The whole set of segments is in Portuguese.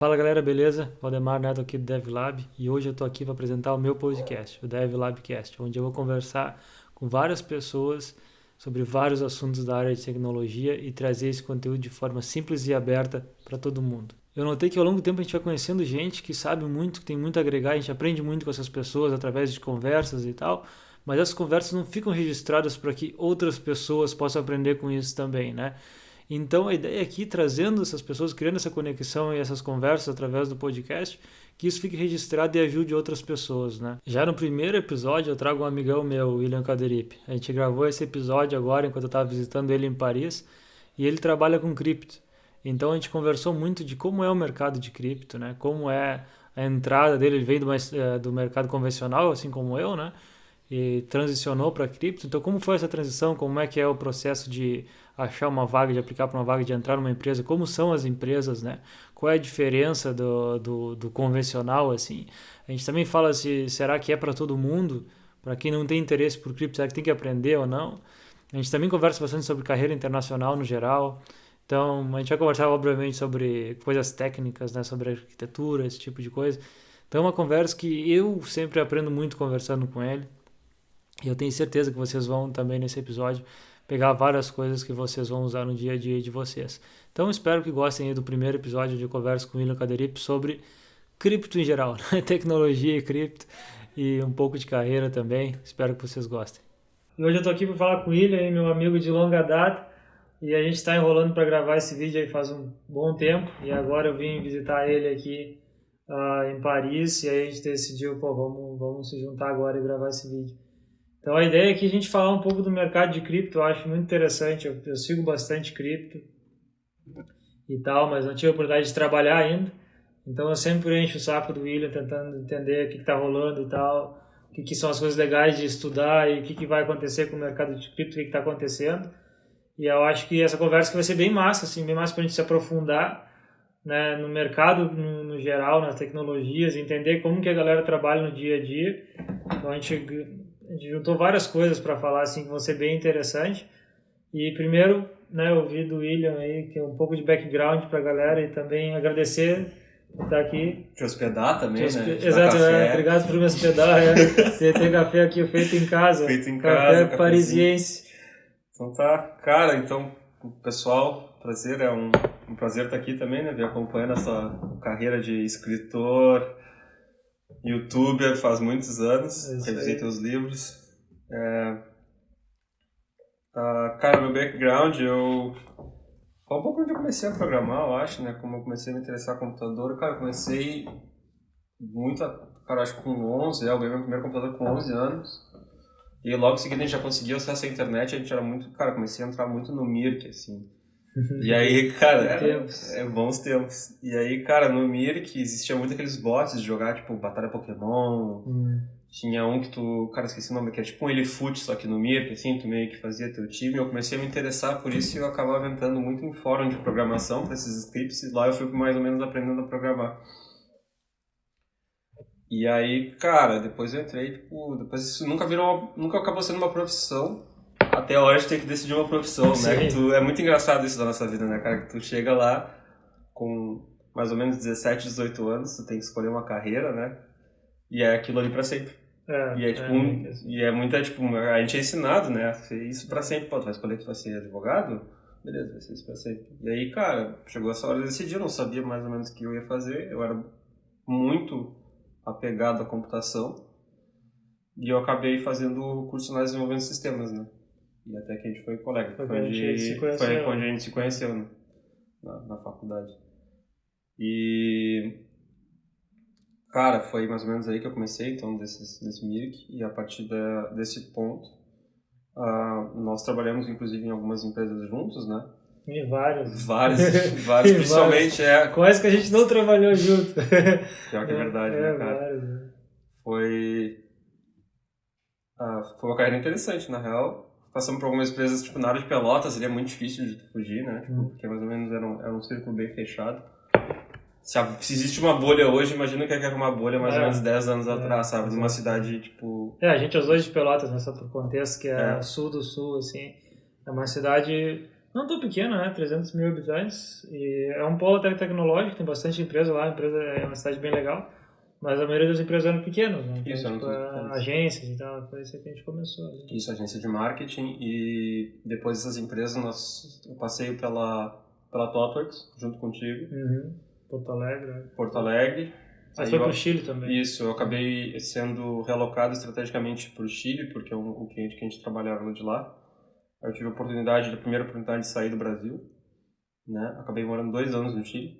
Fala galera, beleza? Valdemar Neto aqui do DevLab e hoje eu tô aqui para apresentar o meu podcast, o DevLabcast, onde eu vou conversar com várias pessoas sobre vários assuntos da área de tecnologia e trazer esse conteúdo de forma simples e aberta para todo mundo. Eu notei que ao longo do tempo a gente vai conhecendo gente que sabe muito, que tem muito a agregar, a gente aprende muito com essas pessoas através de conversas e tal, mas essas conversas não ficam registradas para que outras pessoas possam aprender com isso também, né? Então a ideia aqui, trazendo essas pessoas, criando essa conexão e essas conversas através do podcast, que isso fique registrado e ajude outras pessoas, né? Já no primeiro episódio eu trago um amigão meu, William Caderip. A gente gravou esse episódio agora enquanto eu estava visitando ele em Paris e ele trabalha com cripto. Então a gente conversou muito de como é o mercado de cripto, né? Como é a entrada dele, ele veio do mercado convencional, assim como eu, né? E transicionou para cripto. Então, como foi essa transição? Como é que é o processo de achar uma vaga, de aplicar para uma vaga, de entrar numa empresa? Como são as empresas, né? Qual é a diferença do convencional, assim? A gente também fala se será que é para todo mundo? Para quem não tem interesse por cripto, será que tem que aprender ou não? A gente também conversa bastante sobre carreira internacional no geral. Então, a gente vai conversar, obviamente, sobre coisas técnicas, né? Sobre arquitetura, esse tipo de coisa. Então, é uma conversa que eu sempre aprendo muito conversando com ele. E eu tenho certeza que vocês vão também nesse episódio pegar várias coisas que vocês vão usar no dia a dia de vocês. Então espero que gostem aí do primeiro episódio de conversa com o William Caderip sobre cripto em geral, né? Tecnologia e cripto e um pouco de carreira também. Espero que vocês gostem. E hoje eu estou aqui para falar com o William, meu amigo de longa data, e a gente está enrolando para gravar esse vídeo aí faz um bom tempo, e agora eu vim visitar ele aqui em Paris, e aí a gente decidiu, pô, vamos se juntar agora e gravar esse vídeo. Então a ideia é que a gente falar um pouco do mercado de cripto, eu acho muito interessante, eu sigo bastante cripto e tal, mas não tive a oportunidade de trabalhar ainda, então eu sempre encho o saco do William tentando entender o que está rolando e tal, o que são as coisas legais de estudar e o que vai acontecer com o mercado de cripto, o que está acontecendo, e eu acho que essa conversa vai ser bem massa, assim, bem massa para a gente se aprofundar, né, no mercado no geral, nas tecnologias, entender como que a galera trabalha no dia a dia. Então a gente juntou várias coisas para falar assim que vão ser bem interessante. E primeiro, né, ouvir do William aí, que é um pouco de background para a galera e também agradecer por estar aqui. Te hospedar também, né? Exato, obrigado por me hospedar. Ter café aqui feito em casa. Feito em café casa, parisiense. Então tá, cara, então, pessoal, prazer, é um prazer estar aqui também, né? Vir acompanhando a sua carreira de escritor, youtuber faz muitos anos, revisei teus livros. Cara, meu background, foi um pouco onde eu comecei a programar, eu acho, né? Como eu comecei a me interessar em computador, cara, eu comecei muito, cara, acho que com 11, eu ganhei meu primeiro computador com 11 anos. E logo em seguida a gente já conseguia acesso à internet, a gente era muito, cara, comecei a entrar muito no Mirk, assim. E aí, cara, bons tempos. E aí, cara, no Mirk existia muito aqueles bots de jogar, tipo, Batalha Pokémon. Tinha um que cara, esqueci o nome, que era tipo um Elifoot, só que no Mirk, assim, tu meio que fazia teu time. Eu comecei a me interessar por isso e eu acabava entrando muito em fórum de programação para esses scripts. E lá eu fui mais ou menos aprendendo a programar. E aí, cara, depois eu entrei, tipo, depois isso nunca acabou sendo uma profissão, até a hora de ter que decidir uma profissão, né? É muito engraçado isso da nossa vida, né, cara? Que tu chega lá com mais ou menos 17, 18 anos, tu tem que escolher uma carreira, né? E é aquilo ali pra sempre. E é muita, tipo, a gente é ensinado, né? A ser isso pra sempre. Pô, tu vai escolher que tu vai ser advogado? Beleza, vai ser isso pra sempre. E aí, cara, chegou essa hora de decidir, eu não sabia mais ou menos o que eu ia fazer, eu era muito apegado à computação e eu acabei fazendo o curso de análise de desenvolvimento de sistemas, né? E até que a gente foi colega, foi onde a gente se conheceu, né? Na faculdade. E, cara, foi mais ou menos aí que eu comecei, então, desse Mirk, e a partir desse ponto, nós trabalhamos, inclusive, em algumas empresas juntos, né? Em vários. Vários, principalmente, Quase que a gente não trabalhou junto. Pior que é verdade, né, cara? Vários. Foi uma carreira interessante, na real. Passamos por algumas empresas, tipo, na área de Pelotas, ele é muito difícil de fugir, né? Tipo, porque mais ou menos era um círculo bem fechado. Se existe uma bolha hoje, imagina que era uma bolha mais ou menos 10 anos atrás, sabe? Numa cidade, tipo... a gente é os dois de Pelotas, né? Só por contexto, que é sul do sul, assim. É uma cidade Não tão pequena, né? 300 mil habitantes. E é um polo até tecnológico, tem bastante empresa lá. A empresa é uma cidade bem legal. Mas a maioria das empresas eram pequenas, né? Então, Isso, eram tipo, tudo pequenas. agências e tal. Foi isso que a gente começou. Né? Isso, agência de marketing. E depois dessas empresas, eu passei pela ThoughtWorks, junto contigo. Porto Alegre. Porto Alegre. Aí foi pro Chile também. Isso, eu acabei sendo realocado estrategicamente para o Chile, porque o cliente que a gente trabalhava de lá. Eu tive a primeira oportunidade de sair do Brasil, né? Acabei morando 2 anos no Chile,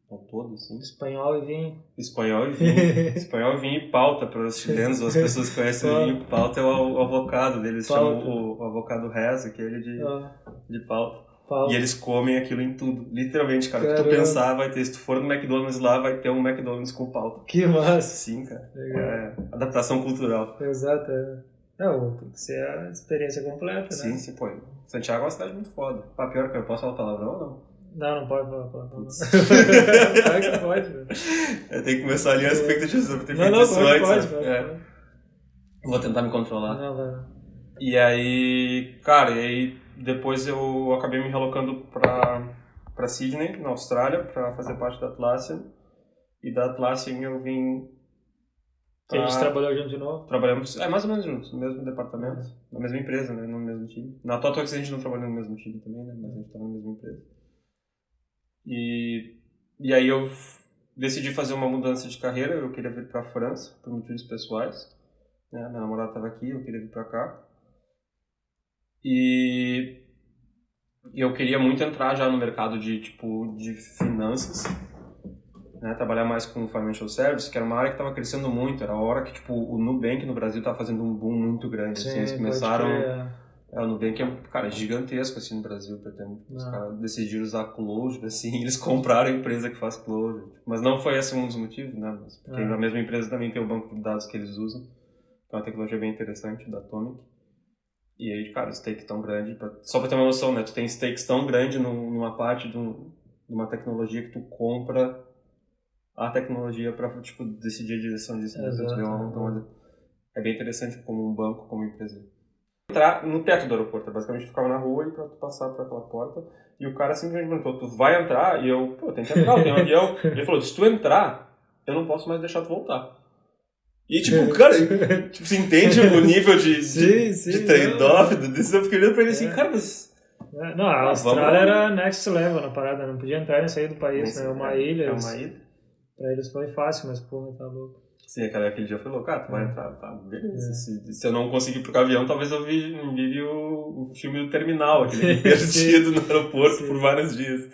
ao todo, assim. Espanhol e vinho. Espanhol e vinho. Espanhol, vinho e pauta, para os chilenos, ou as pessoas que conhecem o vinho. Pauta é o avocado deles, chamam o avocado reza, que é ele de pauta. E eles comem aquilo em tudo, literalmente, cara. O que tu pensar vai ter, se tu for no McDonald's lá, vai ter um McDonald's com pauta. Que massa! Sim, cara. É adaptação cultural. Exato, Não, tem que ser a experiência completa, sim, né? Sim, pô. Santiago é uma cidade muito foda. Pior que eu posso falar palavrão ou não? Não pode falar palavrão. Claro que pode, velho. Eu tenho que começar ali as expectativas sobre ter feito isso antes. Pode. Vou tentar me controlar. Não, vai. E aí, cara, depois eu acabei me relocando pra Sydney, na Austrália, pra fazer parte da Atlassian. E da Atlassian eu vim... A gente trabalhou junto de novo? Trabalhamos, mais ou menos juntos, no mesmo departamento, na mesma empresa, né, no mesmo time. Na ThoughtWorks a gente não trabalhou no mesmo time também, né, mas a gente estava na mesma empresa. E aí eu decidi fazer uma mudança de carreira, eu queria vir pra França, por motivos pessoais. Né, minha namorada estava aqui, eu queria vir pra cá. E eu queria muito entrar já no mercado de finanças, né, trabalhar mais com financial service, que era uma área que estava crescendo muito, era a hora que o Nubank no Brasil estava fazendo um boom muito grande. Sim, assim, eles começaram... o Nubank é gigantesco assim, no Brasil, os caras decidiram usar Clojure, assim, eles compraram a empresa que faz Clojure. Mas não foi esse um dos motivos, né? Porque a mesma empresa também tem o banco de dados que eles usam, que é uma tecnologia bem interessante, da Atomic. E aí, cara, o stake tão grande, só pra ter uma noção, né? Tu tem stakes tão grande numa parte de uma tecnologia que tu compra a tecnologia para decidir a direção disso. É bem interessante como um banco, como empresa. Entrar no teto do aeroporto, basicamente ficava na rua e para tu passar por aquela porta, e o cara simplesmente perguntou, tu vai entrar? E eu, tem que entrar, eu tenho um avião. Ele falou, se tu entrar, eu não posso mais deixar tu voltar. E cara, você entende o nível de trade-off da decisão? Eu fiquei olhando pra ele assim, cara, mas... Não, a Austrália era next level na parada, não podia entrar nem sair do país, né? É uma ilha. É uma ilha. Pra eles foi fácil, mas porra, tá louco. Sim, aquele dia foi louco, tu vai entrar, tá, beleza. Se eu não conseguir ir pro avião, talvez eu vive o filme do Terminal, aquele perdido no aeroporto por vários dias.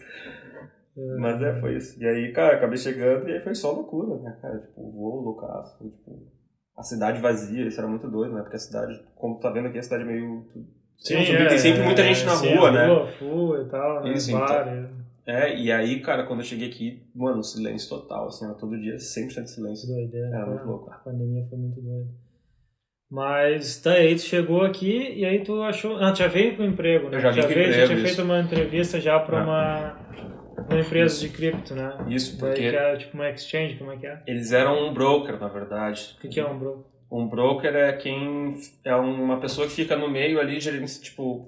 Mas foi isso. E aí, cara, acabei chegando e aí foi só loucura, né, cara? Voo loucaço, a cidade vazia, isso era muito doido, né? Porque a cidade, como tu tá vendo aqui, a cidade é meio... Sim, tem sempre muita gente na rua, né? Rua e tal, né? Isso, bar, e aí, cara, quando eu cheguei aqui, mano, silêncio total, assim, era todo dia 100% de silêncio. Doideira, era muito louco. A pandemia foi muito doida. Mas, aí tu chegou aqui e aí tu achou... Não, tu já veio com emprego, né? Eu já vim com emprego, já tinha feito uma entrevista já pra uma empresa de cripto, né? Isso, porque... Que é tipo uma exchange, como é que é? Eles eram um broker, na verdade. O que é um broker? Um broker é uma pessoa que fica no meio ali,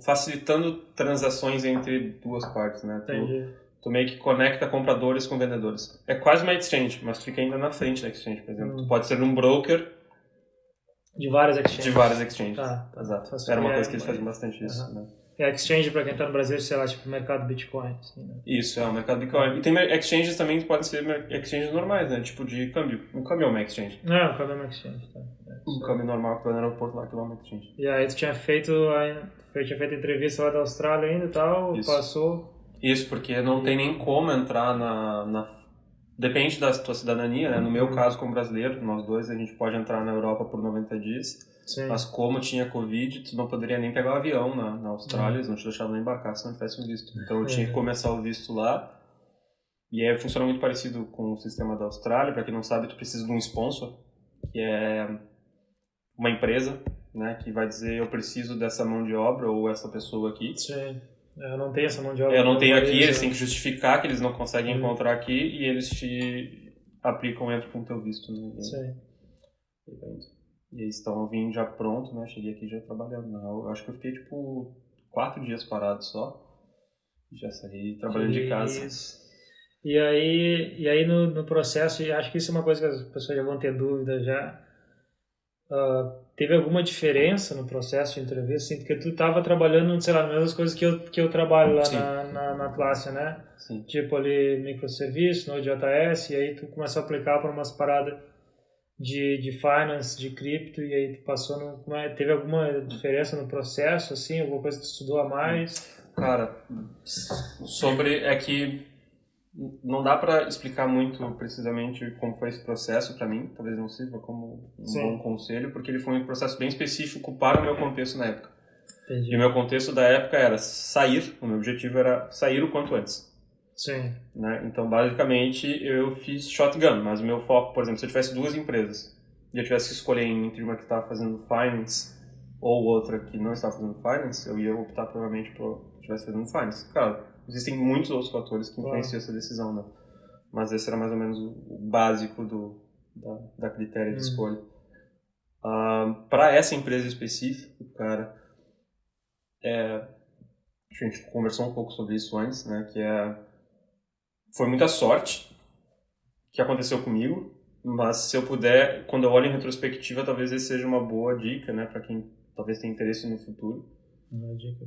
facilitando transações entre duas partes, né? Entendi. Tu meio que conecta compradores com vendedores. É quase uma exchange, mas tu fica ainda na frente da exchange, por exemplo. Tu pode ser um broker de várias exchanges. Tá. Exato. Era uma coisa que eles faziam bastante isso, né? É exchange, pra quem tá no Brasil, sei lá, tipo mercado Bitcoin. Assim, né? Isso, o mercado Bitcoin. E tem exchanges também que podem ser exchanges normais, né? Tipo de câmbio. Um câmbio é uma exchange. Não, um câmbio é uma exchange, tá. Um câmbio normal que tu vai no aeroporto lá, que é uma exchange. E aí tu tinha feito a entrevista lá da Austrália ainda e tal, isso. Passou... Isso, porque não tem nem como entrar Depende da tua cidadania, né? No meu caso, como brasileiro, nós dois, a gente pode entrar na Europa por 90 dias. Sim. Mas como tinha Covid, tu não poderia nem pegar o avião na Austrália, eles não te deixavam nem embarcar se não tivesse um visto. Então eu tinha que começar o visto lá. E aí funciona muito parecido com o sistema da Austrália. Para quem não sabe, tu precisa de um sponsor, que é uma empresa, né? Que vai dizer, eu preciso dessa mão de obra ou essa pessoa aqui. Sim. Eu não tenho essa mão de obra. Eu não tenho aqui, eles têm que justificar que eles não conseguem encontrar aqui e eles te aplicam, entram com o teu visto. Né? Sim. E aí, então eu vim já pronto, né? Cheguei aqui já trabalhando. Né? Eu acho que eu fiquei 4 dias parado só. Já saí trabalhando de casa. Isso. E aí no processo, e acho que isso é uma coisa que as pessoas já vão ter dúvida já, teve alguma diferença no processo de entrevista, assim, porque tu estava trabalhando, sei lá, nas mesmas coisas que eu trabalho lá na Atlassian, né? Sim. Tipo ali microserviço, Node.js, e aí tu começou a aplicar para umas paradas de finance, de cripto, e aí tu passou teve alguma diferença no processo, assim, alguma coisa que tu estudou a mais? Cara, é que não dá para explicar muito precisamente como foi esse processo para mim, talvez não sirva como um bom conselho, porque ele foi um processo bem específico para o meu contexto na época. Entendi. E o meu contexto da época era sair, o meu objetivo era sair o quanto antes. Sim. Né? Então, basicamente, eu fiz shotgun, mas o meu foco, por exemplo, se eu tivesse duas empresas e eu tivesse que escolher entre uma que estava fazendo finance ou outra que não estava fazendo finance, eu ia optar provavelmente por que estivesse fazendo finance. Claro, existem muitos outros fatores que influenciam essa decisão, né? Mas esse era mais ou menos o básico da critério de escolha. Para essa empresa específica, cara, a gente conversou um pouco sobre isso antes, né? Foi muita sorte que aconteceu comigo, mas se eu puder, quando eu olho em retrospectiva, talvez esse seja uma boa dica, né, para quem talvez tenha interesse no futuro. Uma dica.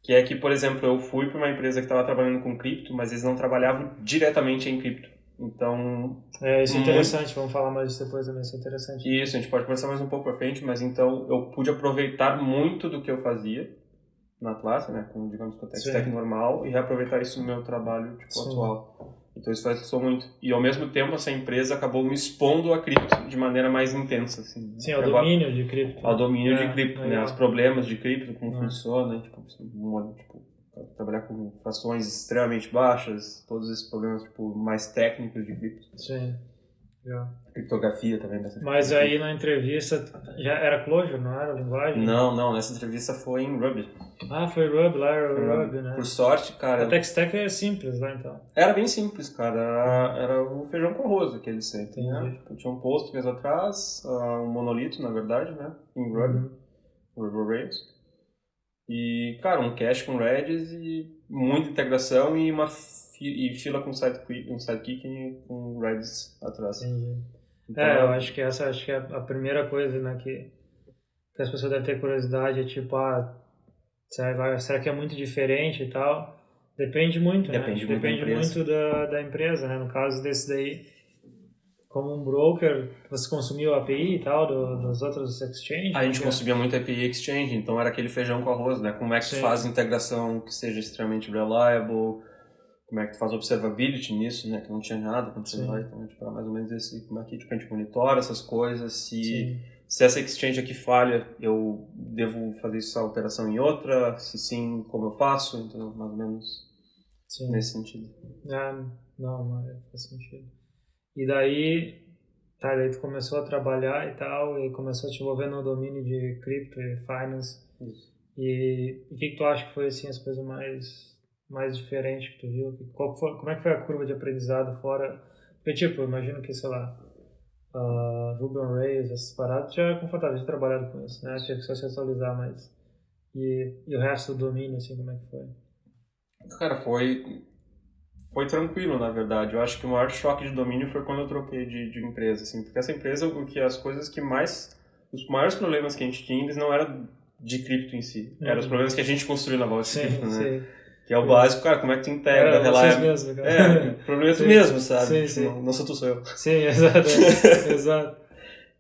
Que é que, por exemplo, eu fui para uma empresa que estava trabalhando com cripto, mas eles não trabalhavam diretamente em cripto. Então... isso é interessante, vamos falar mais disso depois também, isso é interessante. Isso, a gente pode conversar mais um pouco para frente, mas então eu pude aproveitar muito do que eu fazia na Atlassian, né, com, digamos, com a tech stack normal, e reaproveitar isso no meu trabalho atual. Então isso facilitou muito. E ao mesmo tempo essa empresa acabou me expondo a cripto de maneira mais intensa. Assim. Sim, ao domínio de cripto. Ao domínio de cripto, né, os problemas de cripto, como funciona, tipo, trabalhar com frações extremamente baixas, todos esses problemas tipo, mais técnicos de cripto. Sim. Criptografia também. Mas aí na entrevista já era Clojure, não era a linguagem? Não, nessa entrevista foi em Ruby. Foi Ruby, lá era Ruby, né? Por sorte, cara... A tech stack é simples lá, então. Era bem simples, cara. Era o feijão com arroz, aquele sempre, né? Tipo, tinha um Postgres atrás, um monolito, na verdade, né? Em Ruby, Ruby Rails. E, cara, um cache com Redis e muita integração e fila com sidekick com Redis atrás. Entendi. Então, eu acho que essa é a primeira coisa, né, que as pessoas devem ter curiosidade, é tipo, será que é muito diferente e tal? Depende muito, né? Depende muito da empresa, né? No caso desse daí, como um broker, você consumia o API e tal dos outros exchanges? A gente consumia muito API Exchange, então era aquele feijão com arroz, né? Como é que tu faz integração que seja extremamente reliable, como é que tu faz observability nisso, né? Que não tinha nada quando você vai, então tipo, era mais ou menos esse, como é que tipo, a gente monitora essas coisas, se essa exchange aqui falha, eu devo fazer essa operação em outra, se sim, como eu faço, então mais ou menos nesse sentido. Não, faz sentido. E daí tu começou a trabalhar e tal, e começou a te envolver no domínio de cripto e finance. Isso. E o que tu acha que foi assim as coisas mais diferentes que tu viu? Como é que foi a curva de aprendizado fora? Porque tipo, eu imagino que, sei lá, Ruby on Rails, essas paradas, já é confortável de trabalhar com isso, né? Teve que só se atualizar, mas... E o resto do domínio, assim, como é que foi? Cara, foi tranquilo, na verdade. Eu acho que o maior choque de domínio foi quando eu troquei de empresa, assim, porque essa empresa, os maiores problemas que a gente tinha, eles não eram de cripto em si, eram os problemas que a gente construiu na volta de cripto, né? Que é o básico, cara, como é que tu integra, mesmo, cara. O problema é tu mesmo, sabe? Não sou tu, sou eu. Sim, exato.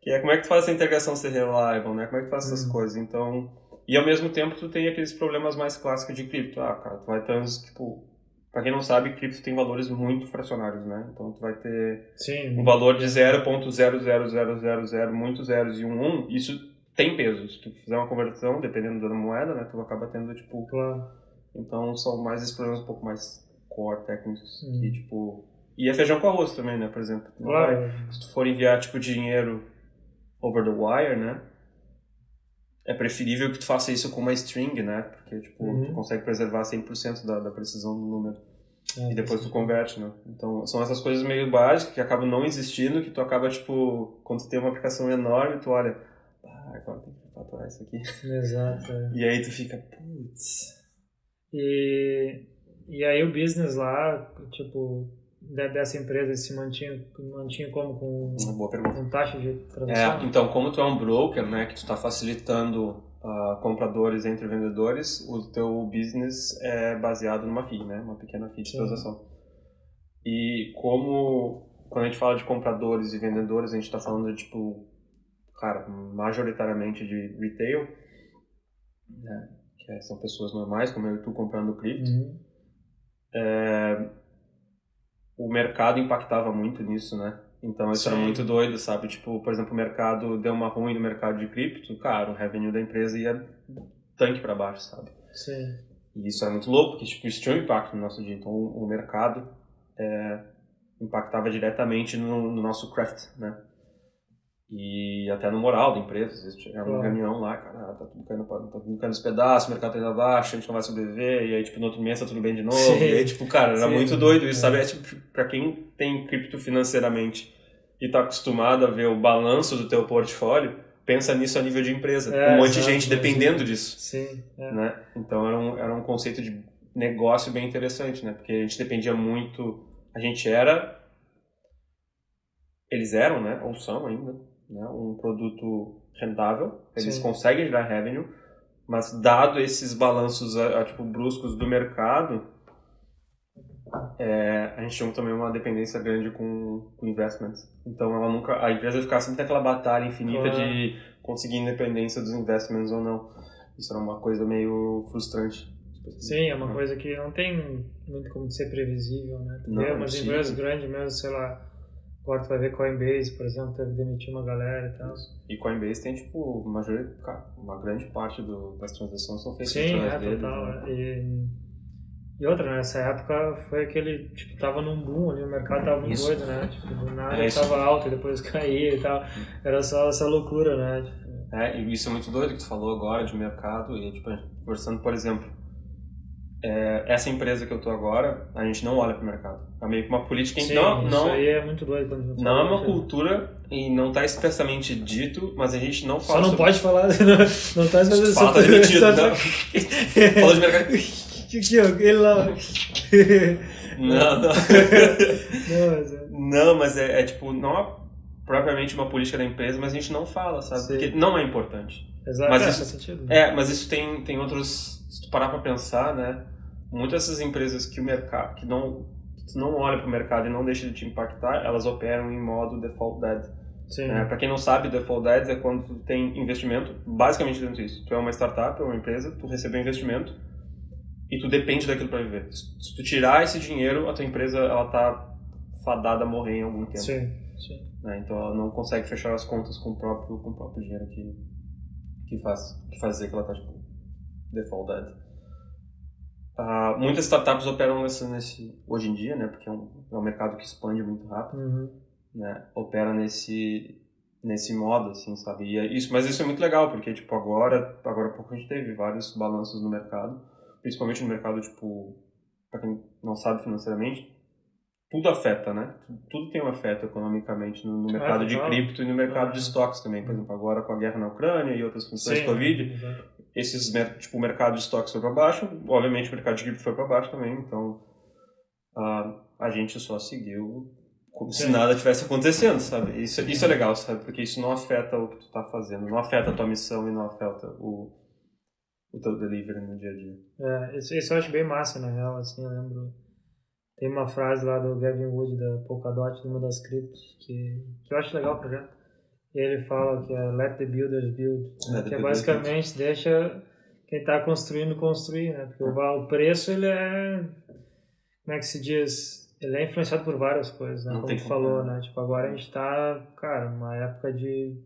Que é como é que tu faz essa integração ser reliable, né? Como é que tu faz essas coisas, então... E ao mesmo tempo tu tem aqueles problemas mais clássicos de cripto. Cara, tu vai ter tipo... Pra quem não sabe, cripto tem valores muito fracionários, né? Então tu vai ter um valor de 0.00000, muitos zeros e um 1. Isso tem peso. Se tu fizer uma conversão, dependendo da moeda, né? Tu acaba tendo, tipo... Claro. Então são mais esses problemas um pouco mais core, técnicos. Que, tipo... E é feijão com arroz também, né? Por exemplo. Claro. Se tu for enviar, tipo, dinheiro over the wire, né? É preferível que tu faça isso com uma string, né? Porque, tipo, tu consegue preservar 100% da precisão do número. E depois tu converte, né? Então, são essas coisas meio básicas que acabam não existindo, que tu acaba, tipo, quando tu tem uma aplicação enorme, tu olha, agora tem que faturar isso aqui. Exato. E aí tu fica, putz... E aí o business lá, tipo, dessa empresa se mantinha como Uma boa pergunta. com taxa de transação? Então, como tu é um broker, né, que tu está facilitando compradores entre vendedores, o teu business é baseado numa fee, né, uma pequena fee de transação. E quando a gente fala de compradores e vendedores, a gente está falando de, tipo, cara, majoritariamente de retail, né, que são pessoas normais, como eu e tu comprando cripto. O mercado impactava muito nisso, né? Então isso era muito doido, sabe? Tipo, por exemplo, o mercado deu uma ruim no mercado de cripto, cara, o revenue da empresa ia tanque para baixo, sabe? Sim. E isso era muito louco, porque tipo, isso tinha um impacto no nosso dia. Então o mercado impactava diretamente no nosso craft, né? E até no moral da empresa. Às vezes tinha uma reunião lá, cara, tá tudo caindo nos pedaços, o mercado tá indo abaixo, a gente não vai sobreviver, e aí, tipo, no outro mês tá tudo bem de novo. Sim. E aí, tipo, cara, era muito doido isso, sabe? É, tipo, pra quem tem cripto financeiramente e tá acostumado a ver o balanço do teu portfólio, pensa nisso a nível de empresa. Um monte de gente dependendo disso. Sim. Né? Então era um conceito de negócio bem interessante, né? Porque a gente dependia muito, eles eram, né? Ou são ainda, né? Um produto rentável, eles conseguem gerar revenue, mas dado esses balanços tipo, bruscos do mercado, a gente tinha também uma dependência grande com investments. Então a empresa ficava sempre naquela batalha infinita de conseguir independência dos investments ou não. Isso era uma coisa meio frustrante. Sim, é uma coisa que não tem muito como ser previsível, né? Tu vê umas empresas grandes mesmo, sei lá, agora tu vai ver Coinbase, por exemplo, teve que demitir uma galera e tal. E Coinbase tem, tipo, uma grande parte das transações são feitas através deles. Total. Né? E outra, nessa época foi aquele, tipo, tava num boom ali, o mercado tava muito doido, né? Tipo, do nada tava alto e depois caía e tal. Era só essa loucura, né? Tipo... e isso é muito doido que tu falou agora de mercado e, tipo, conversando, por exemplo, essa empresa que eu tô agora, a gente não olha pro mercado. É meio que uma política... Sim, isso aí é muito doido. Quando não é uma cultura e não tá expressamente dito, mas a gente não fala só não pode falar, não tá expressamente... Fala, tá demitido, não. Fala de mercado... Aqui, ó, ele lá. Não, mas tipo, não é propriamente uma política da empresa, mas a gente não fala, sabe? Sim. Porque não é importante. Exato, mas isso faz sentido. Né? Mas isso tem outros... Se tu parar pra pensar, né? Muitas dessas empresas que o mercado... que tu não olha pro mercado e não deixa de te impactar, elas operam em modo default dead. Sim. Para quem não sabe, default dead é quando tu tem investimento, basicamente dentro disso. Tu é uma startup, é uma empresa, tu recebeu investimento, e tu depende daquilo para viver. Se tu tirar esse dinheiro, a tua empresa ela tá fadada a morrer em algum tempo. Sim. Né? Então ela não consegue fechar as contas com o próprio dinheiro que faz dizer que ela tá tipo default dead. Muitas startups operam hoje em dia, né? Porque é um mercado que expande muito rápido, né? Opera nesse modo, assim, sabe? Mas isso é muito legal, porque tipo agora há pouco a gente teve vários balanços no mercado. Principalmente no mercado, tipo, para quem não sabe financeiramente, tudo afeta, né? Tudo tem um afeto economicamente no mercado de cripto e no mercado de estoques também. Por exemplo, agora com a guerra na Ucrânia e outras funções de Covid, o mercado de estoques foi para baixo, obviamente o mercado de cripto foi para baixo também, então a gente só seguiu como se nada tivesse acontecendo, sabe? Isso é legal, sabe? Porque isso não afeta o que tu tá fazendo, não afeta a tua missão e não afeta o teu delivery no dia a dia. Isso eu acho bem massa, na real, assim, eu lembro... Tem uma frase lá do Gavin Wood, da Polkadot, numa das criptos, que eu acho legal o projeto. E ele fala que é Let the Builders Build, que é basicamente deixa quem está construindo construir, né? Porque o preço, ele é... Como é que se diz? Ele é influenciado por várias coisas, né? Como tu falou, né? Tipo, agora a gente está, cara, numa época de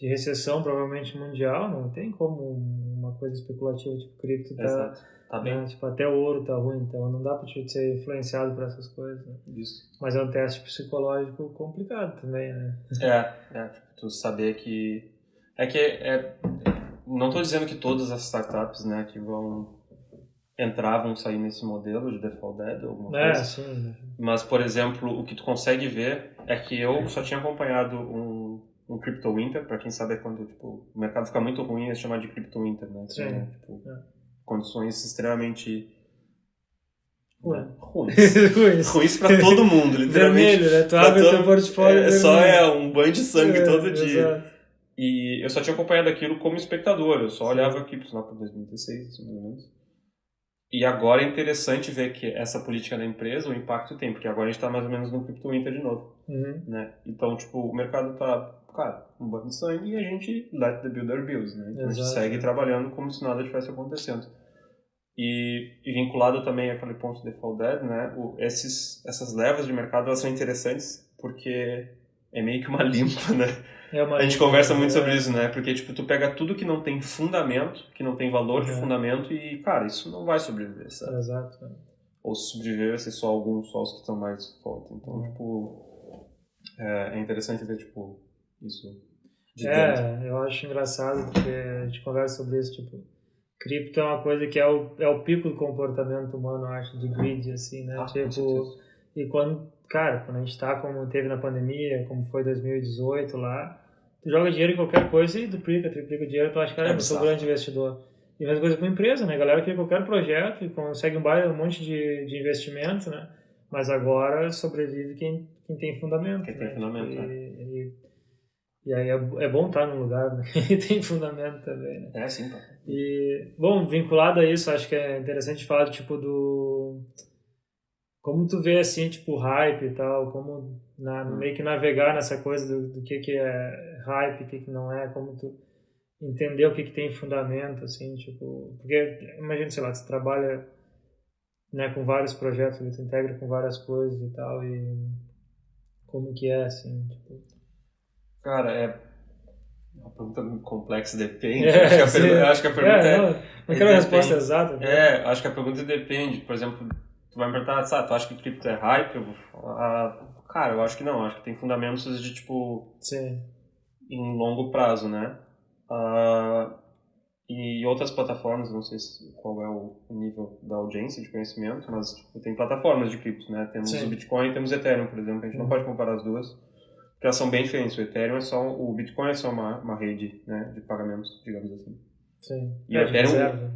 recessão provavelmente mundial, não tem como uma coisa especulativa, tipo, cripto tá bem. Né? Tipo, até o ouro tá ruim, então não dá pra te ser influenciado por essas coisas, né? Isso. Mas é um teste psicológico complicado também, né? Tipo, tu saber que... Não tô dizendo que todas as startups, né, que vão sair nesse modelo de default dead ou alguma coisa. Sim. Mas, por exemplo, o que tu consegue ver é que eu só tinha acompanhado um crypto winter, para quem sabe é quando tipo, o mercado fica muito ruim, é chamado de crypto winter, né? Sim. Condições extremamente Ruins. Ruins pra todo mundo, literalmente. Vermelho, né? Tu abre o teu portfólio só um banho de sangue todo dia. Exato. E eu só tinha acompanhado aquilo como espectador, eu só olhava aqui, lá para 2016, mais ou menos. E agora é interessante ver que essa política da empresa, o impacto tem, porque agora a gente está mais ou menos no Crypto Winter de novo. Né? Então, tipo, o mercado está, cara, um banho de sangue e a gente let the builder build, né? Então a gente segue trabalhando como se nada tivesse acontecendo. E vinculado também àquele ponto de Default Dead, né? Essas levas de mercado, elas são interessantes porque é meio que uma limpa, né? A gente conversa muito sobre isso, né? Porque, tipo, tu pega tudo que não tem fundamento, que não tem valor de fundamento e, cara, isso não vai sobreviver, sabe? Exato. Ou se sobreviver, vai ser só alguns, só os que estão mais fortes. Então, tipo, é interessante ver, tipo, isso de dentro. Eu acho engraçado porque a gente conversa sobre isso, tipo, cripto é uma coisa que é o pico do comportamento humano, eu acho, de greed, assim, né? E quando a gente tá como teve na pandemia, como foi 2018 lá, tu joga dinheiro em qualquer coisa e triplica o dinheiro, tu acha, cara, eu sou um grande investidor. E a mesma coisa com empresa, né? A galera cria qualquer projeto e consegue um monte de investimento, né? Mas agora sobrevive quem tem fundamento. Quem tem fundamento, E aí é bom estar num lugar, né? Que tem fundamento também, né? Sim, tá. E, bom, vinculado a isso, acho que é interessante falar, tipo, como tu vê, assim, tipo, hype e tal, como meio que navegar nessa coisa do que é hype, o que não é, como tu entender o que tem fundamento, assim, tipo... Porque, imagina, sei lá, tu trabalha, né, com vários projetos, tu integra com várias coisas e tal, e como que é, assim, tipo... Cara, é uma pergunta muito complexa, depende. Acho que a pergunta não quero a resposta exata. Acho que a pergunta depende. Por exemplo, tu vai me perguntar, tu acha que cripto é hype? Eu vou falar, cara, eu acho que não. Acho que tem fundamentos de, tipo, em longo prazo, né? E outras plataformas, não sei qual é o nível da audiência de conhecimento, mas tipo, tem plataformas de cripto, né? Temos o Bitcoin e temos o Ethereum, por exemplo. A gente não pode comparar as duas, porque elas são bem diferentes. O Bitcoin é só uma rede, né, de pagamentos, digamos assim. Sim. E o Ethereum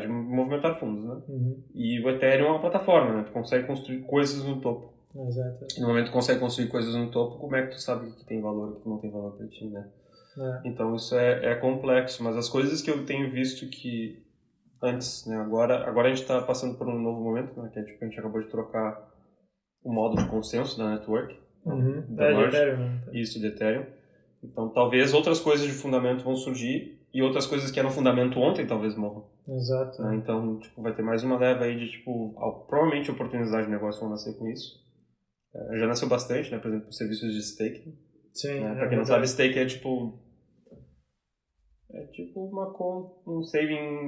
de movimentar fundos, né? E o Ethereum é uma plataforma, né? Tu consegue construir coisas no topo. Exato. E no momento que tu consegue construir coisas no topo, como é que tu sabe o que tem valor e o que não tem valor para ti, né? Então isso é complexo, mas as coisas que eu tenho visto que antes, né? Agora a gente está passando por um novo momento, né? Que é tipo, a gente acabou de trocar o modo de consenso da network. Da merge, Ethereum, né? Isso, de Ethereum. Então talvez outras coisas de fundamento vão surgir e outras coisas que eram fundamento ontem talvez morram. Exato. Né? Então tipo, vai ter mais uma leva aí de tipo, provavelmente oportunidades de negócio vão nascer com isso. Já nasceu bastante, né? Por exemplo, serviços de staking. Sim. Né? Para quem não sabe, staking é tipo um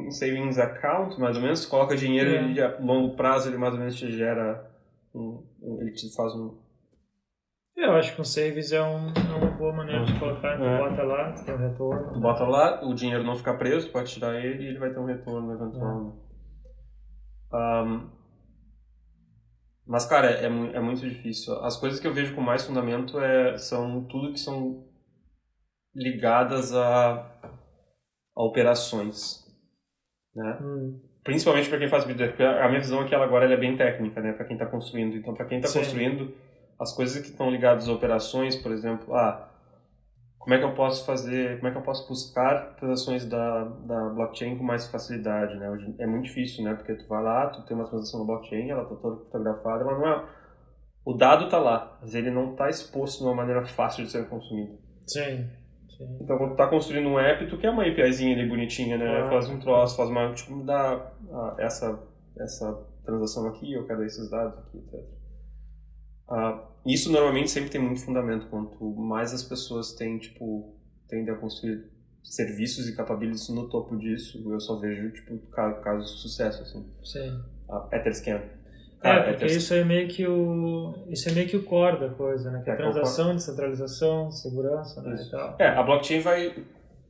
savings account, mais ou menos. Tu coloca dinheiro e a longo prazo ele mais ou menos te gera ele te faz um... Eu acho que um savings é uma boa maneira de colocar. Tu bota lá, tu tem um retorno. Tu bota lá, o dinheiro não fica preso, tu pode tirar ele e ele vai ter um retorno eventual. Mas, cara, é muito difícil. As coisas que eu vejo com mais fundamento são tudo que são ligadas a operações, né? Principalmente para quem faz vídeo, porque a minha visão é que ela agora é bem técnica, né? Para quem está construindo. Então, para quem está construindo, as coisas que estão ligadas a operações, por exemplo, como é que eu posso buscar transações da blockchain com mais facilidade, né? Hoje é muito difícil, né? Porque tu vai lá, tu tem uma transação na blockchain, ela está toda criptografada, mas não é... O dado está lá, mas ele não está exposto de uma maneira fácil de ser consumido. Sim. Então, quando tu tá construindo um app, tu quer uma APIzinha ali bonitinha, né? Faz um troço, faz uma... Tipo, dá essa transação aqui, eu quero esses dados aqui, etc. Isso normalmente sempre tem muito fundamento. Quanto mais as pessoas tendem a construir serviços e capabilities no topo disso, eu só vejo, tipo, casos de sucesso, assim. Sim. Etherscan. Porque isso é meio que o core da coisa, né? Que é transação, descentralização, segurança, né? E tal. A blockchain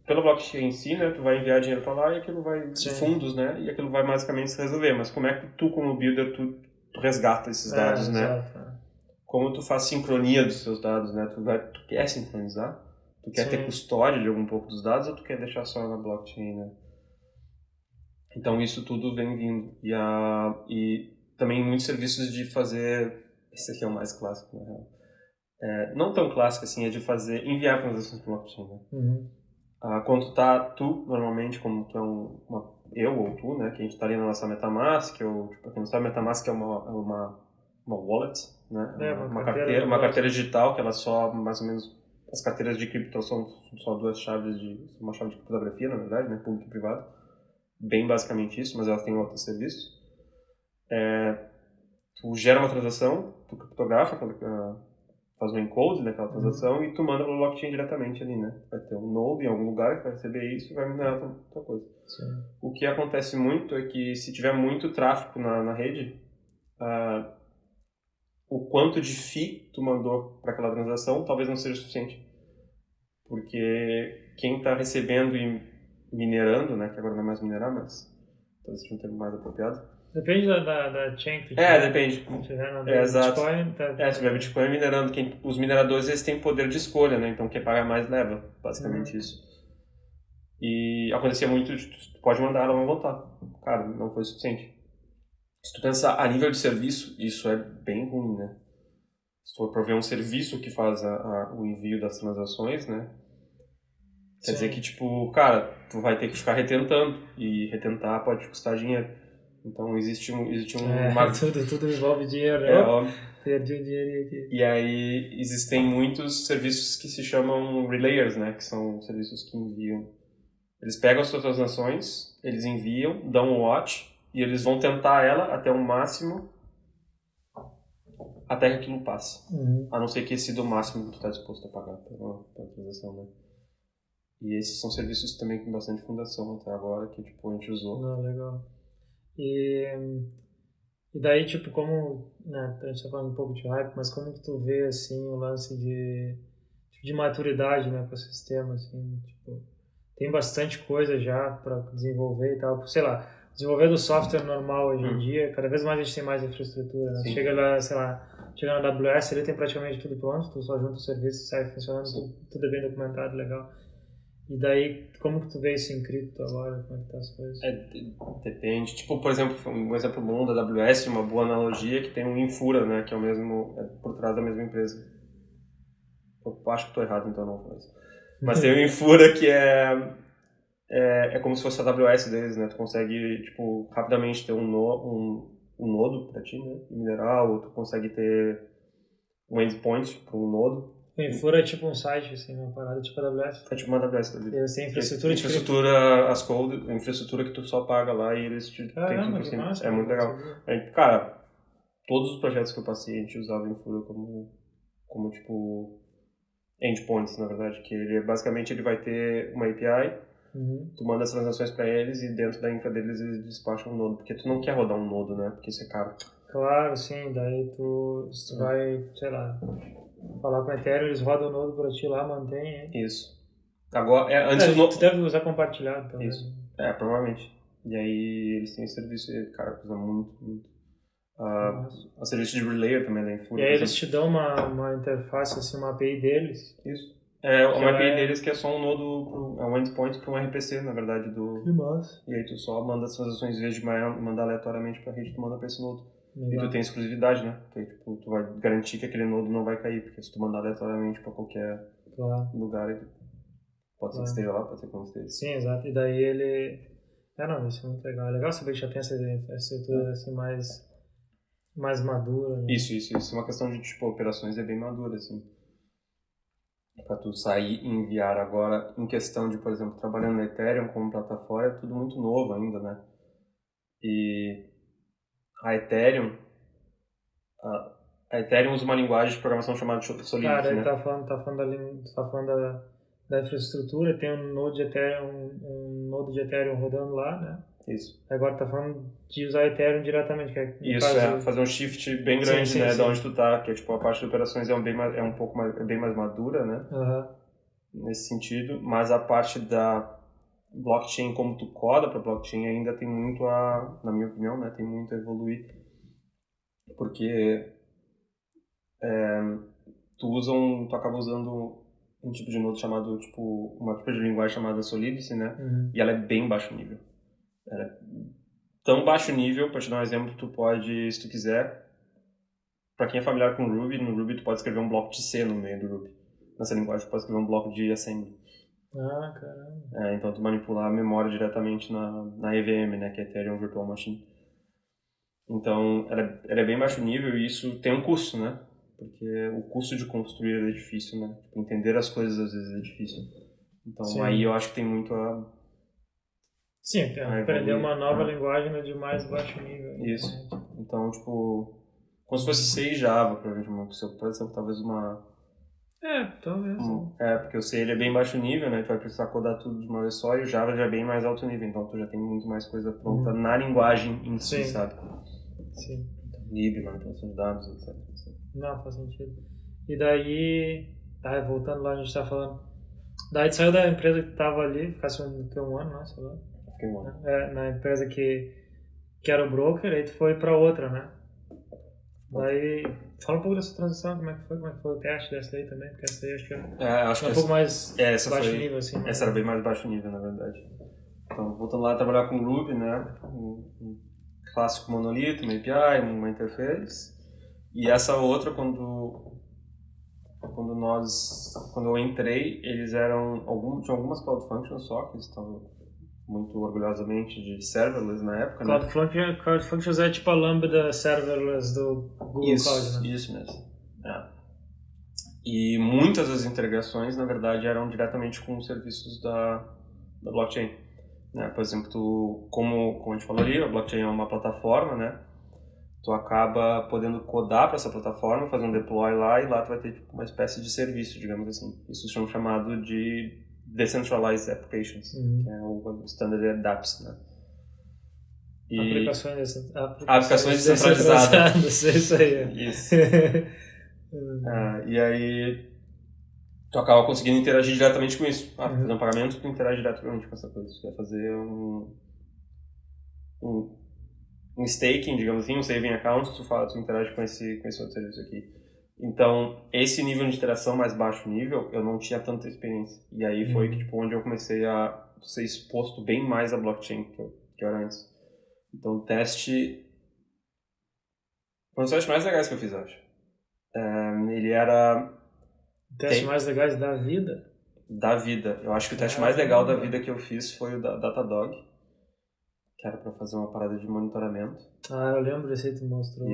pela blockchain em si, né? Tu vai enviar dinheiro para lá e aquilo vai de fundos, né? E aquilo vai basicamente se resolver. Mas como é que tu, como builder, tu resgata esses dados, né? Exato. Como tu faz sincronia dos seus dados, né? Tu quer sincronizar? Tu quer ter custódia de algum pouco dos dados ou tu quer deixar só na blockchain, né? Então isso tudo vem vindo. também muitos serviços de fazer, esse aqui é o mais clássico, na real. Não tão clássico assim, é de enviar transações para blockchain, né? Quando tu, normalmente, como tu é eu ou tu, né, que a gente tá ali na nossa MetaMask, ou, tipo, quem não sabe, MetaMask é uma wallet, né, uma carteira digital, que ela só, mais ou menos, as carteiras de cripto são só duas chaves uma chave de criptografia, na verdade, né, público e privado, bem basicamente isso, mas elas têm outros serviços. Tu gera uma transação, tu criptografa, faz um encode daquela transação e tu manda para o blockchain diretamente ali, né? Vai ter um node em algum lugar que vai receber isso e vai minerar tua coisa. Sim. O que acontece muito é que se tiver muito tráfego na rede, o quanto de fee tu mandou para aquela transação talvez não seja suficiente. Porque quem está recebendo e minerando, né? Que agora não é mais minerar, mas talvez seja um termo mais apropriado. Depende da chain que tu tiver. Depende. Se tiver na exato. Bitcoin, se tiver Bitcoin minerando, os mineradores eles têm poder de escolha, né? Então quem paga mais leva, basicamente isso. E acontecia muito, tu pode mandar, ela vai voltar. Cara, não foi o suficiente. Se tu pensar a nível de serviço, isso é bem ruim, né? Se tu for prover um serviço que faz o envio das transações, né? Quer dizer que, tipo, cara, tu vai ter que ficar retentando. E retentar pode custar dinheiro. Então existe uma... tudo envolve dinheiro. Óbvio. Perdi o dinheirinho aqui. E aí existem muitos serviços que se chamam relayers, né? Que são serviços que enviam. Eles pegam as suas transações, eles enviam, dão um watch e eles vão tentar ela até o máximo até que aquilo passe. A não ser que esse do máximo que tu está disposto a pagar pela transação, né? E esses são serviços também com bastante fundação até agora que tipo, a gente usou. Não, legal. E daí, tipo, como, né, a gente tá falando um pouco de hype, mas como que tu vê, assim, o lance de maturidade no ecossistema, assim, tipo, tem bastante coisa já para desenvolver e tal, sei lá, desenvolver do software normal hoje em dia, cada vez mais a gente tem mais infraestrutura, né? Chega lá, sei lá, chega na AWS, ele tem praticamente tudo pronto, tu só junta o serviço e sai funcionando, tudo é bem documentado, legal. E daí, como que tu vê isso em cripto agora? Como é que tá as coisas? Depende. Tipo, por exemplo, um exemplo bom da AWS, uma boa analogia, que tem um Infura, né? Que é o mesmo, por trás da mesma empresa. Eu acho que estou errado, então não vou falar isso. Mas tem o Infura que é como se fosse a AWS deles, né? Tu consegue, tipo, rapidamente ter um nodo para ti, né? Mineral, ou tu consegue ter um endpoint para um nodo. O Infura é tipo um site, assim, uma parada tipo a AWS. É tipo uma AWS da vida. Eles têm infraestrutura as code, infraestrutura que tu só paga lá e eles te tem tudo por cima. É muito legal. Cara, todos os projetos que eu passei a gente usava o Infura como tipo endpoints, na verdade, que ele basicamente ele vai ter uma API, tu manda as transações para eles e dentro da infra deles eles despacham um nodo, porque tu não quer rodar um nodo, né? Porque isso é caro. Claro, sim, daí tu vai, sei lá, falar com o Ethereum, eles rodam o nodo pra ti lá, mantém, hein? Isso. Agora, antes do tu deve usar compartilhado também. Isso. Provavelmente. E aí eles têm serviço, cara, usa muito. O serviço de relayer também da Infura. E aí eles te dão uma interface, assim, uma API deles. Isso. Uma API deles que é só um nodo, é um endpoint para um RPC, na verdade. Que massa. E aí tu só manda as transações, em vez de mandar aleatoriamente pra rede, tu manda pra esse nodo. Legal. E tu tem exclusividade, né? Porque, tipo, tu vai garantir que aquele nodo não vai cair, porque se tu mandar aleatoriamente pra qualquer lugar, ele pode ser que esteja lá, pode ser que não esteja. Sim, exato. E daí ele... não, isso é muito legal. É legal saber que já tem essa estrutura assim, mais madura. Né? Isso. É uma questão de, tipo, operações é bem madura, assim. Pra tu sair e enviar agora, em questão de, por exemplo, trabalhando no Ethereum como plataforma, é tudo muito novo ainda, né? E a Ethereum usa uma linguagem de programação chamada Solidity, cara, né? Tá falando da infraestrutura, tem um nodo de Ethereum rodando lá, né? Isso. Agora tá falando de usar Ethereum diretamente. Que é, isso, fazer um shift bem grande, sim, né? Sim. De onde tu tá, que é tipo, a parte de operações é bem mais madura, né? Nesse sentido, mas a parte da blockchain, como tu coda para blockchain, ainda tem muito na minha opinião, né? Tem muito a evoluir. Porque tu acaba usando um tipo de nodo chamado, tipo, uma tipo de linguagem chamada Solidity, né? E ela é bem baixo nível. Ela é tão baixo nível, para te dar um exemplo, tu pode, se tu quiser, para quem é familiar com Ruby, no Ruby tu pode escrever um bloco de C no meio do Ruby. Nessa linguagem tu pode escrever um bloco de assembly. Ah, caramba. Então tu manipular a memória diretamente na EVM, né, que é Ethereum Virtual Machine. Então, ela é bem baixo nível e isso tem um custo, né? Porque o custo de construir é difícil, né? Tipo, entender as coisas às vezes é difícil. Então, Sim. aí eu acho que tem muito a... Sim, aprender uma nova linguagem de mais baixo nível. Isso. Então, tipo, como se fosse C e Java, provavelmente. Pode ser talvez uma... talvez. Porque o C ele é bem baixo nível, né? Tu vai precisar codar tudo de uma vez só e o Java já é bem mais alto nível. Então, tu já tem muito mais coisa pronta na linguagem em si, sabe? Sim. lib, manipulação de dados, etc. Não, faz sentido. E daí, voltando lá, a gente tá falando. Daí tu saiu da empresa que tava ali, ficasse um ano, né? Sei lá. Fiquei um ano. Na empresa que era o broker, aí tu foi pra outra, né? Daí, fala um pouco dessa transição, como é que foi o teste dessa aí também, porque essa aí acho que acho um pouco mais baixo nível, assim. Essa era bem mais baixo nível, na verdade. Então, voltando lá a trabalhar com Ruby, né? Um clássico monolito, uma API, uma interface. E essa outra, quando eu entrei, eles tinham algumas Cloud Functions só, que eles estavam muito orgulhosamente de serverless na época, Cloud Functions é tipo a Lambda serverless do Google Cloud, né? Isso mesmo. E muitas das integrações, na verdade, eram diretamente com os serviços da blockchain. Né? Por exemplo, como a gente falou ali, a blockchain é uma plataforma, né? Tu acaba podendo codar para essa plataforma, fazer um deploy lá, e lá tu vai ter tipo, uma espécie de serviço, digamos assim. Isso são chamado de Decentralized Applications, que é o standard DApps, né? Aplicações descentralizadas. Isso aí. Isso. E aí tu acaba conseguindo interagir diretamente com isso. Fazer um pagamento, tu interage diretamente com essa coisa. Tu quer fazer um staking, digamos assim, um saving account, tu interage com esse outro serviço aqui. Então, esse nível de interação mais baixo nível, eu não tinha tanta experiência. E aí foi que, tipo, onde eu comecei a ser exposto bem mais à blockchain que eu era antes. Então, o teste... Foi um dos testes mais legais que eu fiz, eu acho. Ele era... Testes mais legais da vida? Da vida. Eu acho que o teste mais legal da vida que eu fiz foi o da Datadog, que era para fazer uma parada de monitoramento. Eu lembro desse aí que tu mostrou.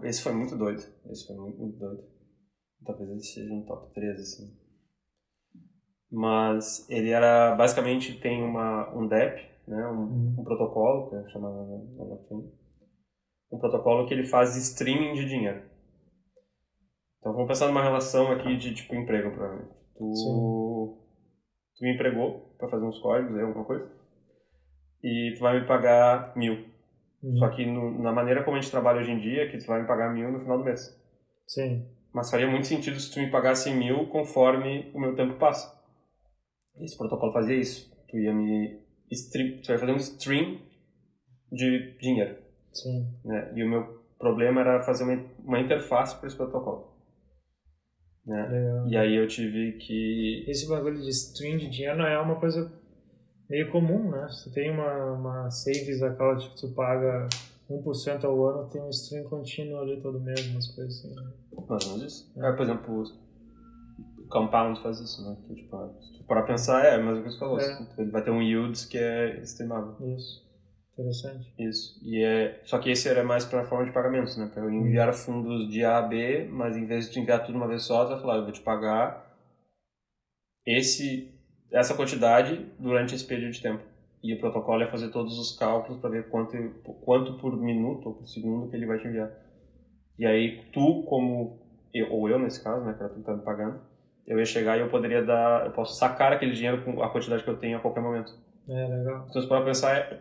Esse foi muito doido. Talvez ele seja um top 3, assim. Mas ele era, basicamente, tem um DEP, né, um protocolo, que é chamado na blockchain. Um protocolo que ele faz streaming de dinheiro. Então vamos pensar numa relação aqui de tipo emprego, provavelmente. Tu me empregou para fazer uns códigos aí, alguma coisa, e tu vai me pagar 1.000. Só que na maneira como a gente trabalha hoje em dia, é que tu vai me pagar 1.000 no final do mês. Sim. Mas faria muito sentido se tu me pagasse 1.000 conforme o meu tempo passa. Esse protocolo fazia isso. Tu vai fazer um stream de dinheiro. Sim. Né? E o meu problema era fazer uma interface para esse protocolo. Né? E aí eu tive que... Esse bagulho de stream de dinheiro não é uma coisa meio comum, né? Se tu tem uma savings account que tu paga 1% ao ano, tem um stream contínuo ali todo mês, umas coisas assim. Mais ou menos isso. Por exemplo, o Compound faz isso, né? Que, tipo, se tu parar pra pensar, é a mesma coisa que você falou. Ele vai ter um yield que é streamável. Isso. Interessante. Isso. Só que esse era mais para forma de pagamentos, né? Para eu enviar fundos de A a B, mas em vez de tu enviar tudo uma vez só, tu vai falar, eu vou te pagar essa quantidade durante esse período de tempo. E o protocolo é fazer todos os cálculos para ver quanto por minuto ou por segundo que ele vai te enviar. E aí tu, ou eu nesse caso, né, que era tu que tá me pagando, eu ia chegar e eu posso sacar aquele dinheiro com a quantidade que eu tenho a qualquer momento. Legal. Então, se para pensar,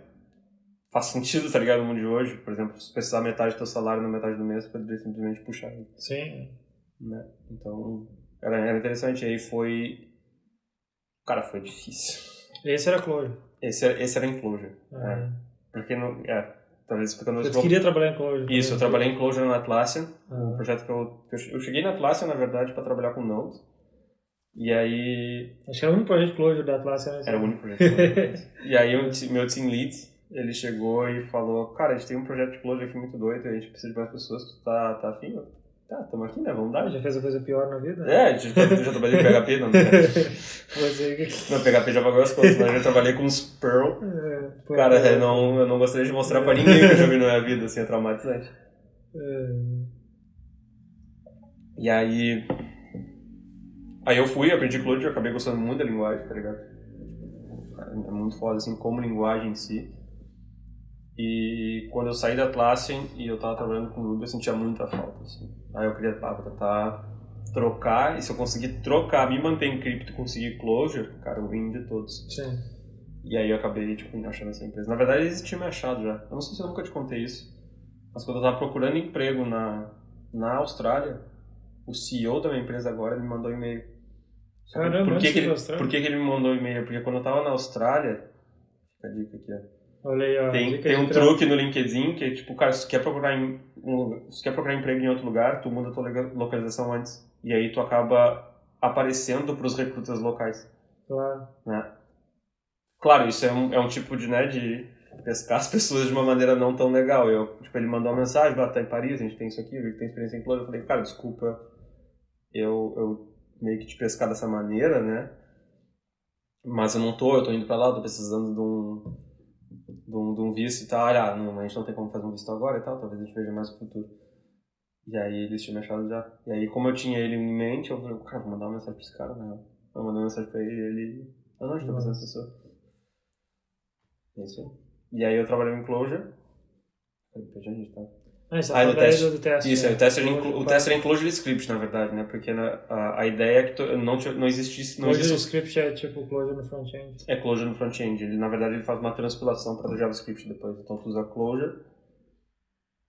faz sentido, tá ligado, no mundo de hoje. Por exemplo, se precisar metade do teu salário na metade do mês, você poderia simplesmente puxar. Sim. Né? Então, era interessante. E aí foi... Cara, foi difícil. Esse era Clojure? Esse era em Clojure. Porque não... talvez explicando... Você queria trabalhar em Clojure? Isso, eu trabalhei em Clojure no Atlassian. Um projeto que eu cheguei na Atlassian, na verdade, para trabalhar com Node. E aí... Acho que era o único projeto de Clojure da Atlassian. Era o único projeto. E aí, meu team lead, ele chegou e falou, cara, a gente tem um projeto de Clojure aqui muito doido, a gente precisa de mais pessoas, tu tá afim? Tá, tamo aqui, né? Vamos dar. Já fez a coisa pior na vida? Já trabalhei com PHP, não. Não, PHP já pagou as contas, mas eu já trabalhei com uns Perl. Cara, eu não gostaria de mostrar pra ninguém que eu já vi na minha vida, assim, é traumatizante. E aí eu fui, aprendi Clojure, acabei gostando muito da linguagem, tá ligado? É muito foda, assim, como linguagem em si. E quando eu saí da Atlassian e eu tava trabalhando com Ruby, eu sentia muita falta, assim. Aí eu queria tentar trocar, e se eu conseguir trocar, me manter em cripto e conseguir Clojure, cara, eu vim de todos. Sim. E aí eu acabei, tipo, me achando nessa empresa. Na verdade, eles tinham me achado já. Eu não sei se eu nunca te contei isso, mas quando eu tava procurando emprego na Austrália, o CEO da minha empresa agora me mandou um e-mail. Caramba, por que ele me mandou um e-mail? Porque quando eu tava na Austrália, fica a dica aqui, ó. Olha aí, ó, tem um truque no LinkedIn que é tipo, cara, se tu quer procurar emprego em outro lugar, tu muda a tua localização antes. E aí tu acaba aparecendo pros recrutas locais. Claro. Né? Claro, isso é um tipo de, né, de pescar as pessoas de uma maneira não tão legal. Ele mandou uma mensagem, tá em Paris, a gente tem isso aqui, eu tem experiência em Clojure. Eu falei, cara, desculpa, eu meio que te pescar dessa maneira, né? Mas eu tô indo pra lá, eu tô precisando de um visto e tal. A gente não tem como fazer um visto agora e tal, talvez a gente veja mais no futuro. E aí eles tinham me achado já. E aí, como eu tinha ele em mente, eu falei, cara, vou mandar uma mensagem pra esse cara, né? Eu mandei uma mensagem pra ele e ele... não, a gente tá precisando dessa pessoa. É isso aí. E aí eu trabalhei em Clojure. Onde a gente tá? No teste. Do teste. Isso, o teste era em Clojure Script, na verdade, né? Porque a ideia é que não existisse... Clojure Script é tipo Clojure no front-end. É Clojure no front-end. Na verdade, ele faz uma transpilação para o JavaScript depois. Então, tu usa Clojure,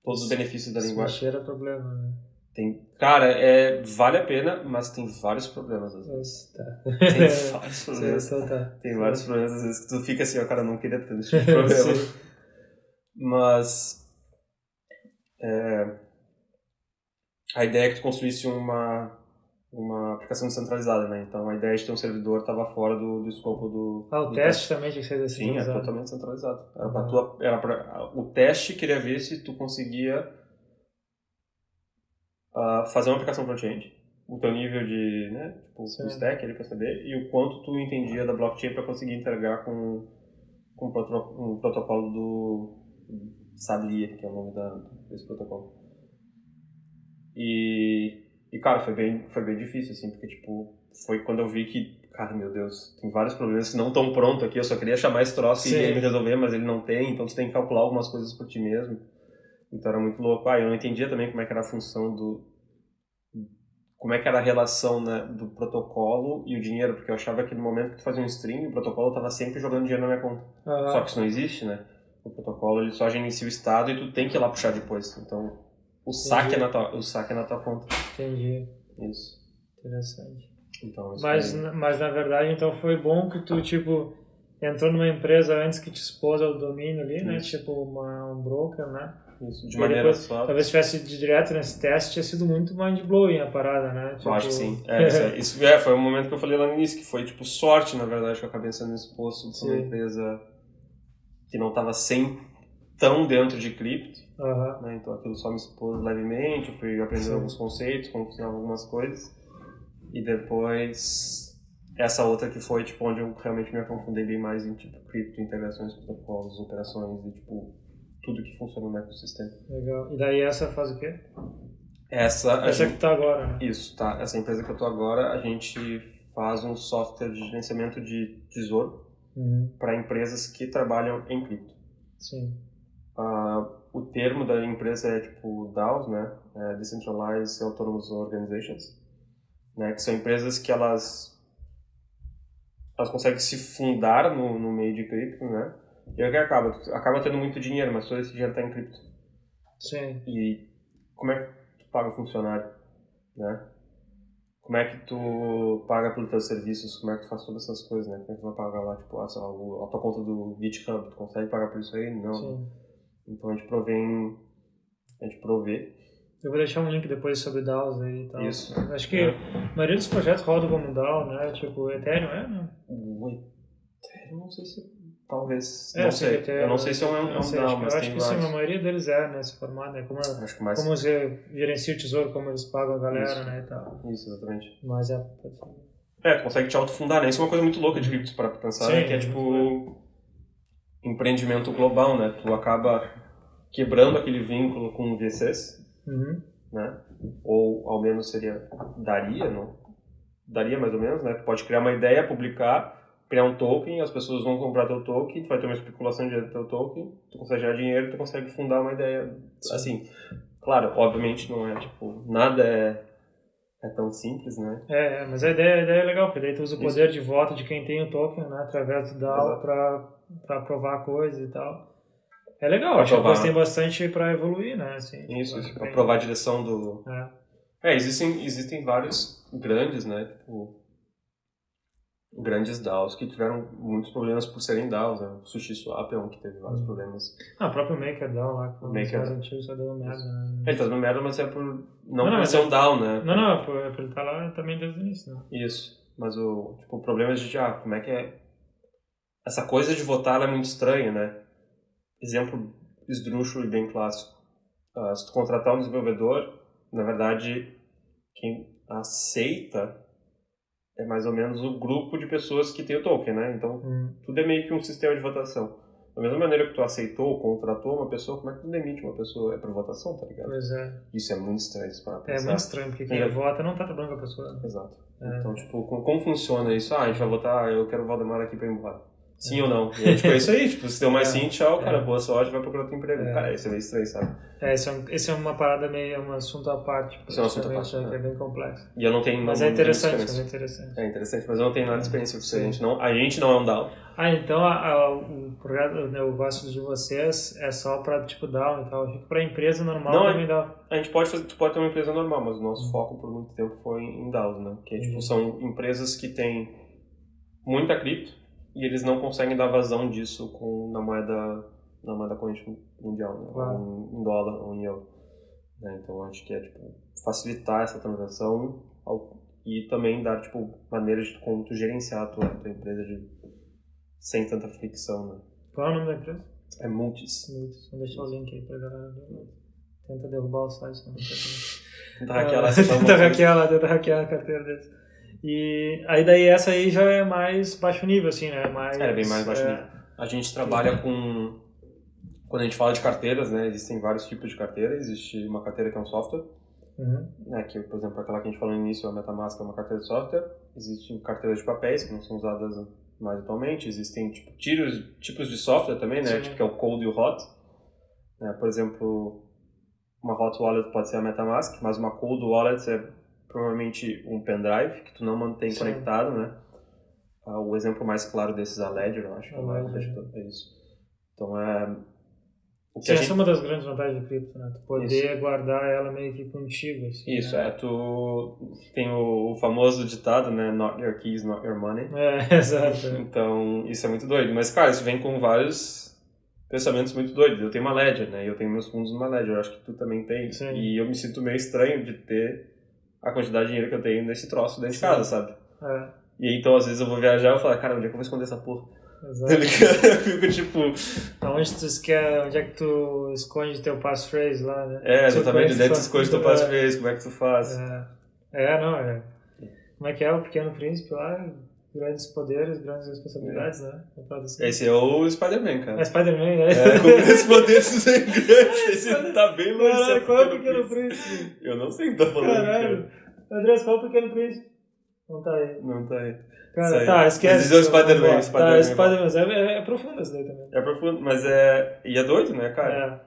todos os benefícios da linguagem. Isso cheira problema, né? Cara, vale a pena, mas tem vários problemas às vezes. Tem vários problemas. Tem vários problemas às vezes que tu fica assim, cara, eu não queria ter esse tipo de problema. Mas a ideia é que tu construísse uma aplicação descentralizada, né? Então a ideia de ter um servidor estava fora do escopo do... o teste também tinha que ser descentralizado. Sim, é totalmente centralizado. O teste queria ver se tu conseguia fazer uma aplicação front-end, o teu nível de, né, tipo, o stack ali para saber, e o quanto tu entendia da blockchain para conseguir integrar com um protocolo do Sablia, que é o nome desse protocolo. E cara, foi bem difícil, assim, porque, tipo, foi quando eu vi que, cara, meu Deus, tem vários problemas que não estão prontos aqui, eu só queria chamar esse troço e ele resolver, mas ele não tem, então tu tem que calcular algumas coisas por ti mesmo. Então era muito louco. Eu não entendia também como é que era a função como é que era a relação, né, do protocolo e o dinheiro, porque eu achava que no momento que tu fazia um string, o protocolo estava sempre jogando dinheiro na minha conta. Só que isso não existe, né? O protocolo, ele só gerencia o estado e tu tem que ir lá puxar depois. Então, o saque é na tua conta. Entendi. Isso. Interessante. Então, mas na verdade, então foi bom que tu, tipo, entrou numa empresa antes que te expôs ao domínio ali, né? Tipo, um broker, né? Isso, de maneira suave. Talvez se tivesse direto nesse teste, tinha sido muito mind-blowing a parada, né? Tipo... Eu acho que sim. Isso foi um momento que eu falei lá no início, que foi tipo sorte, na verdade, que eu acabei sendo exposto por uma empresa que não estava tão dentro de cripto. Né? Então aquilo só me expôs levemente, eu fui aprendendo alguns conceitos, como funcionavam algumas coisas. E depois essa outra que foi tipo onde eu realmente me aprofundei bem mais em tipo cripto, integrações, protocolos, operações e tipo tudo que funciona no ecossistema. Legal. E daí essa faz o quê? Essa que tu tá agora, né? Isso, tá. Essa empresa que eu tô agora, a gente faz um software de gerenciamento de tesouro para empresas que trabalham em cripto. Sim. O termo da empresa é tipo DAOs, né? Decentralized Autonomous Organizations, né? Que são empresas que elas conseguem se fundar no meio de cripto, né? E aí o que acaba tendo muito dinheiro, mas todo esse dinheiro está em cripto. Sim. E como é que tu paga o funcionário, né? Como é que tu paga pelos teus serviços, como é que tu faz todas essas coisas, né? Como é que tu vai pagar lá, tipo, sei lá, a tua conta do GitHub, tu consegue pagar por isso aí? Não. Sim. Então a gente provê. Eu vou deixar um link depois sobre DAOs aí e tal. Isso. Acho que a maioria dos projetos roda como DAO, né? Tipo, Ethereum, né? O Ethereum, não sei se... Talvez, não sei. Eu não sei se é um DAO, mas tem vários. Eu acho que sim, a maioria deles né, se formar, né? Como você gerencia o tesouro, como eles pagam a galera, isso. Né, e tal. Isso, exatamente. Mas tu consegue te autofundar, né? Isso é uma coisa muito louca de criptos para pensar, sim, né? Que é tipo empreendimento global, né? Tu acaba quebrando aquele vínculo com VCs, né? Ou ao menos daria, não? Daria mais ou menos, né? Tu pode criar uma ideia, publicar, criar um token, as pessoas vão comprar teu token, tu vai ter uma especulação de teu token, tu consegue gerar dinheiro, tu consegue fundar uma ideia. Sim. Assim, claro, obviamente não é, tipo, nada é tão simples, né? Mas a ideia é legal, porque daí tu usa o poder de voto de quem tem o token, né? Através do DAO para aprovar coisas e tal. É legal, acho que eles têm bastante para evoluir, né? Assim, isso, para provar a direção do... Existem vários grandes, né? Tipo, grandes DAOs que tiveram muitos problemas por serem DAOs, né? O SushiSwap é um que teve vários problemas. O próprio MakerDAO lá, que foi um dos mais antigos, só deu merda, né? Ele tá dando merda, mas é por não ser um DAO, né? Não, por ele tá lá também desde o início, né? Isso, mas o problema é de, como é que é... Essa coisa de votar ela é muito estranha, né? Exemplo esdrúxulo e bem clássico. Se tu contratar um desenvolvedor, na verdade, quem aceita é mais ou menos o grupo de pessoas que tem o token, né? Então, tudo é meio que um sistema de votação. Da mesma maneira que tu aceitou, contratou uma pessoa, como é que tu demite uma pessoa? É por votação, tá ligado? Pois é. Isso é muito estranho para pensar. É muito estranho, porque quem vota não tá trabalhando com a pessoa. Né? Exato. Então, tipo, como funciona isso? A gente vai votar, eu quero o Valdemar aqui pra ir embora. Sim ou não? E aí, tipo, é isso aí, tipo, se deu mais sim, tchau, cara, boa sorte, vai procurar outro emprego. Cara, isso é meio estranho, sabe? Esse é uma parada meio, um assunto à parte. Isso é um assunto à parte, que é bem complexo. E eu não tenho... Mas é interessante. É interessante, mas eu não tenho nada de experiência com isso, a gente não é um DAO. Então o projeto, o negócio de vocês é só pra, tipo, DAO e tal. Acho que pra empresa normal também dá. A gente tu pode ter uma empresa normal, mas o nosso foco por muito tempo foi em DAOs, né? Que, tipo, são empresas que têm muita cripto, e eles não conseguem dar vazão disso na moeda corrente mundial, né? Claro. Em dólar ou em euro. Né? Então, acho que é tipo, facilitar essa transação e também dar tipo, maneiras de como tu gerenciar a tua empresa sem tanta fricção. Né? Qual é o nome da empresa? É Multis. Vou deixar o link aí pra galera. Tenta derrubar o site. Tenta hackear lá. Tenta hackear a carteira deles. E aí daí essa aí já é mais baixo nível, assim, né? É bem mais baixo nível. A gente trabalha com... Quando a gente fala de carteiras, né? Existem vários tipos de carteira. Existe uma carteira que é um software. Né, que, por exemplo, aquela que a gente falou no início, a MetaMask é uma carteira de software. Existem carteiras de papéis, que não são usadas mais atualmente. Existem tipos de software também, né? Tipo, que é o cold e o hot. Né? Por exemplo, uma hot wallet pode ser a MetaMask, mas uma cold wallet é provavelmente um pendrive que tu não mantém conectado, né? O exemplo mais claro desses é a Ledger, eu acho. É isso. Então, essa é uma das grandes vantagens do cripto, né? Tu poder guardar ela meio que contigo, assim. Isso, né? Tu tem o famoso ditado, né? Not your keys, not your money. Exato. Então, isso é muito doido. Mas, cara, isso vem com vários pensamentos muito doidos. Eu tenho uma Ledger, né? E eu tenho meus fundos numa Ledger. Eu acho que tu também tem. Sim. E eu me sinto meio estranho de ter a quantidade de dinheiro que eu tenho nesse troço dentro de casa, sabe? E aí, então, às vezes eu vou viajar e falo, cara, onde é que eu vou esconder essa porra? Exato. Eu fico tipo... Onde é que tu esconde teu passphrase lá, né? Exatamente, onde é que tu esconde teu passphrase, como é que tu faz? Como é que é o Pequeno Príncipe lá? Grandes poderes, grandes responsabilidades, né? Assim. Esse é o Spider-Man, cara. É Spider-Man, né? Com grandes poderes sem grandes. Esse tá bem longe. Caralho, qual é o Pequeno Príncipe? Eu não sei o que tá falando. Caralho. Andrés, qual é o Pequeno Príncipe? Não tá aí. Cara, esquece. Dizer o Spider-Man. Spider-Man. É profundo esse daí também. É profundo, mas E é doido, né, cara?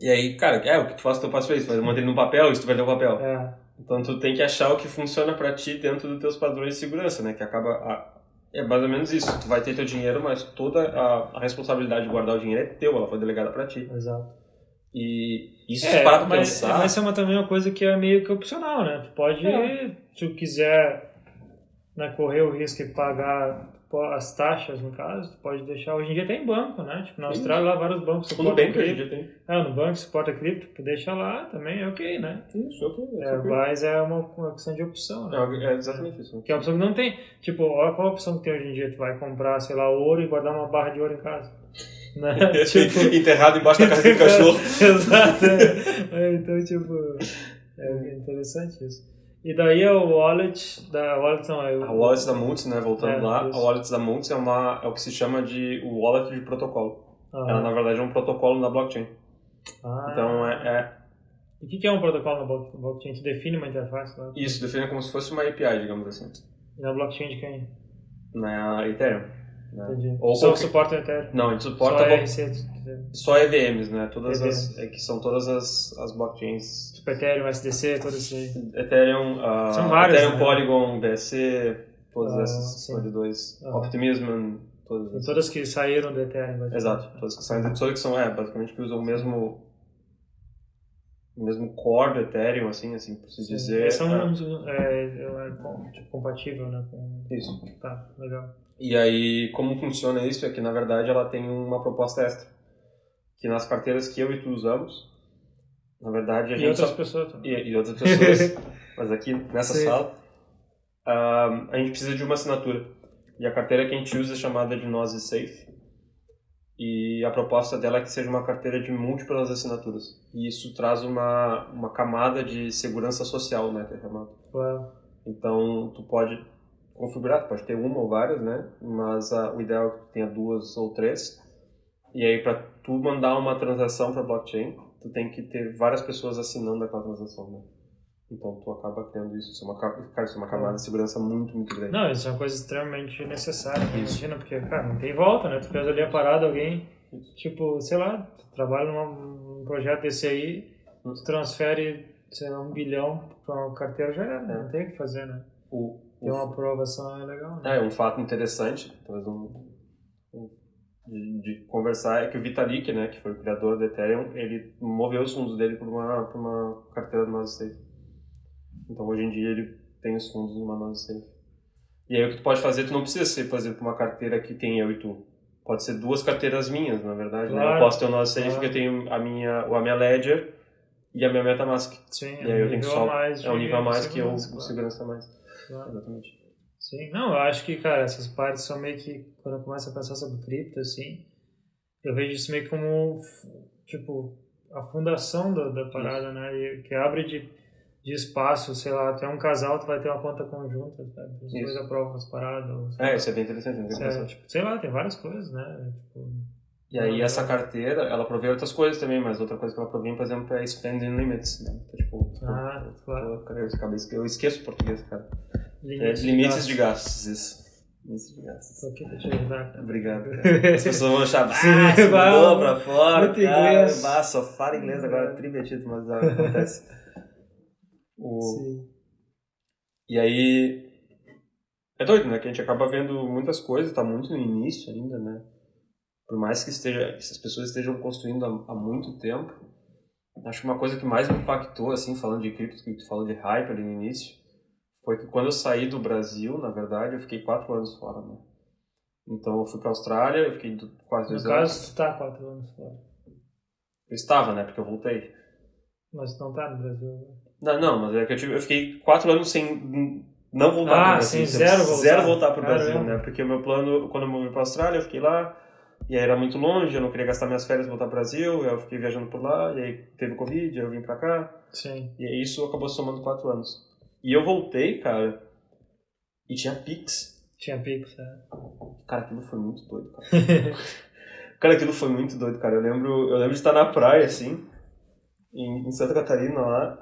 E aí, cara, o que tu faz com o teu passphrase? Tu vai manter ele no papel, isso tu vai ter o papel. Então tu tem que achar o que funciona pra ti dentro dos teus padrões de segurança, né? Que acaba... É mais ou menos isso. Tu vai ter teu dinheiro, mas toda a responsabilidade de guardar o dinheiro é teu, ela foi delegada pra ti. Exato. E isso para tu pensar... Mas é também uma coisa que é meio que opcional, né? Tu pode, se tu quiser, né, correr o risco e pagar as taxas, no caso, tu pode deixar, hoje em dia tem banco, né? Tipo, na Austrália lá vários bancos No suportam Nubank hoje em cripto. dia tem. No banco suporta cripto, tu deixa lá também, é ok, né? Isso, ok. Mas é uma questão de opção, né? É exatamente isso. Que é uma opção que não tem. Tipo, olha qual a opção que tem hoje em dia. Tu vai comprar, sei lá, ouro e guardar uma barra de ouro em casa. Né? Tipo, enterrado embaixo da casa do cachorro. Exato. Então, tipo, é interessante isso. E daí é o wallet não, A wallet da Multis, né, voltando lá, isso. a wallet da Multis é o que se chama de o wallet de protocolo. Ela, na verdade, é um protocolo na blockchain. Então, E o que é um protocolo na blockchain? Tu define uma interface lá? Isso, define como se fosse uma API, digamos assim. E na blockchain de quem? Na Ethereum. Né? Entendi. Ou Só suporta o Ethereum? Não, a gente suporta só EVMs, né? Que são todas as blockchains. Tipo Ethereum, SDC, todas isso aí. Ethereum, são várias, Ethereum, né? Polygon, BSC, todas essas, Solid2, Optimism, todas essas. Todas que saíram do Ethereum. Exato, todas que saíram, todas que são, basicamente que usam o mesmo core do Ethereum, assim por se dizer. São tipo, compatível, né? Isso. Tá, legal. E aí, como funciona isso é que, na verdade, ela tem uma proposta extra. Que nas carteiras que eu e tu usamos, na verdade, E outras pessoas também. E outras pessoas, mas aqui nessa sala, a gente precisa de uma assinatura. E a carteira que a gente usa é chamada de Nose Safe. E a proposta dela é que seja uma carteira de múltiplas assinaturas. E isso traz uma camada de segurança social, né, que é chamado. Claro. Então, tu pode configurar, tu pode ter uma ou várias, né? Mas o ideal é que tu tenha 2 ou 3. E aí, para tu mandar uma transação para blockchain, tu tem que ter várias pessoas assinando aquela transação, né? Então, tu acaba criando isso. Isso é uma camada de segurança muito, muito grande. Não, isso é uma coisa extremamente necessária. Imagina, porque, cara, não tem volta, né? Tu fez ali a parada, alguém, tipo, sei lá, tu trabalha num projeto desse aí, tu transfere, sei lá, 1 bilhão para uma carteira, já era, não tem o que fazer, né? Ter uma aprovação é legal, né? Um fato interessante, talvez de conversar, é que o Vitalik, né, que foi o criador do Ethereum, ele moveu os fundos dele para uma carteira do Nose Safe. Então, hoje em dia, ele tem os fundos numa Nose Safe. E aí, o que tu pode fazer, tu não precisa ser, por exemplo, uma carteira que tem eu e tu. Pode ser 2 carteiras minhas, na verdade. Claro, né? Eu posso ter o Nose Safe, que eu tenho a minha Ledger e a minha MetaMask. Sim, e aí eu tenho só é um nível a mais que eu, claro. segurança a mais. Claro. Exatamente. Sim, não, eu acho que, cara, essas partes são meio que, quando eu começo a pensar sobre cripto, assim, eu vejo isso meio como, tipo, a fundação da parada, né, e que abre de espaço, sei lá, tu é um casal, tu vai ter uma conta conjunta, sabe, os dois aprovam as paradas. Isso é bem interessante. Tipo, sei lá, tem várias coisas, né, tipo... E aí essa carteira, ela provê outras coisas também, mas outra coisa que ela provê, por exemplo, é spending limits, né, tipo... claro. Eu esqueço português, cara. Limites de gastos, isso. Limites de gastos. Tô aqui pra te ajudar, cara. Obrigado, cara. As pessoas vão achar, se mudou pra fora, muito inglês. Só fala inglês agora, tribetito, mas acontece. Sim. E aí, é doido, né, que a gente acaba vendo muitas coisas, tá muito no início ainda, né. Por mais que essas pessoas estejam construindo há muito tempo, acho que uma coisa que mais me impactou, assim, falando de cripto, que tu falou de hype ali no início, foi que quando eu saí do Brasil, na verdade, eu fiquei 4 anos fora, né? Então eu fui pra Austrália, eu fiquei quase 2 anos. No caso, tu tá 4 anos fora. Eu estava, né? Porque eu voltei. Mas tu não tá no Brasil, né? Não, mas é que eu fiquei 4 anos sem não voltar pro Brasil. Sem zero voltar pro Brasil, né? Porque o meu plano, quando eu movi pra Austrália, eu fiquei lá, e aí era muito longe, eu não queria gastar minhas férias e voltar pro Brasil, eu fiquei viajando por lá, e aí teve Covid, aí eu vim pra cá. Sim. E aí isso acabou somando 4 anos. E eu voltei, cara, e tinha Pix. Tinha Pix, é. Cara, aquilo foi muito doido, cara. Aquilo foi muito doido, cara. Eu lembro de estar na praia, assim, em Santa Catarina, lá,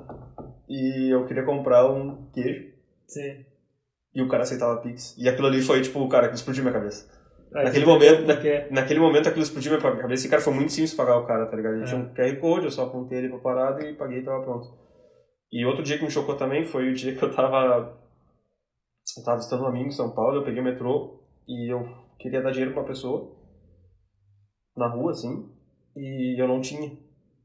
e eu queria comprar um queijo. Sim. E o cara aceitava Pix. E aquilo ali foi, tipo, cara, que explodiu minha cabeça. Naquele momento aquilo explodiu minha cabeça e, cara, foi muito simples pagar o cara, tá ligado? Ele tinha um QR Code, eu só apontei ele pra parada e paguei e tava pronto. E outro dia que me chocou também foi o dia que eu tava visitando um amigo em São Paulo, eu peguei o metrô e eu queria dar dinheiro pra uma pessoa na rua, assim, e eu não tinha.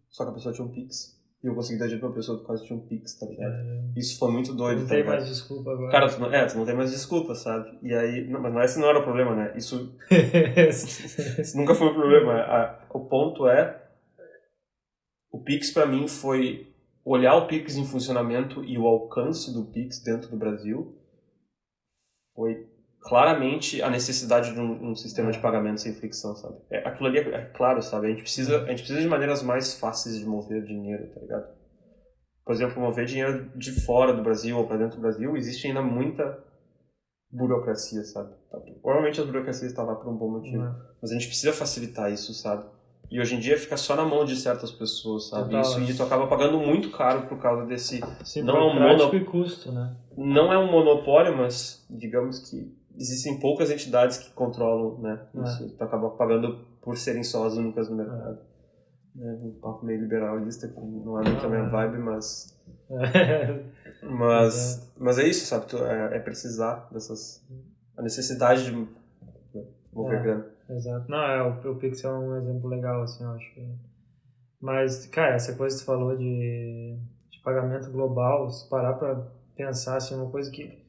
Só que a pessoa tinha um Pix. e eu consegui dar dinheiro pra uma pessoa por causa de um Pix, tá ligado? Isso foi muito doido, Não tá tem ligado? mais desculpa agora. Cara, tu não tem mais desculpa, sabe? E aí, mas esse não era o problema, né? Isso nunca foi o problema. O ponto é, o Pix pra mim foi olhar o Pix em funcionamento e o alcance do Pix dentro do Brasil foi claramente a necessidade de um sistema de pagamento sem fricção, sabe? Aquilo ali é claro, sabe? A gente precisa de maneiras mais fáceis de mover dinheiro, tá ligado? Por exemplo, mover dinheiro de fora do Brasil ou para dentro do Brasil, existe ainda muita burocracia, sabe? Provavelmente as burocracias estão lá por um bom motivo, mas a gente precisa facilitar isso, sabe? E hoje em dia fica só na mão de certas pessoas, sabe? E tu acaba pagando muito caro por causa desse... Sim, não é e custo, né? Não é um monopólio, mas digamos que existem poucas entidades que controlam, né? Isso. Tu acaba pagando por serem só as únicas no mercado. É um papo meio liberalista, que não é muito a minha vibe, mas... mas é isso, sabe? É precisar dessas... A necessidade de mover grana. Exato. Não, o Pix é um exemplo legal, assim, eu acho. Mas, cara, essa coisa que você falou de pagamento global, se parar pra pensar, assim, uma coisa que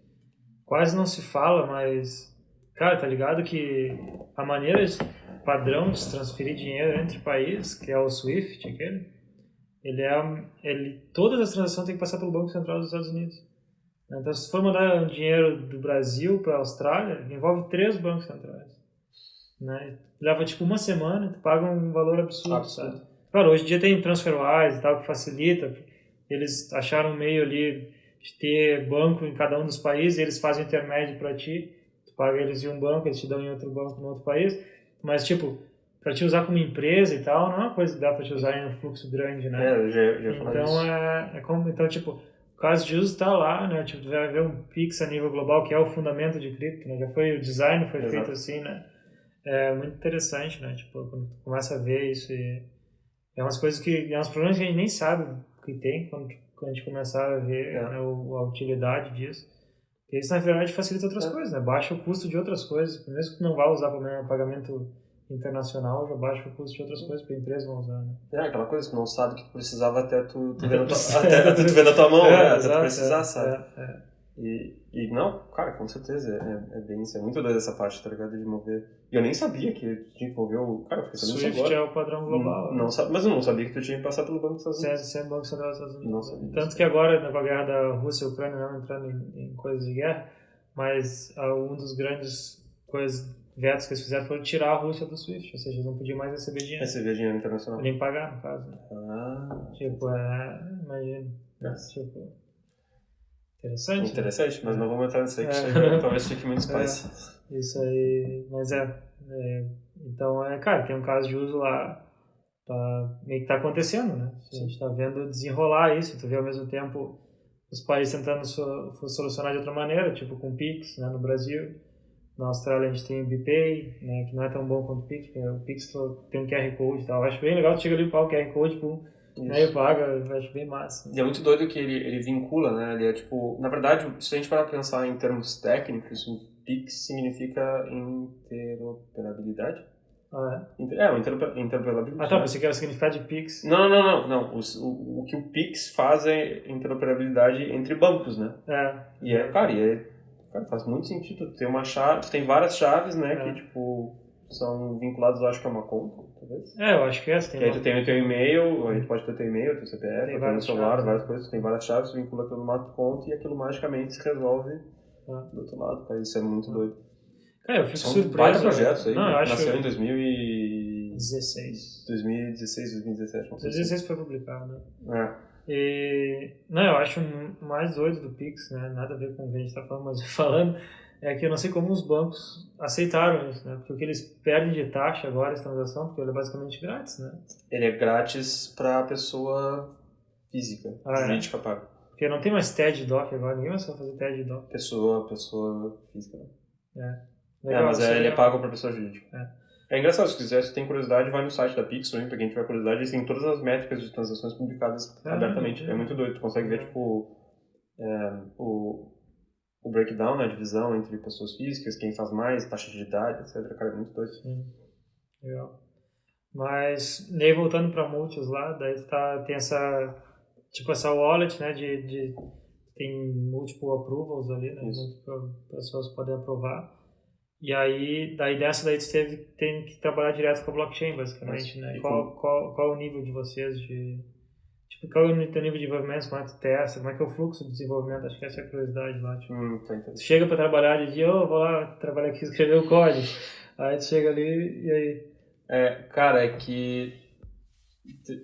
quase não se fala, mas, cara, tá ligado que a maneira padrão de se transferir dinheiro entre países, que é o SWIFT, todas as transações têm que passar pelo Banco Central dos Estados Unidos. Então, se for mandar dinheiro do Brasil para a Austrália, envolve 3 bancos centrais. Né? Leva tipo uma semana, tu paga um valor absurdo, sabe? Claro, hoje em dia tem TransferWise e tal, que facilita. Eles acharam um meio ali de ter banco em cada um dos países, eles fazem intermédio para ti. Tu paga eles em um banco, eles te dão em outro banco no outro país. Mas, tipo, para te usar como empresa e tal, não é uma coisa que dá para te usar em um fluxo grande, né? Eu já falei isso. Então, tipo, o caso de uso está lá, né? Tipo, tu vai ver um Pix a nível global, que é o fundamento de cripto, né? O design foi feito assim, né? É muito interessante, né? Tipo, quando tu começa a ver isso e é umas coisas é uns problemas que a gente nem sabe que tem quando a gente começar a ver né, a utilidade disso. Porque isso, na verdade, facilita outras coisas, né? Baixa o custo de outras coisas. Mesmo que tu não vá usar para pagamento internacional, já baixa o custo de outras coisas que a empresa vai usar, né? Aquela coisa que tu não sabe que tu precisava até tu ver na tua mão, né? Até tu precisar, sabe? E não, cara, com certeza, é bem isso, é muito doido essa parte, tá ligado, de mover. E eu nem sabia que tinha que mover o... Cara, eu fiquei sabendo Swift agora. é o padrão global. Mas eu não sabia que tu tinha que passar pelo Banco dos Estados Unidos. Sem Banco Central dos Estados Unidos. Não sabia. Tanto que agora, com a guerra da Rússia e Ucrânia, não entrando em coisas de guerra, mas um dos grandes vetos que eles fizeram foi tirar a Rússia do SWIFT, ou seja, não podia mais receber dinheiro. Receber dinheiro internacional. Nem pagar, no caso. Né? Tipo, imagina. Tipo... Interessante, mas não vamos entrar nisso aí, que talvez fique muito spicy. Isso aí, mas então, cara, tem um caso de uso lá, meio que tá acontecendo, né? A gente tá vendo desenrolar isso, tu vê ao mesmo tempo os países tentando solucionar de outra maneira, tipo com o Pix, né, no Brasil. Na Austrália a gente tem o BPay, né, que não é tão bom quanto o Pix, porque o Pix tem um QR Code e tal. Eu acho bem legal, tu chega ali e o QR Code, aí eu pago, eu acho bem massa. E é muito doido que ele vincula, né? Ele é tipo... Na verdade, se a gente parar pra pensar em termos técnicos, o Pix significa interoperabilidade. Interoperabilidade. Tá, pensei que era o significado de Pix. Não. O que o Pix faz é interoperabilidade entre bancos, né? Cara, faz muito sentido. Tu tem uma chave, tu tem várias chaves, né? Que, tipo, são vinculadas, eu acho que é uma conta, talvez. Eu acho que é. Que aí tu tem o teu e-mail, a gente pode ter o teu e-mail, o teu CPF, o teu celular, várias coisas. Tu tem várias chaves, tu vincula aquilo numa conta e aquilo magicamente se resolve do outro lado, cara. Isso é muito doido. Cara, eu fico surpreso. São vários projetos aí. Nasceu em 2016, 2017. 2016 foi publicado, né? Eu acho mais doido do Pix, né? Nada a ver com o que a gente está falando, mas falando, é que eu não sei como os bancos aceitaram isso, né? Porque o que eles perdem de taxa agora, essa transação, porque ele é basicamente grátis, né? Ele é grátis para a pessoa física, jurídica paga. Porque não tem mais TED Doc agora, ninguém vai só fazer TED Doc. Pessoa física, né? Mas ele é pago para pessoa jurídica. É engraçado, se quiser, se tem curiosidade, vai no site da Pix, pra quem tiver curiosidade, eles têm todas as métricas de transações publicadas abertamente. É muito doido, tu consegue ver, tipo, o breakdown, né, a divisão entre pessoas físicas, quem faz mais, taxa de idade, etc. Cara, é muito doido. Sim, legal. Mas, daí voltando pra multis lá, daí tem tipo essa wallet, né, tem multiple approvals ali, né, múltiplas pessoas podem aprovar. E aí, daí dessa daí tem que trabalhar direto com a blockchain, basicamente, né? Qual o nível de vocês tipo, qual é o teu nível de desenvolvimento, como é que tu testa, como é que é o fluxo de desenvolvimento? Acho que essa é a curiosidade lá, tipo. Tu chega para trabalhar de dia, vou lá trabalhar aqui, escrever o código. Aí tu chega ali e aí... Cara, é que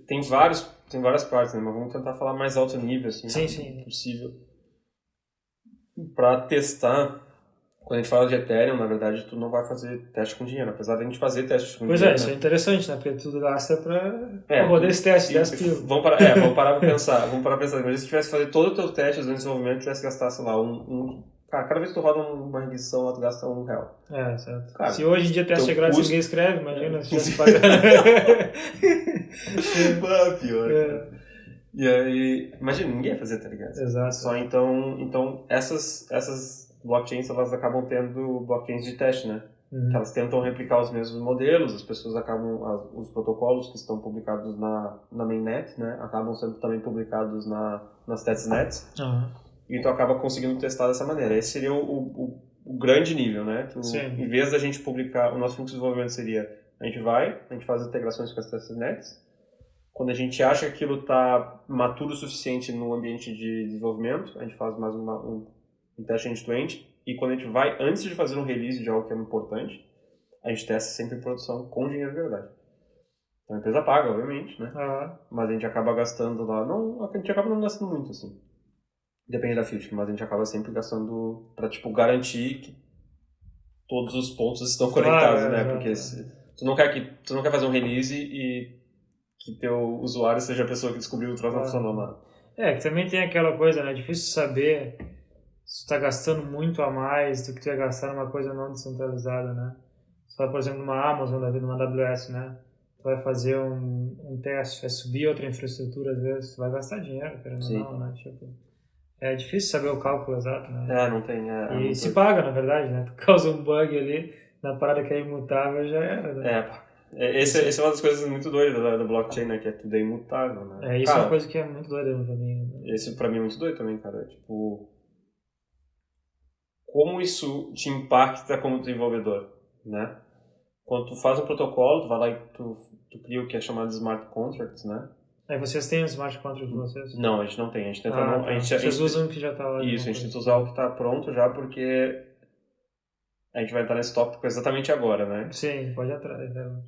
tem várias partes, né? Mas vamos tentar falar mais alto nível, assim, sim. possível. Para testar, quando a gente fala de Ethereum, na verdade, tu não vai fazer teste com dinheiro, apesar de a gente fazer testes com dinheiro. Pois é, isso é interessante, né? Porque tu gasta para rodar esse teste, 10 pila. Vamos parar para pensar. Imagina se tu tivesse que fazer todo o teu teste durante o desenvolvimento, tivesse que gastar, sei lá, Cara, cada vez que tu roda uma requisição lá, tu gasta R$1. Certo. Cara, se hoje em dia teste é grátis, ninguém escreve, imagina se tivesse pagando. Pior. E aí, imagina, ninguém ia fazer, tá ligado? Exato. Só então essas blockchains, elas acabam tendo blockchains de teste, né? Que elas tentam replicar os mesmos modelos, as pessoas os protocolos que estão publicados na mainnet, né? Acabam sendo também publicados nas testnets. E tu acaba conseguindo testar dessa maneira. Esse seria o grande nível, né? Em vez da gente publicar, o nosso fluxo de desenvolvimento seria, a gente faz integrações com as testnets. Quando a gente acha que aquilo está maturo o suficiente no ambiente de desenvolvimento, a gente faz mais um teste end-to-end. E quando a gente vai, antes de fazer um release de algo que é importante, a gente testa sempre em produção com dinheiro de verdade. Então a empresa paga, obviamente, né? Mas a gente acaba gastando lá, a gente acaba não gastando muito, assim. Depende da feature, mas a gente acaba sempre gastando para tipo, garantir que todos os pontos estão conectados, né? Porque tu não quer fazer um release e que teu usuário seja a pessoa que descobriu o troço não funcionou lá. Que também tem aquela coisa, né? É difícil saber se tu tá gastando muito a mais do que tu ia gastar numa coisa não descentralizada, né? Se vai, por exemplo, numa Amazon da vida, numa AWS, né? Tu vai fazer um teste, vai subir outra infraestrutura, às vezes, tu vai gastar dinheiro, querendo ou não, né? Tipo, é difícil saber o cálculo exato, né? Não tem. E se paga, na verdade, né? Tu causa um bug ali, na parada que é imutável, já era, né? Essa é uma das coisas muito doidas da blockchain, né? Que é tudo imutável, né? Isso é uma coisa que é muito doida pra mim. Né? Esse pra mim é muito doido também, cara. Tipo, como isso te impacta como desenvolvedor, né? Quando tu faz um protocolo, tu vai lá e tu cria o que é chamado de smart contracts, né? Aí vocês têm o smart contract de vocês? Não, a gente não tem. A gente tenta vocês usam o que já tá lá. Isso, a gente tenta usar o que tá pronto já, porque a gente vai entrar nesse tópico exatamente agora, né? Sim, pode ir atrás. Né?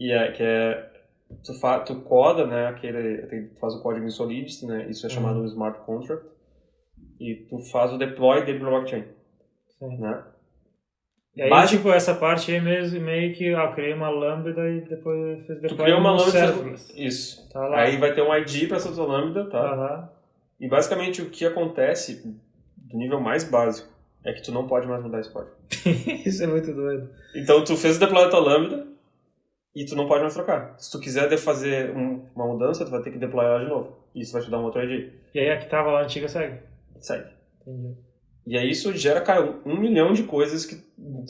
Tu coda, né? Tu faz o código em Solidity, né? Isso é chamado de smart contract. E tu faz o deploy dele para blockchain. Sim. Né? E aí, tipo, essa parte aí meio que criei uma lambda e depois fez deploy. Tu cria uma lambda. Isso. Tá lá. Aí vai ter um ID para essa tua lambda, tá? E basicamente o que acontece do nível mais básico é que tu não pode mais mudar esse código. Isso é muito doido. Então tu fez o deploy da tua lambda e tu não pode mais trocar. Se tu quiser fazer uma mudança, tu vai ter que deployar ela de novo. Isso vai te dar um outro ID. E aí a que tava lá antiga segue? Segue. Entendi. E aí isso gera, cara, 1 milhão de coisas que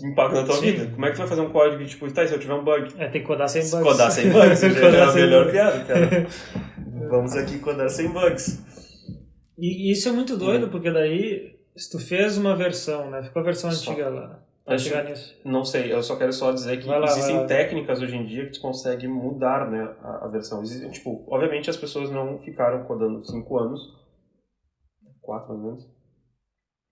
impactam na tua vida. Como é que tu vai fazer um código tipo, se eu tiver um bug? Tem que codar sem bugs. Codar sem bugs, já é a melhor piada, cara. Vamos aqui codar sem bugs. E isso é muito doido, porque daí, se tu fez uma versão, né? Ficou a versão antiga lá. Vai chegar nisso? Não sei, eu só quero dizer que existem técnicas hoje em dia que tu consegue mudar, né, a versão. Tipo, obviamente as pessoas não ficaram codando 5 anos, 4 mais ou menos,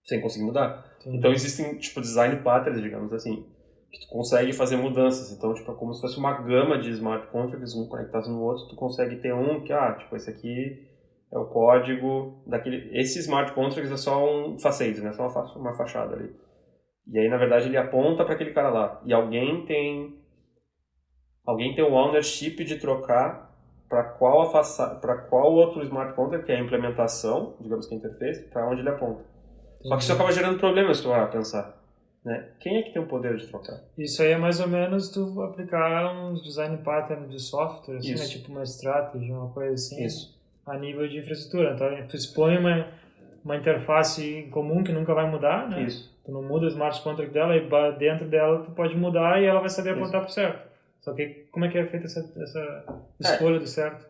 sem conseguir mudar. Sim. Então existem, tipo, design patterns, digamos assim, que tu consegue fazer mudanças. Então, tipo, é como se fosse uma gama de smart contracts, um conectados no outro, tu consegue ter um que, tipo, esse aqui é o código daquele... Esse smart contract é só um facade, né? Só uma fachada ali. E aí, na verdade, ele aponta para aquele cara lá. E alguém tem o ownership de trocar para qual outro smart contract, que é a implementação, digamos que é a interface, para onde ele aponta. Só que isso acaba gerando problemas se tu vai pensar, né? Quem é que tem o poder de trocar? Isso aí é mais ou menos tu aplicar um design pattern de software, assim, né? Tipo uma strategy, uma coisa assim, a nível de infraestrutura. Então, tu expõe uma interface comum que nunca vai mudar, né? Tu não muda o smart contract dela e dentro dela tu pode mudar e ela vai saber apontar pro certo. Só que como é que é feita essa escolha do certo?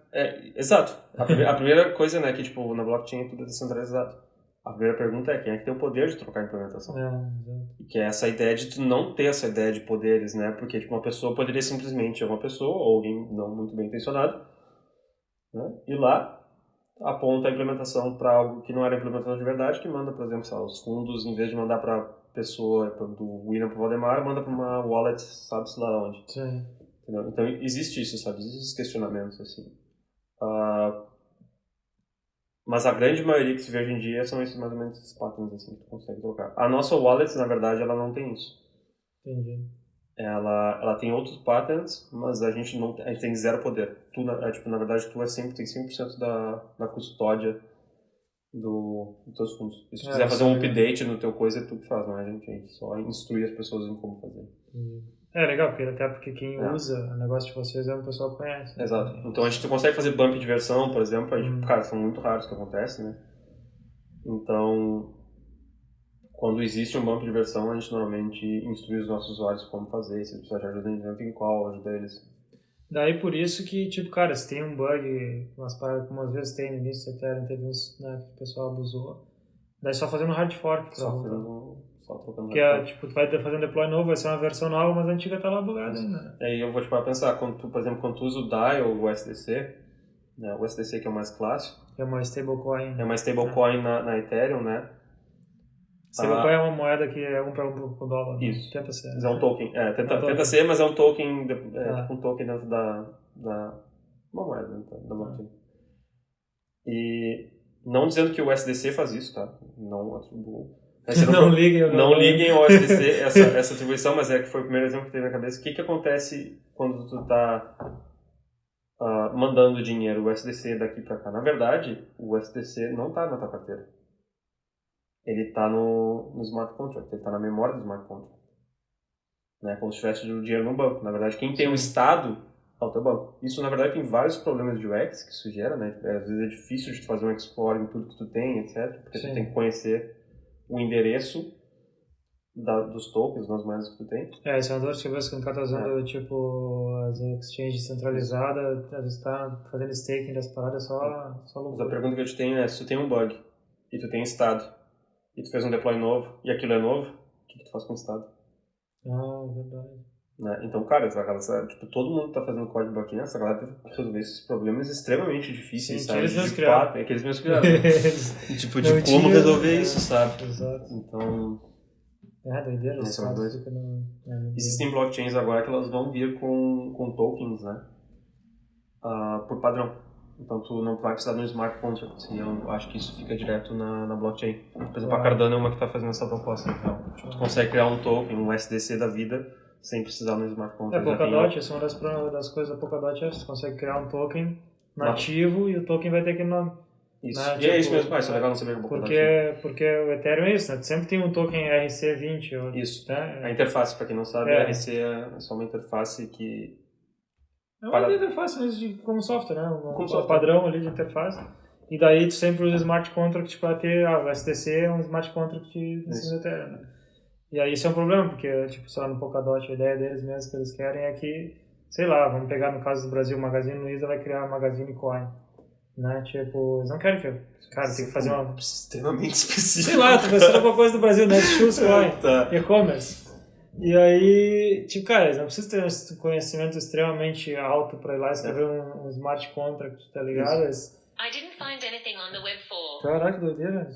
Exato. A primeira coisa, né, que tipo, na blockchain é tudo descentralizado. A primeira pergunta é quem é que tem o poder de trocar a implementação. Exato. E que é essa ideia de tu não ter essa ideia de poderes, né? Porque tipo, uma pessoa poderia simplesmente, uma pessoa ou alguém não muito bem intencionado, né, ir lá, aponta a implementação para algo que não era implementação de verdade, que manda, por exemplo, sabe, os fundos, em vez de mandar para pessoa, do William para o Valdemar, manda para uma wallet, sabe-se lá onde. Sim. Entendeu? Então existe isso, sabe? Existem esses questionamentos, assim. Mas a grande maioria que se vê hoje em dia são esses mais ou menos esses patterns, assim, que tu consegue trocar. A nossa wallet, na verdade, ela não tem isso. Entendi. Ela tem outros patterns, mas a gente tem zero poder. Tu, tipo, na verdade, tu tem 100% da custódia dos teus fundos. E se tu quiser fazer um update no teu coisa, é tu que faz, não é? A gente só instrui as pessoas em como fazer. Legal, até porque quem usa o negócio de vocês é uma pessoa que conhece. Né? Exato. Então a gente consegue fazer bump de versão, por exemplo, cara, são muito raros que acontece, né? Então, quando existe um bump de versão, a gente normalmente instrui os nossos usuários como fazer, se precisar de ajuda em qual, ajuda eles. Daí por isso que, tipo, cara, se tem um bug, umas paradas como às vezes tem no início do Ethereum, teve uns, né, que o pessoal abusou, daí só fazendo hard fork. Só trocando porque hard fork. Tipo, tu vai fazer um deploy novo, vai ser uma versão nova, mas a antiga tá lá bugada ainda, né? Aí eu vou tipo, pensar, por exemplo, quando tu usa o DAI ou o USDC, né, o USDC que é o mais clássico, é uma stablecoin. É uma stablecoin na Ethereum, né? Stablecoin é uma moeda que é 1 para 1 com o dólar. Isso. Tenta ser. Mas é um token. Tenta ser, mas é um token, tipo um token dentro uma moeda dentro da blockchain. E não dizendo que o USDC faz isso, tá? Não atribuo. Não liguem ao USDC essa atribuição, mas que foi o primeiro exemplo que teve na cabeça. O que acontece quando tu tá mandando dinheiro, o USDC daqui para cá? Na verdade, o USDC não está na tua carteira. Ele está no smart contract, ele está na memória do smart contract. Né? Como se tivesse o dinheiro no banco. Na verdade, quem tem o estado é o teu banco. Isso, na verdade, tem vários problemas de UX que isso gera, né? Às vezes é difícil de tu fazer um explore em tudo que tu tem, etc. Porque tu tem que conhecer o endereço dos tokens, das moedas que tu tem. Isso é uma dor de cabeça quando o cara tá usando, tipo, as exchanges centralizadas, às vezes tá fazendo staking das paradas só loucura. Mas a pergunta que eu te tenho é, se tu tem um bug e tu tem estado, e tu fez um deploy novo, e aquilo é novo, o que tu faz com o estado? Verdade. Né? Então, cara, tipo, todo mundo tá fazendo código blockchain, essa galera teve que resolver esses problemas extremamente difíceis, sabe? Eles mesmos criaram. É que eles mesmos criaram. Tipo, de como resolver isso, sabe? Exato. Então... doideira. Existem blockchains agora que elas vão vir com tokens, né? Por padrão. Então tu não vai precisar de um smart contract. E eu acho que isso fica direto na blockchain. Por exemplo, a Cardano é uma que está fazendo essa proposta. Então, tipo, tu consegue criar um token, um SDC da vida, sem precisar de um smart contract. Polkadot, essa é uma das coisas da Polkadot, você consegue criar um token nativo e o token vai ter aquele nome. Isso. Né? E é isso mesmo, isso é legal não saber que é Polkadot. Porque o Ethereum é isso, né? Sempre tem um token RC20. Isso. Né? A interface, para quem não sabe, a RC é só uma interface que... É uma interface mesmo como software, né? Um padrão ali de interface. E daí tu sempre usa smart contract para ter... o SDC é um smart contract em cima do Ethereum, né? E aí isso é um problema, porque, tipo, sei lá, no Polkadot, a ideia deles mesmo que eles querem é que, sei lá, vamos pegar no caso do Brasil, o Magazine Luiza vai criar a Magazine Coin. Né? Tipo, eles não querem que... Cara, tem que fazer uma... Extremamente específico. Sei lá, tô pensando alguma coisa do Brasil, né? Shoes Coin, e-commerce. E aí, tipo, cara, eles não precisam ter um conhecimento extremamente alto pra ir lá escrever um smart contract, tá ligado? I didn't find anything on the web for. Caraca, doideira.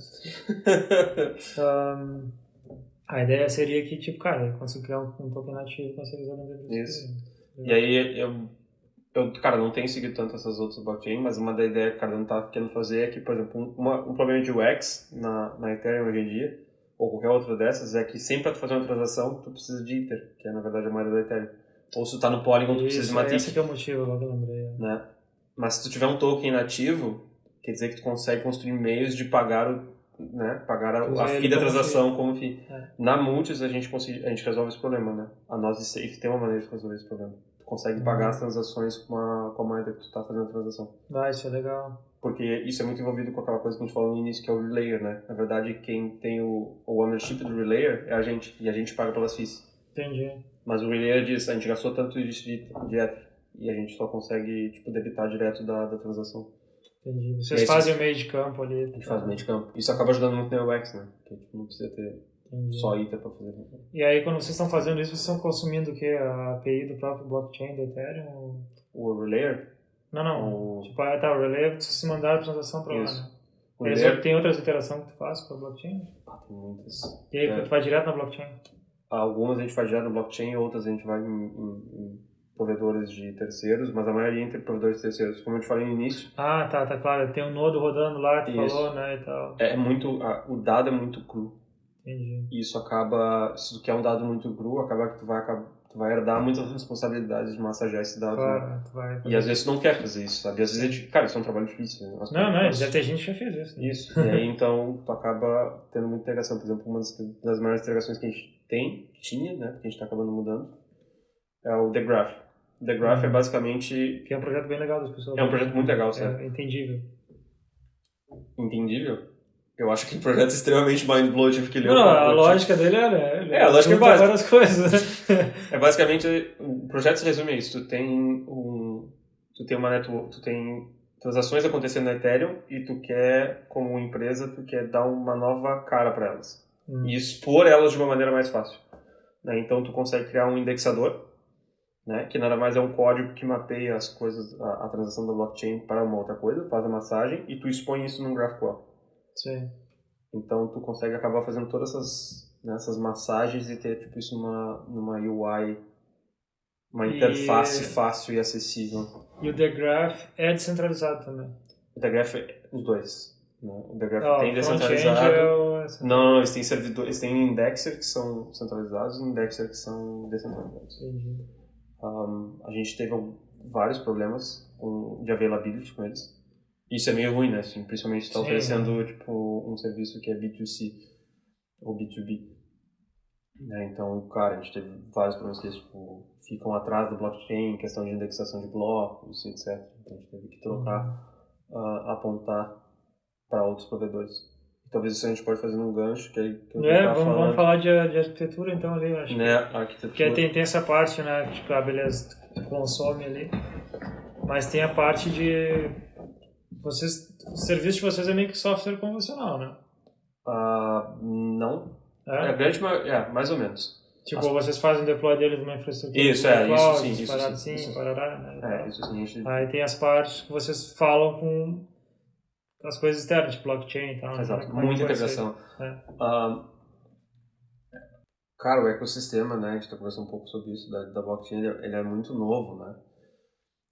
A ideia seria que, tipo, cara, conseguir criar um token nativo, consegue usar dentro disso. Isso. E aí, eu, cara, não tenho seguido tanto essas outras blockchains, mas uma da ideia que o Cardano tá querendo fazer é que, por exemplo, um problema de UX na Ethereum hoje em dia, ou qualquer outra dessas, é que sempre para tu fazer uma transação, tu precisa de Ether, que é, na verdade, a moeda da Ethereum. Ou se tu tá no Polygon, tu precisa de Matic. Esse que é o motivo, logo eu lembrei. Né? Mas se tu tiver um token nativo, quer dizer que tu consegue construir meios de pagar a FII da transação como FII. Na Multis, a gente resolve esse problema, né? A Nose Safe tem uma maneira de resolver esse problema. Tu consegue pagar as transações com a moeda que tu tá fazendo a transação. Isso é legal. Porque isso é muito envolvido com aquela coisa que a gente falou no início, que é o relayer, né? Na verdade, quem tem o ownership do relayer é a gente, e a gente paga pelas FIIs. Entendi. Mas o relay é disso, a gente gastou tanto de Ether e a gente só consegue, tipo, debitar direto da transação. Entendi. Vocês E aí, fazem o meio de campo ali. A gente faz o meio de campo. Isso acaba ajudando muito no UX, né? Porque tipo, não precisa ter Entendi. só Ether para fazer. E aí, quando vocês estão fazendo isso, vocês estão consumindo o quê? A API do próprio blockchain do Ethereum? O Relayer? Não. Tipo, o Relay, vocês mandaram a transação para lá, Isso. né? O Mas Relayer... tem outras interações que tu faz com a blockchain? tem muitas. E aí, tu vai direto na blockchain? Algumas a gente faz direto no blockchain, outras a gente vai em provedores de terceiros, mas a maioria entre provedores de terceiros. Como eu te falei no início... Ah, tá claro. Tem um nodo rodando lá, tu falou, né, e tal. É muito... o dado é muito cru. Entendi. E isso acaba... Se tu quer um dado muito cru, acaba que tu vai herdar muitas responsabilidades de massagear esse dado. Claro, né? tu vai... E às vezes tu não quer fazer isso, sabe? E às vezes, cara, isso é um trabalho difícil. Né? Não, já tem gente que já fez isso. Né? Isso. E aí, então, tu acaba tendo muita integração. Por exemplo, uma das maiores integrações que a gente tinha, né? Porque a gente tá acabando mudando, é o The Graph. The Graph é basicamente... Que é um projeto bem legal das pessoas. É um projeto muito legal, sabe? É entendível. Entendível? Eu acho que é um projeto extremamente mind-blowing, porque ele a lógica dele é a lógica é básica. Várias coisas. É basicamente, o projeto se resume a isso. Tu tem uma network, tu tem transações acontecendo na Ethereum e tu quer, como empresa, tu quer dar uma nova cara para elas. E expor elas de uma maneira mais fácil. Né? Então tu consegue criar um indexador, né? Que nada mais é um código que mapeia as coisas, a transação da blockchain para uma outra coisa, faz a massagem e tu expõe isso num GraphQL. Sim. Então tu consegue acabar fazendo todas essas massagens e ter tipo isso numa UI, uma interface fácil e acessível. E o The Graph é descentralizado também? O The Graph os dois. Né? O The Graph tem descentralizado. Não, eles têm servidor, eles têm indexer que são centralizados e indexer que são descentralizados. Entendi. A gente teve vários problemas de availability com eles. Isso é meio ruim, né? Assim, principalmente se está oferecendo tipo, um serviço que é B2C ou B2B. Né? Então, cara, a gente teve vários problemas que eles tipo, ficam atrás do blockchain, questão de indexação de blocos, etc. Então a gente teve que trocar, apontar para outros provedores. Talvez isso a gente pode fazer num gancho que eu vamos falar de arquitetura então ali, eu acho. Né, a arquitetura. Porque tem essa parte, né, tipo, beleza, tu consome ali, mas tem a parte de o serviço de vocês é meio que software convencional, né? Não. Mais ou menos. Tipo, vocês fazem deploy deles numa infraestrutura isso sim. Né? Isso sim. Aí tem as partes que vocês falam com as coisas externas, tipo blockchain e tal. Exato, né? Muita integração. Cara, o ecossistema, né, a gente está conversando um pouco sobre isso, da blockchain, ele é muito novo, né?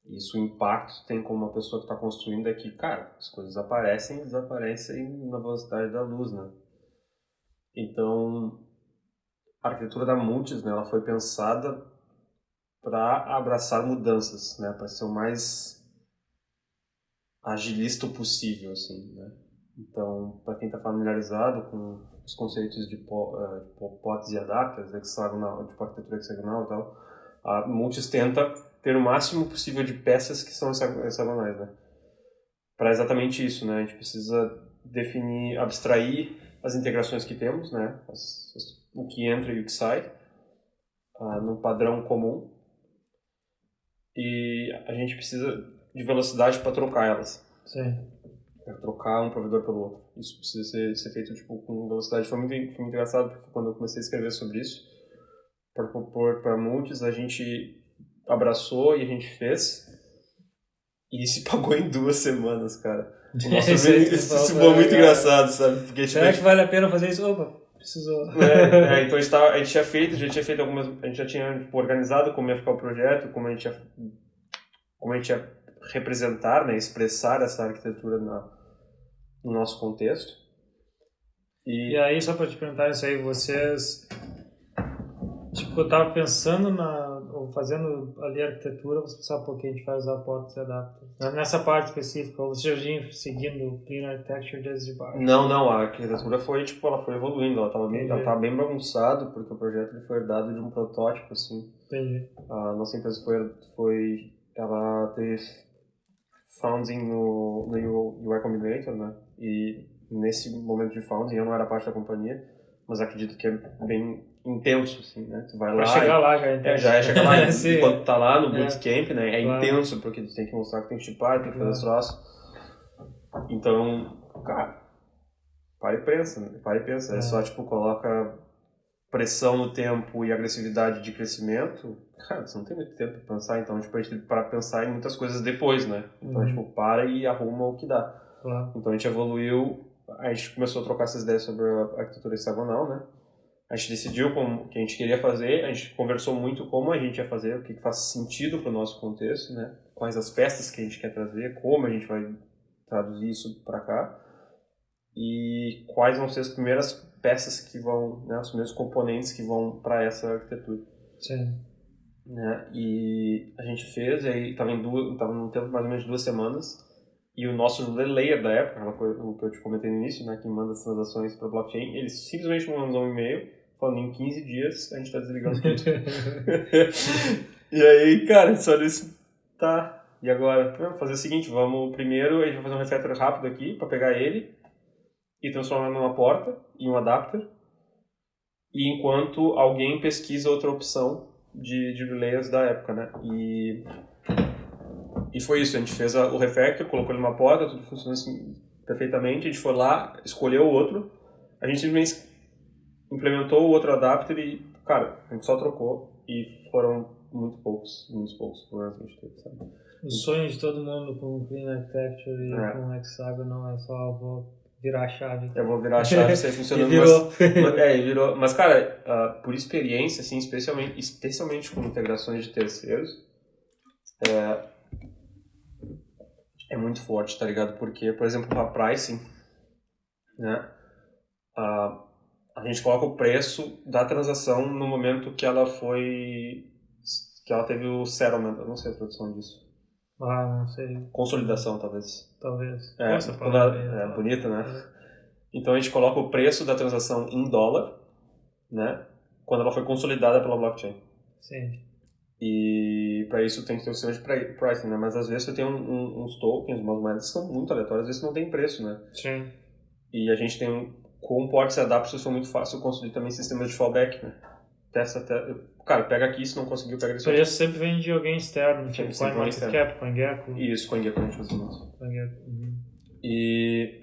Isso, o impacto tem como uma pessoa que está construindo é que, cara, as coisas aparecem e desaparecem na velocidade da luz, né? Então, a arquitetura da Multis, né, ela foi pensada para abraçar mudanças, né, para ser o mais agilista possível, assim, né? Então, para quem está familiarizado com os conceitos de pods e adapters, hexagonal, tipo arquitetura hexagonal e tal, a Multis tenta ter o máximo possível de peças que são hexagonais, né? Para exatamente isso, né? A gente precisa definir, abstrair as integrações que temos, né? O que entra e o que sai, num padrão comum. E a gente precisa de velocidade para trocar elas. Sim. Para trocar um provedor pelo outro. Isso precisa ser feito tipo, com velocidade. Foi muito engraçado, porque quando eu comecei a escrever sobre isso, para propor para Multis, a gente abraçou e a gente fez. E se pagou em 2 semanas, cara. Isso foi muito engraçado, sabe? Porque, será que vale a pena fazer isso? Opa, precisou. Então a gente já tinha feito algumas. A gente já tinha tipo, organizado como ia ficar o projeto, como a gente ia representar, né, expressar essa arquitetura no nosso contexto. E aí, só para te perguntar isso aí, vocês... Tipo, eu tava pensando ou fazendo ali a arquitetura, você pensava, pô, que a gente vai usar portas e adapters. Nessa parte específica, ou você já vinha seguindo o Clean Architecture desde baixo? Não, a arquitetura foi, tipo, ela foi evoluindo, ela tava bem bagunçado, porque o projeto ele foi herdado de um protótipo, assim. Entendi. A nossa empresa ela teve founding no UI Combinator, né? E nesse momento de founding, eu não era parte da companhia, mas acredito que é bem intenso, assim, né? Tu vai lá Pra chegar lá já é intenso. já é chegar lá, Sim. enquanto tu tá lá no bootcamp, né? É Claro. intenso, porque tu tem que mostrar que tem que chipar, tem que fazer os troços. Então, cara, para e pensa, né? Para e pensa. É só, tipo, coloca pressão no tempo e agressividade de crescimento. Cara, você não tem muito tempo pra pensar, então, tipo, a gente tem que parar pra pensar em muitas coisas depois, né? Então, tipo, para e arruma o que dá. Claro. Então, a gente evoluiu, a gente começou a trocar essas ideias sobre a arquitetura hexagonal, né? A gente decidiu como que a gente queria fazer, a gente conversou muito como a gente ia fazer, o que faz sentido para o nosso contexto, né? Quais as peças que a gente quer trazer, como a gente vai traduzir isso para cá e quais vão ser as primeiras peças que vão, né, os primeiros componentes que vão para essa arquitetura. Sim. Né? E a gente fez, e aí tava num tempo mais ou menos de 2 semanas. E o nosso layer da época, o que eu te comentei no início, né, que manda as transações para blockchain, ele simplesmente mandou um e-mail falando em 15 dias a gente tá desligando tudo. E aí, cara, a gente só disse, tá, e agora? Vamos fazer o seguinte, primeiro a gente vai fazer um refactor rápido aqui para pegar ele e transformar numa porta e um adapter, e enquanto alguém pesquisa outra opção de layers da época, né, e foi isso, a gente fez o refactor, colocou ele numa porta, tudo funcionou assim perfeitamente, a gente foi lá, escolheu o outro, a gente simplesmente implementou o outro adapter e, cara, a gente só trocou e foram muitos poucos problemas que a gente teve, sabe? O sonho de todo mundo com Clean Architecture e com Hexagon é só vou virar a chave. Eu vou virar a chave, isso aí funcionando. E virou. Virou. Mas, cara, por experiência, assim, especialmente com integrações de terceiros, é muito forte, tá ligado? Porque, por exemplo, para pricing, né, a gente coloca o preço da transação no momento que ela teve o settlement, eu não sei a tradução disso. Não sei. Consolidação, talvez. Talvez. Essa palavra é bonita, né? Então a gente coloca o preço da transação em dólar, né, quando ela foi consolidada pela blockchain. Sim. E para isso tem que ter o sistema de pricing, né? Mas às vezes você tem uns tokens, umas moedas que são muito aleatórias, às vezes não tem preço, né? Sim. E a gente tem com ports e adapters são muito fácil construir também sistemas de fallback, né? Cara, pega aqui, se não conseguiu, pega desse outro. O preço sempre vem de alguém externo, tipo CoinMarketCap, CoinGecko. Isso, CoinGecko a gente faz muito. CoinGecko. E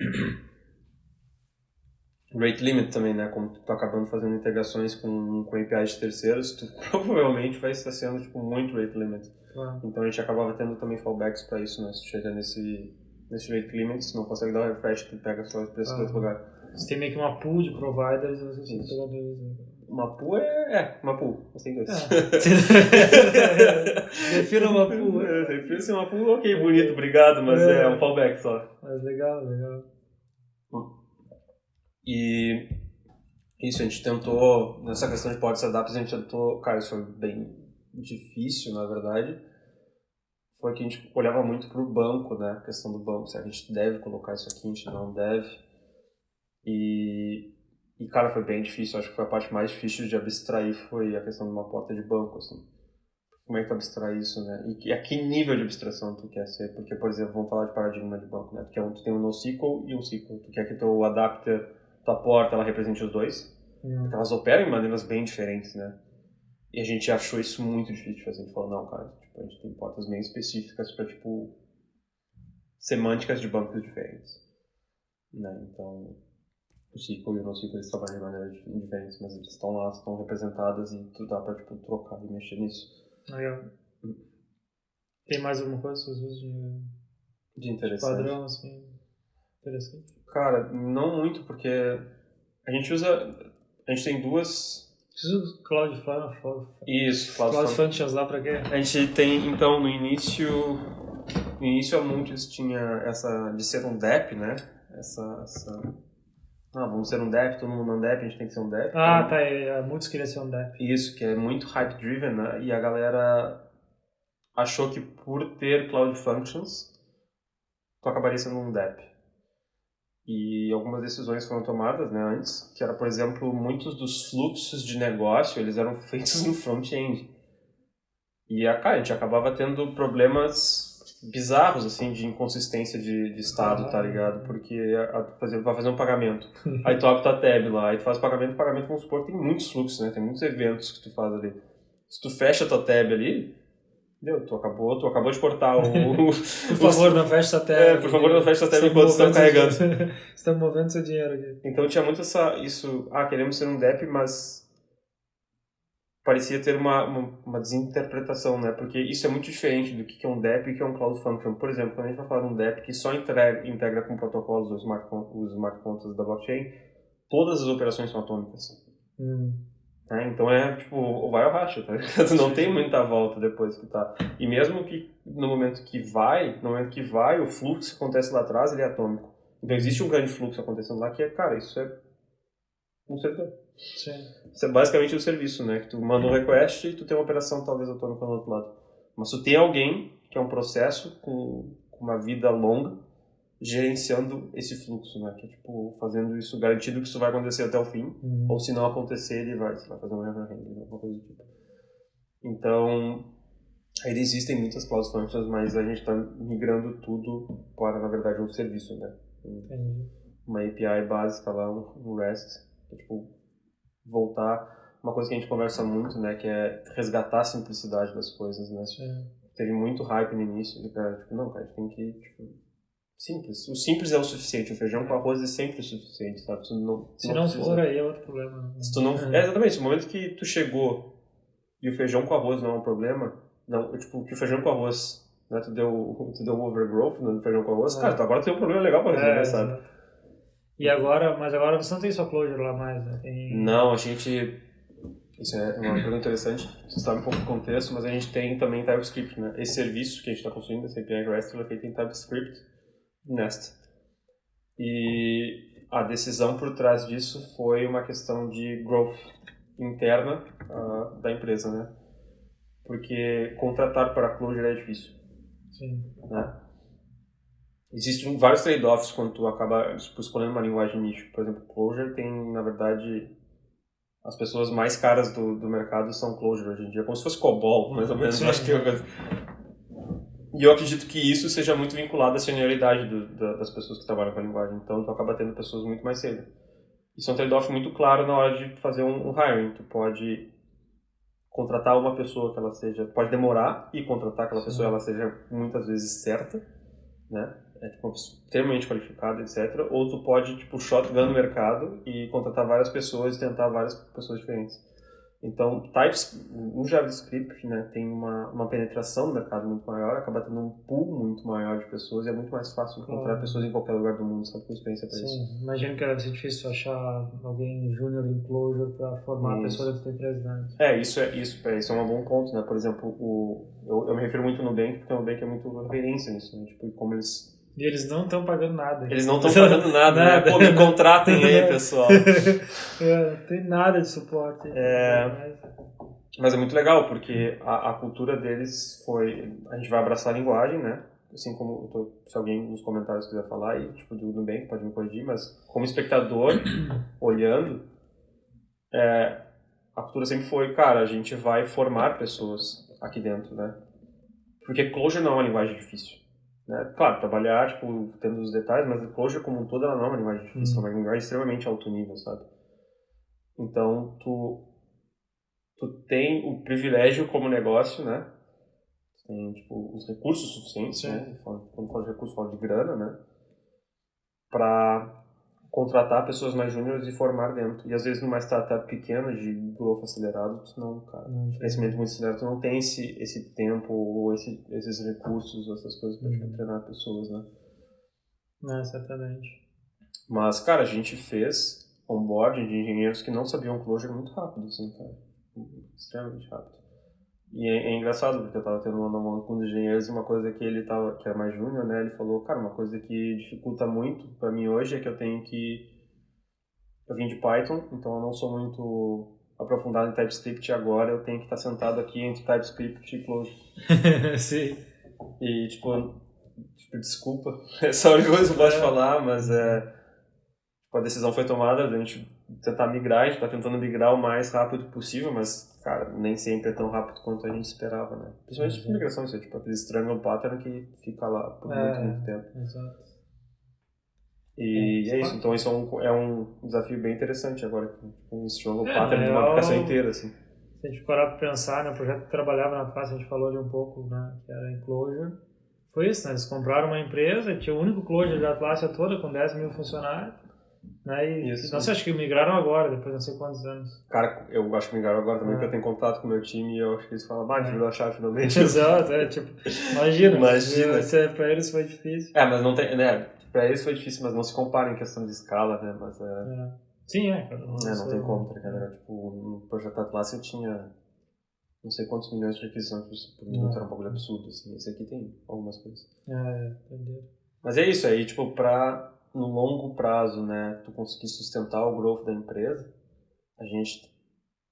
rate limit também, né? Como tu tá acabando fazendo integrações com APIs de terceiros, tu provavelmente vai estar sendo tipo muito rate limit. Claro. Então a gente acabava tendo também fallbacks para isso, né? Se tu chega nesse rate limit, se não consegue dar o refresh, tu pega só o preço do outro lugar. Você tem meio que uma pool de providers e você tem que pegar dois. Uma pool uma pool. Você tem dois. Defina uma pool. Defina uma pool, ok, bonito, obrigado, mas é um fallback só. Mas legal. E isso, a gente tentou, nessa questão de ports adapters, a gente tentou, cara, isso foi bem difícil, na verdade. Foi que a gente olhava muito pro banco, né, a questão do banco, se a gente deve colocar isso aqui, a gente não deve. E cara, foi bem difícil, acho que foi a parte mais difícil de abstrair, foi a questão de uma porta de banco, assim. Como é que tu abstrai isso, né? E a que nível de abstração tu quer ser? Porque, por exemplo, vamos falar de paradigma de banco, né? Tu tem um NoSQL e um SQL. Tu quer que teu adapter, tua porta, ela represente os dois. Porque elas operam em maneiras bem diferentes, né? E a gente achou isso muito difícil de fazer. A gente falou, não, cara, tipo, a gente tem portas bem específicas para, tipo, semânticas de bancos diferentes. Né? Então, o SQL e o NoSQL eles trabalham de maneiras diferentes, mas eles estão lá, estão representadas e tu dá para, tipo, trocar e mexer nisso. Legal. Tem mais alguma coisa às vezes de interessante? Padrão, assim, interessante? Cara, não muito, porque a gente tem duas... Precisa Cloud Isso, Cloud Functions lá pra quê? A gente tem, então, no início a Multis tinha essa de ser um DEP, né? Vamos ser um DEP, todo mundo é um DEP, a gente tem que ser um DEP. Tá, a Multis queria ser um DEP. Isso, que é muito hype-driven, né? E a galera achou que por ter Cloud Functions, tu acabaria sendo um DEP. E algumas decisões foram tomadas, né, antes, que era, por exemplo, muitos dos fluxos de negócio, eles eram feitos no front-end. E, cara, a gente acabava tendo problemas bizarros, assim, de inconsistência de estado, tá ligado? Porque vai fazer um pagamento, aí tu abre tua tab lá, aí tu faz pagamento, vamos supor, tem muitos fluxos, né? Tem muitos eventos que tu faz ali. Se tu fecha tua tab ali, deu, tu acabou de cortar o... Por favor, não feche tua tab. Por favor, não feche tua tab enquanto estão carregando. Você está movendo seu dinheiro aqui. Então tinha muito isso, queremos ser um DEP, mas parecia ter uma desinterpretação, né? Porque isso é muito diferente do que é um DEP e o que é um Cloud Function. Por exemplo, quando a gente vai falar de um DEP que só integra com protocolos dos smart contracts da blockchain, todas as operações são atômicas. Então é tipo, ou vai ou racha, tá? Não tem muita volta depois que tá. E mesmo que no momento que vai, o fluxo que acontece lá atrás, ele é atômico. Então existe um grande fluxo acontecendo lá que é, cara, isso é um servidor. Sim. Isso é basicamente o serviço, né? Que tu manda um request e tu tem uma operação talvez atômica no outro lado. Mas tu tem alguém que é um processo com uma vida longa gerenciando esse fluxo, né? Que é tipo fazendo isso, garantindo que isso vai acontecer até o fim, ou se não acontecer ele vai fazer um referendo, alguma coisa do tipo. Então, ainda existem muitas cloud functions, mas a gente está migrando tudo para, na verdade, um serviço, né? Uma API básica lá, um REST, que é tipo voltar, uma coisa que a gente conversa muito, né, que é resgatar a simplicidade das coisas, né? Teve muito hype no início, de cara, tipo, não, cara, a gente tem que, tipo, simples. O simples é o suficiente, o feijão com arroz é sempre o suficiente, sabe? Se não for, aí é outro problema. Se tu não, exatamente, no momento que tu chegou e o feijão com arroz não é um problema, não, tipo, que o feijão com arroz, né, tu deu overgrowth no feijão com arroz, cara, agora tu tem um problema legal pra resolver, sabe? Mas agora você não tem só Clojure lá mais, né? Não, a gente... Isso é uma pergunta interessante, você sabe um pouco do contexto, mas a gente tem também TypeScript, né? Esse serviço que a gente está construindo, esse API REST, ele é feito em TypeScript Nest. E a decisão por trás disso foi uma questão de growth interna da empresa, né? Porque contratar para Clojure é difícil. Sim. Né? Existem vários trade-offs quando tu acaba escolhendo uma linguagem nicho. Por exemplo, Clojure tem, na verdade, as pessoas mais caras do mercado são Clojure hoje em dia, como se fosse COBOL, mais ou menos. Acho que e eu acredito que isso seja muito vinculado à senioridade das pessoas que trabalham com a linguagem. Então, tu acaba tendo pessoas muito mais cedo. Isso é um trade-off muito claro na hora de fazer um hiring. Tu pode contratar uma pessoa que ela seja... Pode demorar e contratar aquela pessoa ela seja muitas vezes certa, né? É tipo, extremamente qualificada, etc. Ou tu pode, tipo, shotgun no mercado e contratar várias pessoas e tentar várias pessoas diferentes. Então, o JavaScript, né, tem uma penetração no mercado muito maior, acaba tendo um pool muito maior de pessoas e é muito mais fácil encontrar pessoas em qualquer lugar do mundo, sabe, com experiência para isso. Sim, imagino que deve ser difícil achar alguém júnior em Clojure para formar a pessoa da tua empresa, né? Isso é um bom ponto, né? Por exemplo, eu me refiro muito no Nubank, porque o Nubank é muito referência nisso, né? Tipo, como eles... E eles não estão pagando nada. Eles não estão pagando nada, né? Pô, me contratem aí, pessoal. Não tem nada de suporte. Mas é muito legal, porque a cultura deles foi... A gente vai abraçar a linguagem, né? Assim como... se alguém nos comentários quiser falar aí, tipo, do Nubank, pode me corrigir, mas como espectador, olhando, a cultura sempre foi, cara, a gente vai formar pessoas aqui dentro, né? Porque Clojure não é uma linguagem difícil. Né? Claro, trabalhar, tipo, tendo os detalhes, mas a Clojure como um todo, ela não é uma linguagem difícil, é uma linguagem extremamente alto nível, sabe? Então, tu tem o privilégio como negócio, né? Tem, tipo, os recursos suficientes, né? Quando fala de recursos, fala de grana, né? Pra contratar pessoas mais júniores e formar dentro. E às vezes numa startup pequena, de growth acelerado, tu não, cara, de crescimento muito acelerado, tu não tem esse tempo ou esses recursos, essas coisas pra treinar pessoas, né? Não, certamente. Mas, cara, a gente fez onboarding de engenheiros que não sabiam Clojure muito rápido, assim, cara. Extremamente rápido. E é engraçado, porque eu tava tendo um com os engenheiros e uma coisa que ele tava, que era mais júnior, né, ele falou, cara, uma coisa que dificulta muito pra mim hoje é que eu vim de Python, então eu não sou muito aprofundado em TypeScript e agora eu tenho que estar sentado aqui entre TypeScript e Clojure. Sim. E, tipo, desculpa, essa é a única coisa que eu posso falar, mas a decisão foi tomada, a gente tentar migrar, a gente tá tentando migrar o mais rápido possível, mas, cara, nem sempre é tão rápido quanto a gente esperava, né? Principalmente de migração, isso é tipo aquele strangle pattern que fica lá por muito tempo. Exato. E é isso, então isso é um desafio bem interessante agora, um strangle pattern de uma aplicação inteira, assim. Se a gente parar para pensar, né, o projeto que trabalhava na Atlassian, a gente falou ali um pouco, né, que era Enclosure, foi isso, né, eles compraram uma empresa, tinha o único Clojure da Atlassian toda, com 10 mil funcionários, né, e isso. Não sei, acho que migraram agora, depois não sei quantos anos. Cara, eu acho que migraram agora também, porque eu tenho contato com o meu time e eu acho que eles falam, a gente virou a chave finalmente. Exato, tipo, imagina. Imagina. Pra eles foi difícil. Mas não tem, né, pra eles foi difícil, mas não se compara em questão de escala, né, mas Sim, não tem como, tá ligado? Tipo, no projeto Atlassian tinha não sei quantos milhões de requisições por minuto, era um bagulho absurdo, assim. Esse aqui tem algumas coisas. Entendi. Mas é isso aí, tipo, no longo prazo, né, tu conseguir sustentar o growth da empresa, a gente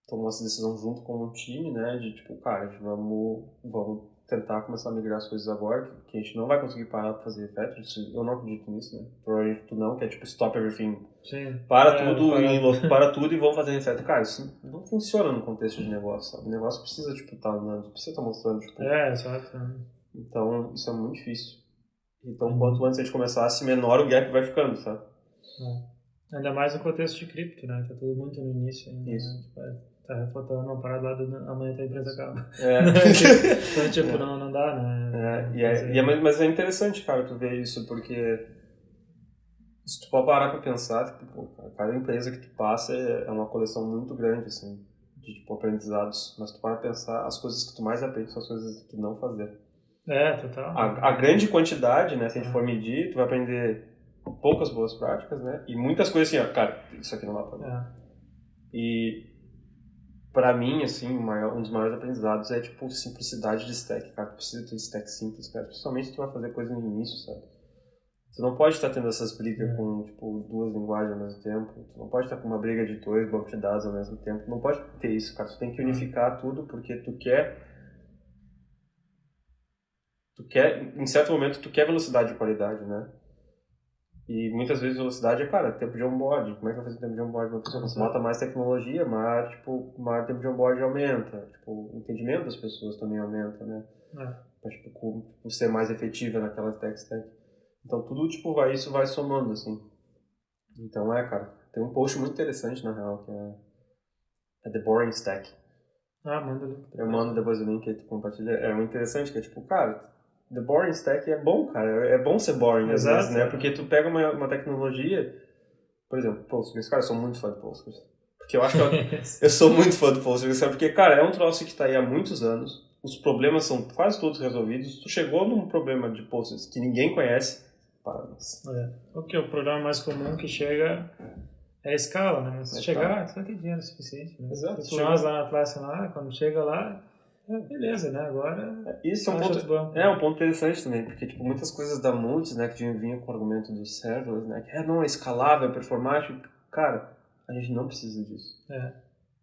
tomou essa decisão junto com um time, né, de tipo, cara, vamos tentar começar a migrar as coisas agora, que a gente não vai conseguir parar pra fazer refactor, eu não acredito nisso, né, provavelmente tu não, que é tipo, stop everything. Sim. Para tudo e vamos fazer refactor. Cara, isso não funciona no contexto de negócio, sabe? O negócio precisa, tipo, tá andando, precisa estar mostrando, tipo... Exato. Então, isso é muito difícil. Então, quanto antes a gente começasse, menor o gap vai ficando, sabe? Ainda mais no contexto de cripto, né? Tá tudo muito no início ainda. Isso. Né? Tipo, tá reflotando uma parada lá, amanhã a empresa acaba. Então, tipo, não dá, né? Mas é interessante, cara, tu ver isso, porque se tu pode parar pra pensar, tipo, cada empresa que tu passa é uma coleção muito grande, assim, de tipo, aprendizados. Mas tu para pensar, as coisas que tu mais aprende são as coisas que não fazer. Total. A grande quantidade, né, se a gente for medir, tu vai aprender poucas boas práticas, né, e muitas coisas assim, ó, cara, isso aqui não dá pra fazer. E pra mim, assim, um dos maiores aprendizados é, tipo, simplicidade de stack, cara, tu precisa ter stack simples, cara, principalmente se tu vai fazer coisa no início, sabe? Tu não pode estar tendo essas brigas com, tipo, duas linguagens ao mesmo tempo, tu não pode estar com uma briga de dois bancos de dados ao mesmo tempo, tu não pode ter isso, cara, tu tem que unificar tudo porque tu quer, em certo momento, tu quer velocidade e qualidade, né? E muitas vezes velocidade é, cara, tempo de onboard. Como é que vai fazer tempo de onboard? Uma pessoa que bota mais tecnologia, maior tempo de onboard aumenta. Tipo, o entendimento das pessoas também aumenta, né? Pra, tipo, ser mais efetiva naquela tech stack. Então, tudo, tipo, isso vai somando, assim. Então, cara, tem um post muito interessante, na real, que é The Boring Stack. Manda o link. Eu mando depois o link aí, tu compartilha. É muito interessante, que é tipo, cara... The Boring Stack é bom, cara. É bom ser boring às vezes, né? Porque tu pega uma tecnologia... Por exemplo, Postgres. Cara, eu sou muito fã de Postgres. Porque eu acho que eu sou muito fã de Postgres. Porque, cara, é um troço que tá aí há muitos anos. Os problemas são quase todos resolvidos. Tu chegou num problema de Postgres que ninguém conhece. Parabéns. O problema mais comum que chega é a escala, né? Mas se chegar, tu vai ter dinheiro suficiente. Né? Exato. Nós lá na Atlassian, quando chega lá... beleza, né? Agora... Isso é um ponto interessante também, porque tipo, muitas coisas da Multis, né, que vinha com o argumento dos serverless, né, que não, é escalável, é performático. Cara, a gente não precisa disso.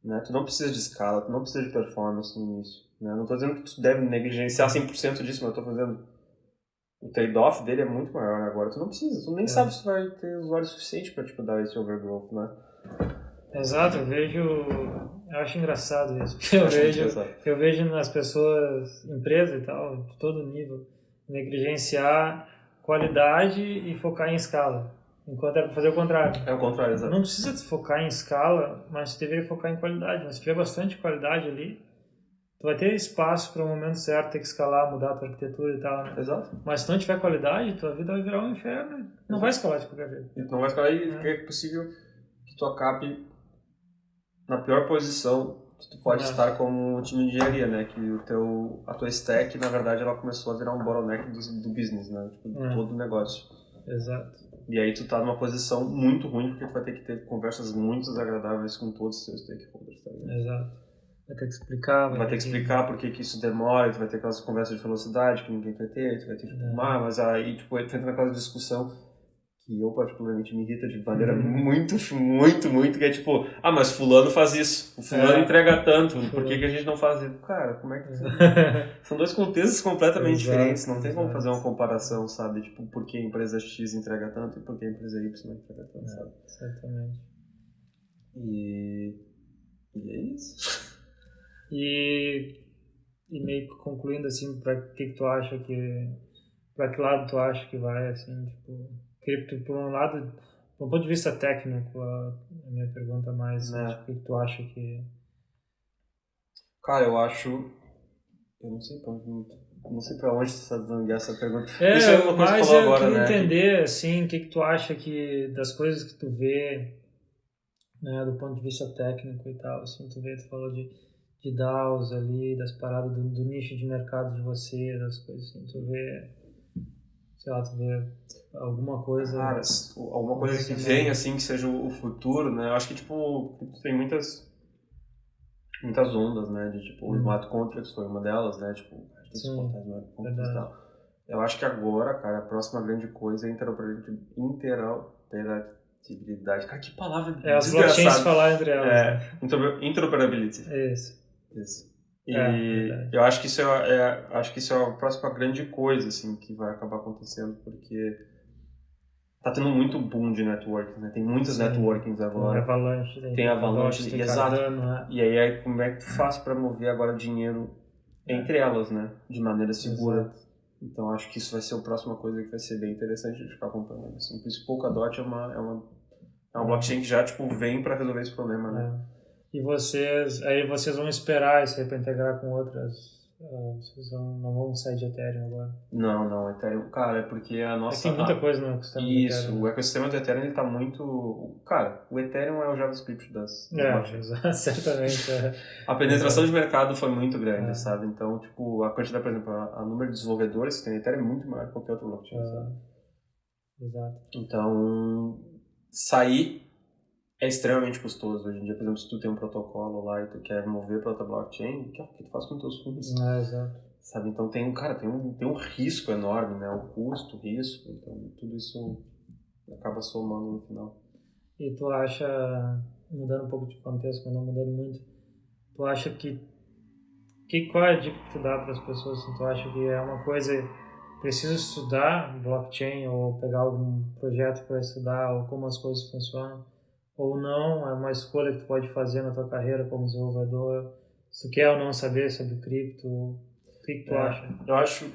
Né? Tu não precisa de escala, tu não precisa de performance no início. Né? Não estou dizendo que tu deve negligenciar 100% disso, mas eu estou fazendo... O trade-off dele é muito maior, né? Agora tu não precisa, tu nem sabe se vai ter usuário suficiente para tipo, dar esse overgrowth, né? Exato, eu acho engraçado isso. Eu vejo nas pessoas, empresas e tal, de todo nível, negligenciar qualidade e focar em escala. Enquanto era para fazer o contrário. É o contrário, exato. Não precisa focar em escala, mas tu deveria focar em qualidade. Mas se tiver bastante qualidade ali, tu vai ter espaço para o momento certo, ter que escalar, mudar a tua arquitetura e tal. Né? Exato. Mas se não tiver qualidade, tua vida vai virar um inferno. Não vai escalar de qualquer jeito. Não vai escalar e é possível que tu acabe na pior posição que tu pode estar como um time de engenharia, né? Que a tua stack, na verdade, ela começou a virar um bottleneck do business, né? Tipo, todo o negócio. Exato. E aí tu tá numa posição muito ruim, porque tu vai ter que ter conversas muito desagradáveis com todos os teus stakeholders, tá ligado? Exato. Vai ter que explicar. Vai ter que explicar por que isso demora, tu vai ter aquelas conversas de velocidade que ninguém quer ter, tu vai ter tipo, mas aí tipo, entra naquela discussão que eu particularmente me irrita de maneira muito, que é tipo, mas fulano faz isso, o fulano entrega tanto, por que a gente não faz isso? Cara, como é que... São dois contextos completamente diferentes, não tem como fazer uma comparação, sabe? Tipo, por que a empresa X entrega tanto e por que a empresa Y entrega tanto, sabe? Certamente. E é isso. E meio que concluindo, assim, para que tu acha que... Para que lado tu acha que vai, assim, tipo... Cripto, por um lado, do ponto de vista técnico, a minha pergunta mais, assim, tipo, o que tu acha que... Cara, eu acho... Eu não sei pra onde você tá dando essa pergunta. Isso é uma coisa que mas você falou eu agora, queria né? entender, assim, o que tu acha que... Das coisas que tu vê, né, do ponto de vista técnico e tal, assim, tu falou de DAOs ali, das paradas do nicho de mercado de você, das coisas assim, tu vê alguma coisa... Cara, alguma coisa que vem, assim, que seja o futuro, né? Eu acho que, tipo, tem muitas ondas, né? De, tipo, o Smart Contracts foi uma delas, né? Tipo, a gente suportar Smart Contracts e tal. Eu acho que agora, cara, a próxima grande coisa é interoperabilidade. Cara, que palavra as blockchains falar entre elas. Interoperability. Isso. E eu acho que isso acho que isso é a próxima grande coisa, assim, que vai acabar acontecendo, porque tá tendo muito boom de networking, né? Tem muitas networkings agora. Tem Avalanche, tem exato. Cardano, né? E aí, como é que tu faz para mover agora dinheiro entre elas, né? De maneira segura. Exato. Então, acho que isso vai ser a próxima coisa que vai ser bem interessante de ficar acompanhando. Assim. Por isso, Polkadot é uma blockchain que já, tipo, vem para resolver esse problema, né? E vocês vão esperar isso aí para integrar com outras... Vocês não vão sair de Ethereum agora? Não, Ethereum, cara, é porque a nossa... tem muita coisa no ecossistema do Ethereum. Isso, o ecossistema do Ethereum, ele tá muito... Cara, o Ethereum é o JavaScript das blockchains. Certamente. A penetração de mercado foi muito grande, sabe? Então, tipo, a quantidade, por exemplo, a número de desenvolvedores que tem no Ethereum é muito maior que qualquer outro blockchain, sabe? Exato. Então, sair é extremamente custoso hoje em dia. Por exemplo, se tu tem um protocolo lá e tu quer mover para outra blockchain, o que tu faz com os teus fundos? Exato. Sabe? Então tem um risco enorme, né? O custo, o risco, então tudo isso acaba somando no final. E tu acha, mudando um pouco de contexto, mas não mudando muito, tu acha qual é a dica que tu dá para as pessoas? Assim, tu acha que é uma coisa, precisa estudar blockchain ou pegar algum projeto para estudar ou como as coisas funcionam? Ou não, é uma escolha que tu pode fazer na tua carreira como desenvolvedor? Se tu quer ou não saber sobre cripto, o que tu acha? Eu acho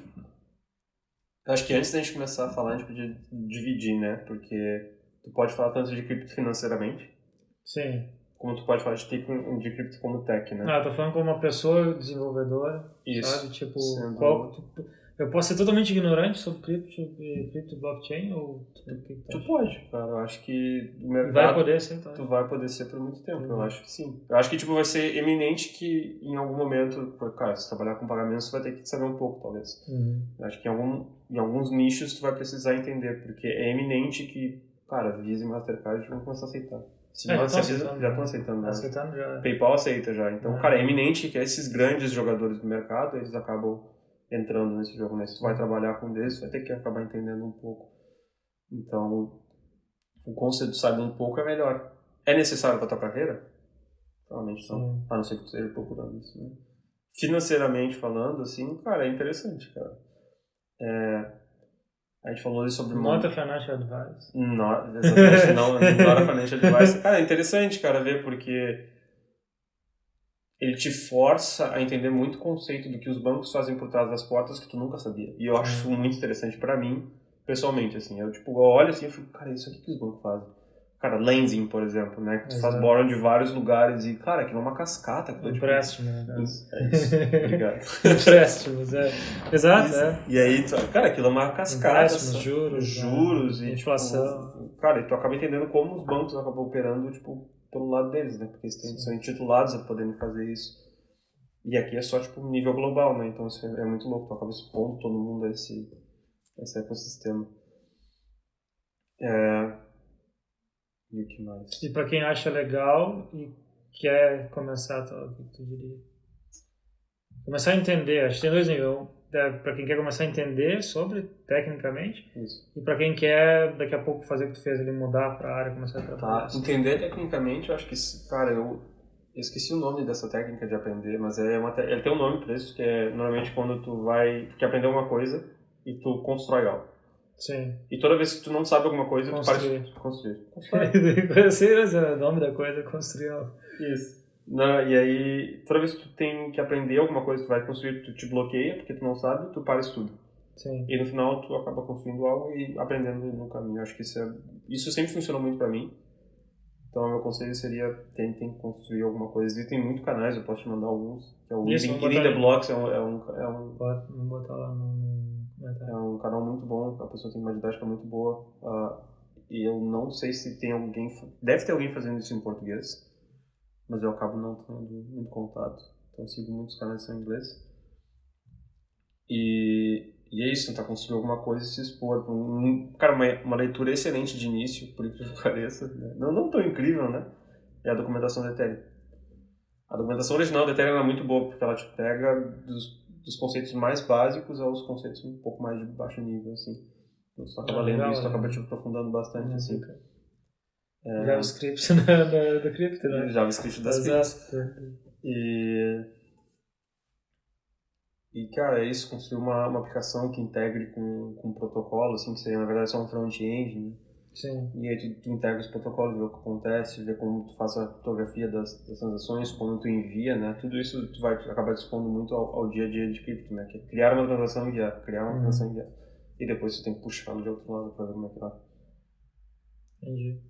que antes da gente começar a falar, a gente podia dividir, né? Porque tu pode falar tanto de cripto financeiramente. Sim. Como tu pode falar de cripto como tech, né? Tô falando como uma pessoa desenvolvedora, isso, sabe? Tipo, eu posso ser totalmente ignorante sobre cripto blockchain ou tu pode, cara. Eu acho que o mercado vai poder ser, então. Tu vai poder ser por muito tempo. Eu acho que sim. Eu acho que tipo vai ser eminente que em algum momento, cara, se trabalhar com pagamentos, você vai ter que saber um pouco, talvez. Eu acho que em alguns nichos tu vai precisar entender, porque é eminente que, cara, Visa e Mastercard vão começar a aceitar. Já estão aceitando, né? PayPal aceita já. Então, cara, é eminente que esses grandes jogadores do mercado, eles acabam entrando nesse jogo, né? Se tu vai trabalhar com um desses, vai ter que acabar entendendo um pouco. Então, o conceito de saber um pouco é melhor. É necessário para tua carreira? Provavelmente não. A não ser que tu esteja procurando isso, né? Financeiramente falando, assim, cara, é interessante, cara. A gente falou sobre... Not a financial advice. Exatamente, not a financial advice. Cara, é interessante, cara, ver, porque ele te força a entender muito o conceito do que os bancos fazem por trás das portas que tu nunca sabia. E eu acho isso muito interessante pra mim, pessoalmente, assim. Eu, tipo, olho assim e fico, cara, isso aqui que os bancos fazem. Cara, lending, por exemplo, né? Que tu faz borrow de vários lugares e, cara, aquilo é uma cascata. Empréstimo, né? É isso, obrigado. Empréstimos, Exato, E aí, cara, aquilo é uma cascata. Juros, e inflação. Tipo, cara, e tu acaba entendendo como os bancos acabam operando, tipo, pelo lado deles, né? Porque eles são intitulados a poderem fazer isso. E aqui é só, tipo, nível global, né? Então isso é muito louco. Tu acaba expondo todo mundo a esse ecossistema. E o que mais? E pra quem acha legal e quer começar, o que tu diria? Começar a entender, acho que tem dois níveis. Para quem quer começar a entender sobre, tecnicamente, e para quem quer, daqui a pouco, fazer o que tu fez ali, mudar para a área, começar a trabalhar. Entender tecnicamente, eu acho que, cara, eu esqueci o nome dessa técnica de aprender, mas ele tem um nome para isso, que é normalmente quando tu quer aprender uma coisa e tu constrói algo. Sim. E toda vez que tu não sabe alguma coisa, tu para de construir. O nome da coisa é construir algo. Isso. Não, e aí, toda vez que tu tem que aprender alguma coisa, tu vai construir, tu te bloqueia, porque tu não sabe, tu para tudo. Sim. E no final, tu acaba construindo algo e aprendendo no caminho. Acho que isso sempre funcionou muito pra mim. Então, o meu conselho seria, tentem construir alguma coisa. Existem muitos canais, eu posso te mandar alguns. Que é o Eating the Blocks, Vamos botar lá no comentário. é um canal muito bom, a pessoa tem uma didática muito boa. E eu não sei se tem alguém, deve ter alguém fazendo isso em português, mas eu acabo não tendo muito contato. Então, eu sigo muitos canais que são em inglês. E é isso, tentar construir alguma coisa e se expor. Cara, uma leitura excelente de início, por incrível que pareça. Né? Não tão incrível, né? É a documentação da Ethereum. A documentação original da Ethereum é muito boa, porque ela te pega dos conceitos mais básicos aos conceitos um pouco mais de baixo nível, assim. Então, tu acaba lendo isso, tu acaba te aprofundando bastante, assim. JavaScript do cripto, né? JavaScript das criptos. E, cara, é isso, construir uma aplicação que integre com um protocolo, assim, que seria, na verdade, só um front-end, né? Sim. E aí tu integra os protocolos, vê o que acontece, vê como tu faz a fotografia das transações, como tu envia, né? Tudo isso tu vai acabar dispondo muito ao dia a dia de cripto, né? Que é criar uma transação e enviar, criar uma transação e enviar. E depois você tem que puxá-lo de outro lado para ver como é que tá. Entendi.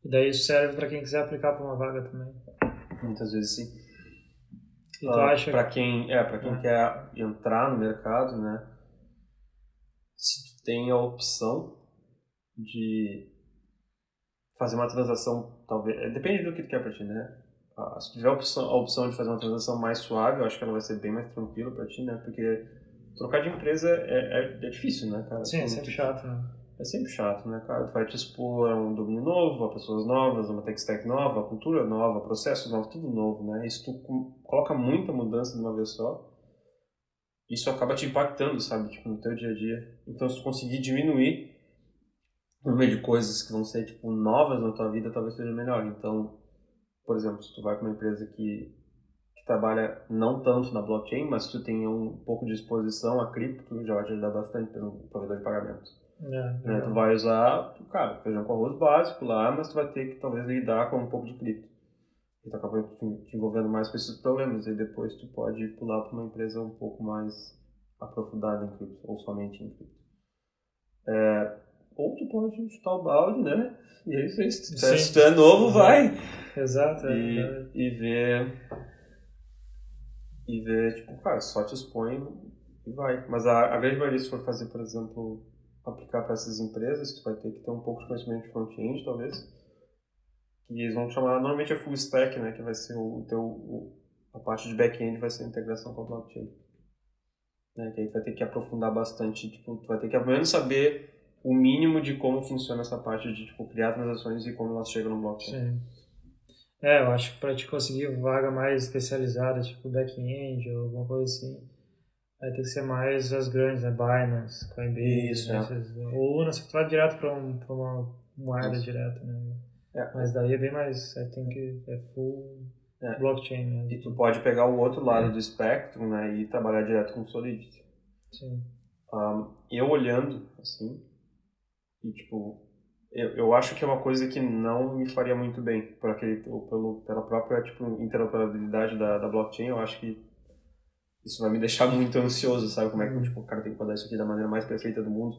E daí isso serve para quem quiser aplicar para uma vaga também? Muitas vezes sim. E tu acha para quem quer entrar no mercado, né? Se tu tem a opção de fazer uma transação, talvez, depende do que tu quer para ti, né? Se tu tiver a opção de fazer uma transação mais suave, eu acho que ela vai ser bem mais tranquila para ti, né? Porque trocar de empresa é difícil, né, cara? Sim, é sempre chato, né? É sempre chato, né, cara? Tu vai te expor a um domínio novo, a pessoas novas, a uma tech stack nova, a cultura nova, processos novos, tudo novo, né? E se tu coloca muita mudança de uma vez só, isso acaba te impactando, sabe? Tipo, no teu dia a dia. Então, se tu conseguir diminuir o número de coisas que vão ser, tipo, novas na tua vida, talvez seja melhor. Então, por exemplo, se tu vai para uma empresa que trabalha não tanto na blockchain, mas tu tem um pouco de exposição a cripto, já vai te ajudar bastante pelo provedor de pagamento. Né? Tu vai usar, cara, feijão com arroz básico lá, mas tu vai ter que talvez lidar com um pouco de cripto. E tu acaba te envolvendo mais com esses problemas, e depois tu pode pular para uma empresa um pouco mais aprofundada em cripto, ou somente em cripto. Ou tu pode chutar o balde, né? E é isso aí. Se tu é novo, vai. Exato. E ver, tipo, cara, só te expõe e vai. Mas a grande maioria, se for fazer, por exemplo, aplicar para essas empresas, tu vai ter que ter um pouco de conhecimento de front-end, talvez. Que eles vão chamar, normalmente é full stack, né? Que vai ser a parte de back-end vai ser a integração com a blockchain. Né? Que aí tu vai ter que aprofundar bastante, tipo, tu vai ter que ao menos saber o mínimo de como funciona essa parte de, tipo, criar transações e como elas chegam no blockchain. Sim. Eu acho que para te conseguir vaga mais especializada, tipo back-end ou alguma coisa assim, vai ter que ser mais as grandes, né? Binance, Coinbase, Isso, ou Luna, você vai direto para uma moeda direto, né? Mas daí é bem mais, é full blockchain mesmo. E tu pode pegar o outro lado do espectro, né, e trabalhar direto com Solidity. Sim. Eu olhando, assim, e tipo, eu acho que é uma coisa que não me faria muito bem pela própria, tipo, interoperabilidade da blockchain. Eu acho que isso vai me deixar muito ansioso, sabe? Como é que tipo, o cara tem que rodar isso aqui da maneira mais perfeita do mundo.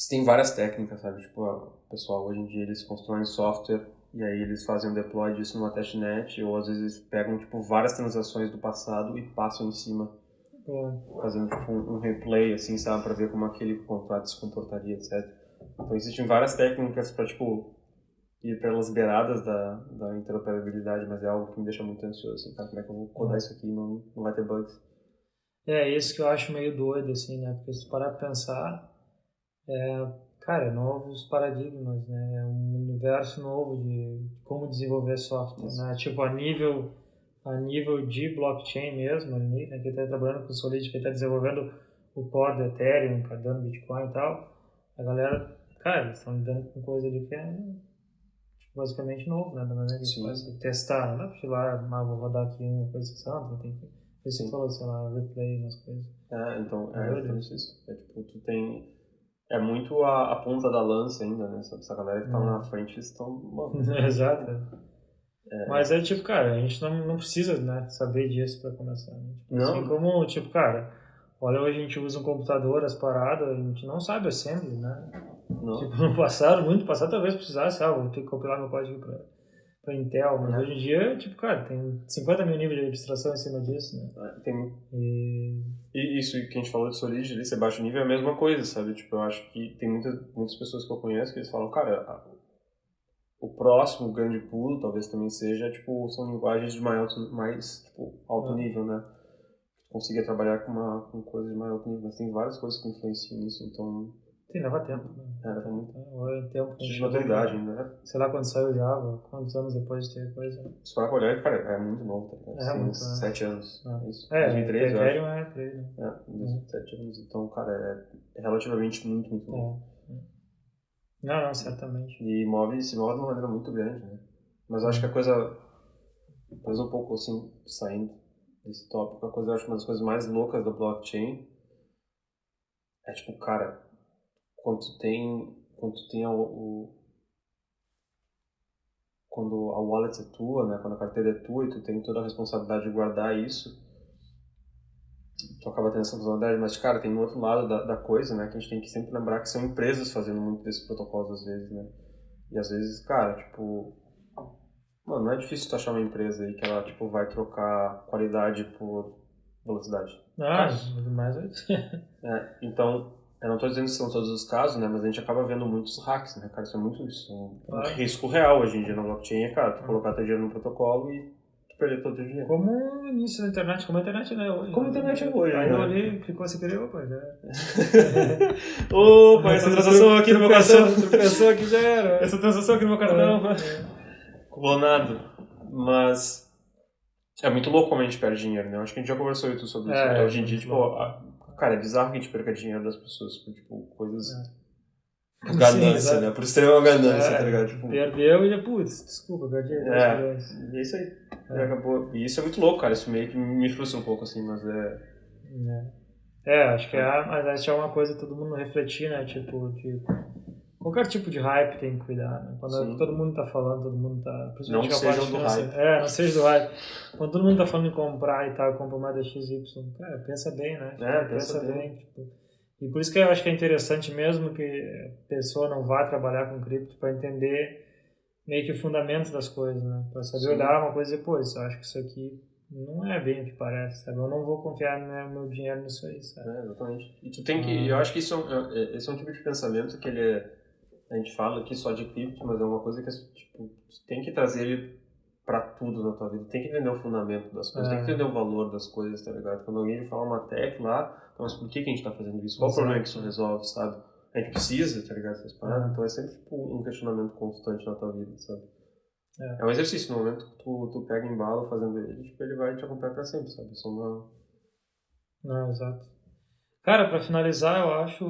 Tem várias técnicas, sabe? Tipo, o pessoal hoje em dia eles constroem software e aí eles fazem um deploy disso numa testnet, ou às vezes eles pegam, tipo, várias transações do passado e passam em cima. Fazendo, tipo, um replay, assim, sabe? Pra ver como aquele contrato se comportaria, etc. Então existem várias técnicas para, tipo, ir pelas beiradas da interoperabilidade, mas é algo que me deixa muito ansioso, assim, cara, como é que eu vou codar isso aqui e não vai ter bugs? Isso que eu acho meio doido, assim, né, porque se tu parar pra pensar, cara, novos paradigmas, né, é um universo novo de como desenvolver software, né, tipo, a nível de blockchain mesmo, né, que ele tá trabalhando com o Solidity, que ele tá desenvolvendo o core do Ethereum, dando Bitcoin e tal, a galera, cara, eles estão lidando com coisa ali que é basicamente novo, né, da maneira que a gente pode testar, não é porque lá, vou rodar aqui uma coisa santa, tem que, você falou, sei lá, replay, umas coisas. Então, isso. Tipo, tu tem É muito a ponta da lança ainda, né? Essa galera que tá lá na frente, eles estão... Exato. Mas é tipo, cara, a gente não precisa, né, saber disso pra começar, né? Tipo, Não. assim como, tipo, cara, olha, hoje a gente usa um computador, as paradas, a gente não sabe assembly, né? Não. Tipo, no passado, muito passado, talvez precisasse, vou ter que compilar meu código pra Intel, mas hoje em dia, tipo, cara, tem 50 mil níveis de abstração em cima disso, né? E isso que a gente falou de Solid ali, você baixa o nível, é a mesma coisa, sabe? Tipo, eu acho que tem muitas pessoas que eu conheço que eles falam, cara, o próximo grande pulo talvez também seja, tipo, são linguagens de mais tipo, alto nível, né? Consiga trabalhar com coisas de mais alto nível, mas tem várias coisas que influenciam nisso, então... Tem, leva tempo, né? Leva muito. Tempo. Precisa de maturidade ainda, né? Sei lá quando saiu o Java, quantos anos depois de ter coisa. Se for olhar, cara, é muito novo, tá ligado? É muito, 7 anos. É Isso. É, 2003, eu acho. Ethereum é 3, né? 7 anos. Então, cara, é relativamente muito novo. Não, certamente. E se move de uma maneira muito grande, né? Mas eu acho que a coisa, depois um pouco assim, saindo desse tópico, a coisa, eu acho que uma das coisas mais loucas da blockchain é tipo, cara, quando tu tem quando a wallet é tua, né, quando a carteira é tua e tu tem toda a responsabilidade de guardar isso, tu acaba tendo essa responsabilidade, mas, cara, tem um outro lado da coisa, né, que a gente tem que sempre lembrar que são empresas fazendo muito desses protocolos às vezes, né, e às vezes, cara, tipo, mano, não é difícil tu achar uma empresa aí que ela, tipo, vai trocar qualidade por velocidade. Mas então, eu não estou dizendo que são todos os casos, né, mas a gente acaba vendo muitos hacks, né, cara, isso é muito um risco real hoje em dia na blockchain, é, cara, tu colocar teu dinheiro no protocolo e tu perder todo o teu dinheiro. Como o início da internet, como a internet é hoje. Como a internet é hoje, aí né? eu olhei, clicou sem querer, opa, já era. Opa, essa transação aqui no meu cartão. Tropeçou aqui já era. Essa transação aqui no meu cartão. Clonado. Mas é muito louco como a gente perde dinheiro, né? Eu acho que a gente já conversou muito sobre isso. Hoje em dia, tipo, cara, é bizarro que a gente perca dinheiro das pessoas por, tipo, coisas... Por ganância, né? Por extrema ganância, tá ligado? Tipo, perdeu e, putz, desculpa, perdi. E é isso aí. Acabou. E isso é muito louco, cara. Isso meio que me frustra um pouco, assim, mas acho que mas acho que é uma coisa todo mundo refletir, né? Tipo, qualquer tipo de hype tem que cuidar, né? Quando todo mundo tá falando, todo mundo tá... Não seja do hype. Não seja do hype. Quando todo mundo tá falando em comprar e tal, compra mais da XY, cara, pensa bem, né? Pensa bem. Tipo, e por isso que eu acho que é interessante mesmo que a pessoa não vá trabalhar com cripto para entender meio que o fundamento das coisas, né? Para saber olhar uma coisa e dizer, pô, eu acho que isso aqui não é bem o que parece, sabe? Eu não vou confiar meu dinheiro nisso aí, sabe? Exatamente. E tu tem que... Eu acho que esse é um tipo de pensamento que ele a gente fala aqui só de cripto, mas é uma coisa que tipo, tu tem que trazer ele pra tudo na tua vida. Tem que entender o fundamento das coisas, tem que entender o valor das coisas, tá ligado? Quando alguém fala uma tech lá, então, mas por que a gente tá fazendo isso? Qual o problema que isso resolve, sabe? A gente precisa, tá ligado? Essas paradas. Então é sempre tipo, um questionamento constante na tua vida, sabe? É um exercício. No momento que tu pega embalo fazendo ele, tipo, ele vai te acompanhar pra sempre, sabe? Não, exato. Cara, pra finalizar, eu acho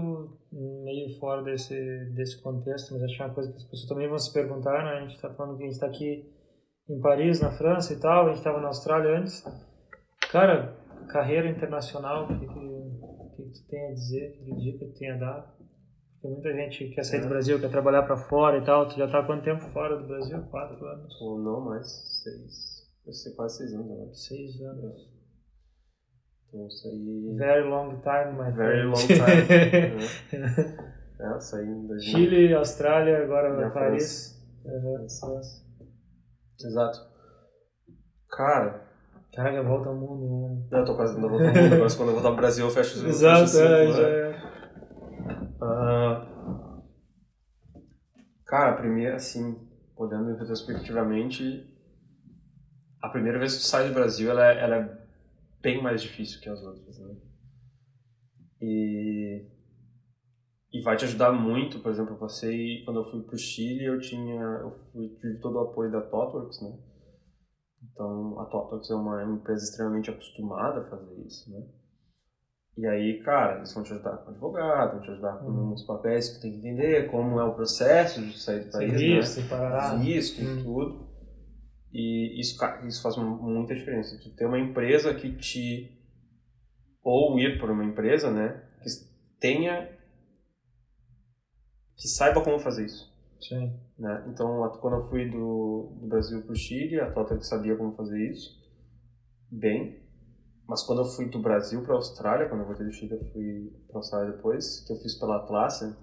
meio fora desse contexto, mas acho que é uma coisa que as pessoas também vão se perguntar, né? A gente tá falando que a gente tá aqui em Paris, na França e tal, a gente estava na Austrália antes. Cara, carreira internacional, o que tu tem a dizer, que dica tu tem a dar? Porque muita gente quer sair do Brasil, quer trabalhar para fora e tal. Tu já tá há quanto tempo fora do Brasil? 4 anos? Ou não, mais 6. Vai ser quase 6 anos agora. 6 anos. Então isso aí... Very long time, my friend. Very long time. Isso aí em 2000. Chile, Austrália, agora Paris. França. Exato. Cara... Caraca, volta ao mundo, né? Eu tô quase dando a volta ao mundo, agora quando eu voltar pro Brasil eu fecho os olhos. Exato, já é. Cara, primeiro, assim, olhando retrospectivamente, a primeira vez que tu sai do Brasil, ela é bem mais difícil que as outras, né? E vai te ajudar muito, por exemplo, quando eu fui pro Chile, eu tive todo o apoio da ThoughtWorks, né? Então, a ThoughtWorks é uma empresa extremamente acostumada a fazer isso, né? E aí, cara, eles vão te ajudar com advogado, vão te ajudar com os papéis que tu tem que entender, como é o processo de sair do país, visto e tudo. E isso faz muita diferença. Tu ter uma empresa ou ir por uma empresa, né, que tenha que saiba como fazer isso. Sim. Né? Então, quando eu fui do Brasil para o Chile, a TOTVER sabia como fazer isso bem. Mas quando eu fui do Brasil para a Austrália, quando eu voltei do Chile, eu fui para a Austrália depois, que eu fiz pela Atlassian,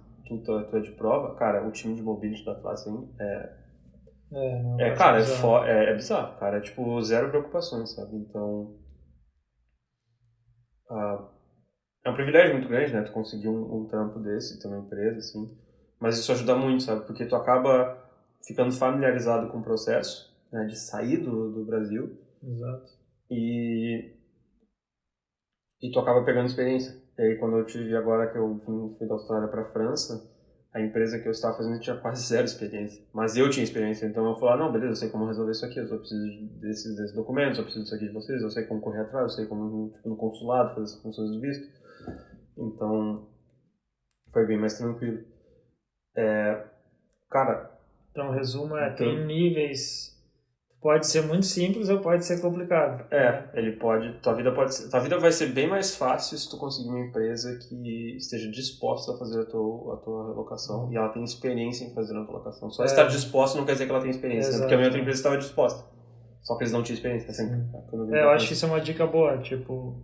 tu é de prova, cara, o time de mobility da Atlassian cara, é bizarro, cara, é tipo zero preocupações, sabe? Então, é um privilégio muito grande, né, tu conseguir um trampo desse, ter uma empresa, assim, mas isso ajuda muito, sabe? Porque tu acaba ficando familiarizado com o processo, né, de sair do Brasil. Exato. E tu acaba pegando experiência. E aí, quando eu tive agora que eu fui da Austrália para a França, a empresa que eu estava fazendo tinha quase zero experiência. Mas eu tinha experiência, então eu falei, não, beleza, eu sei como resolver isso aqui, eu só preciso desses documentos, eu preciso disso aqui de vocês, eu sei como correr atrás, eu sei como no consulado fazer as funções do visto. Então, foi bem mais tranquilo. Cara... Então, o resumo tem níveis... Pode ser muito simples ou pode ser complicado. Ele pode... Tua vida vai ser bem mais fácil se tu conseguir uma empresa que esteja disposta a fazer a tua relocação e ela tem experiência em fazer a relocação. Só estar disposta não quer dizer que ela tem experiência, né? Porque a minha outra empresa estava disposta. Só que eles não tinham experiência. Assim, eu acho que isso é uma dica boa. Tipo,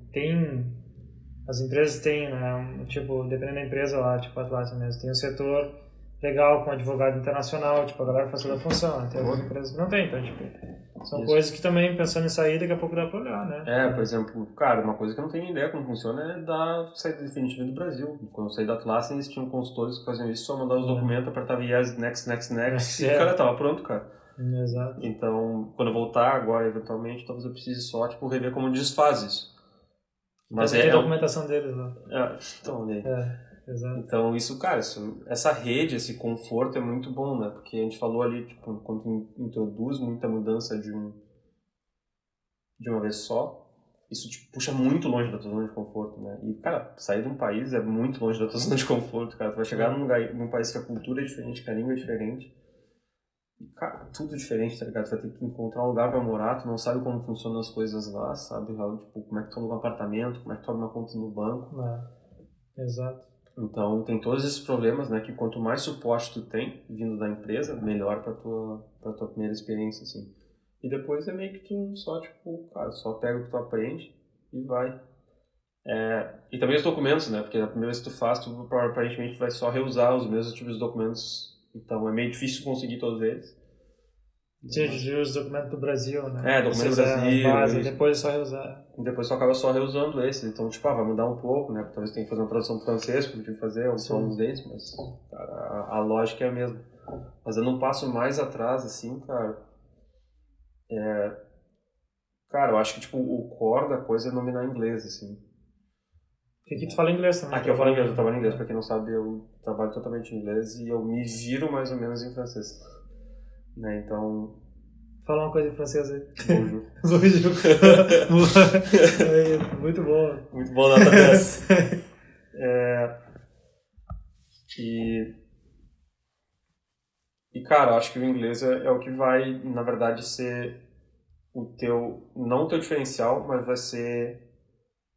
as empresas têm, né? Tipo, dependendo da empresa lá, tipo a Atlassian mesmo, tem um setor legal com advogado internacional, tipo, a galera faz toda a função, né? Tem algumas empresas que não tem, então, tipo, são coisas que também, pensando em sair, daqui a pouco dá pra olhar, né? Por exemplo, cara, uma coisa que eu não tenho ideia como funciona é da saída definitiva do Brasil. Quando eu saí da Atlassian, eles tinham consultores que faziam isso, só mandar os documentos, apertava yes, next, e o cara tava pronto, cara. Exato. Então, quando eu voltar agora, eventualmente, talvez eu precise só, tipo, rever como desfaz isso. Mas tem a documentação deles lá. Então, Exato. Então, isso, cara, essa rede, esse conforto é muito bom, né? Porque a gente falou ali, tipo, quando tu introduz muita mudança de uma vez só, isso te puxa muito longe da tua zona de conforto, né? E, cara, sair de um país é muito longe da tua zona de conforto, cara. Tu vai chegar num país que a cultura é diferente, que a língua é diferente. E, cara, tudo diferente, tá ligado? Tu vai ter que encontrar um lugar pra morar, tu não sabe como funcionam as coisas lá, sabe? Tipo, como é que tu aluga um apartamento, como é que tu abre uma conta no banco. Exato. Então, tem todos esses problemas, né, que quanto mais suporte tu tem vindo da empresa, melhor pra tua primeira experiência, assim. E depois é meio que tu só, tipo, cara, só pega o que tu aprende e vai. E também os documentos, né, porque a primeira vez que tu faz, tu aparentemente vai só reusar os mesmos tipos de documentos, então é meio difícil conseguir todos eles. Sim, os documentos do Brasil, né? Documento do Brasil. Base, depois é só reusar. Depois tu acaba só reusando esse, então, tipo, vai mudar um pouco, né? Talvez tenha que fazer uma tradução para francês, como eu tive que fazer, ou só uns deles, mas, cara, a lógica é a mesma. Mas dando um passo mais atrás, assim, cara, cara, eu acho que, tipo, o core da coisa é dominar inglês, assim. Aqui tu fala inglês também. Aqui eu falo inglês, eu trabalho em inglês, pra quem não sabe, eu trabalho totalmente em inglês e eu me viro mais ou menos em francês. Né, então... Fala uma coisa em francês aí. Bonjour. Muito bom. Muito bom, nota 10. E, cara, eu acho que o inglês é o que vai, na verdade, ser não o teu diferencial, mas vai ser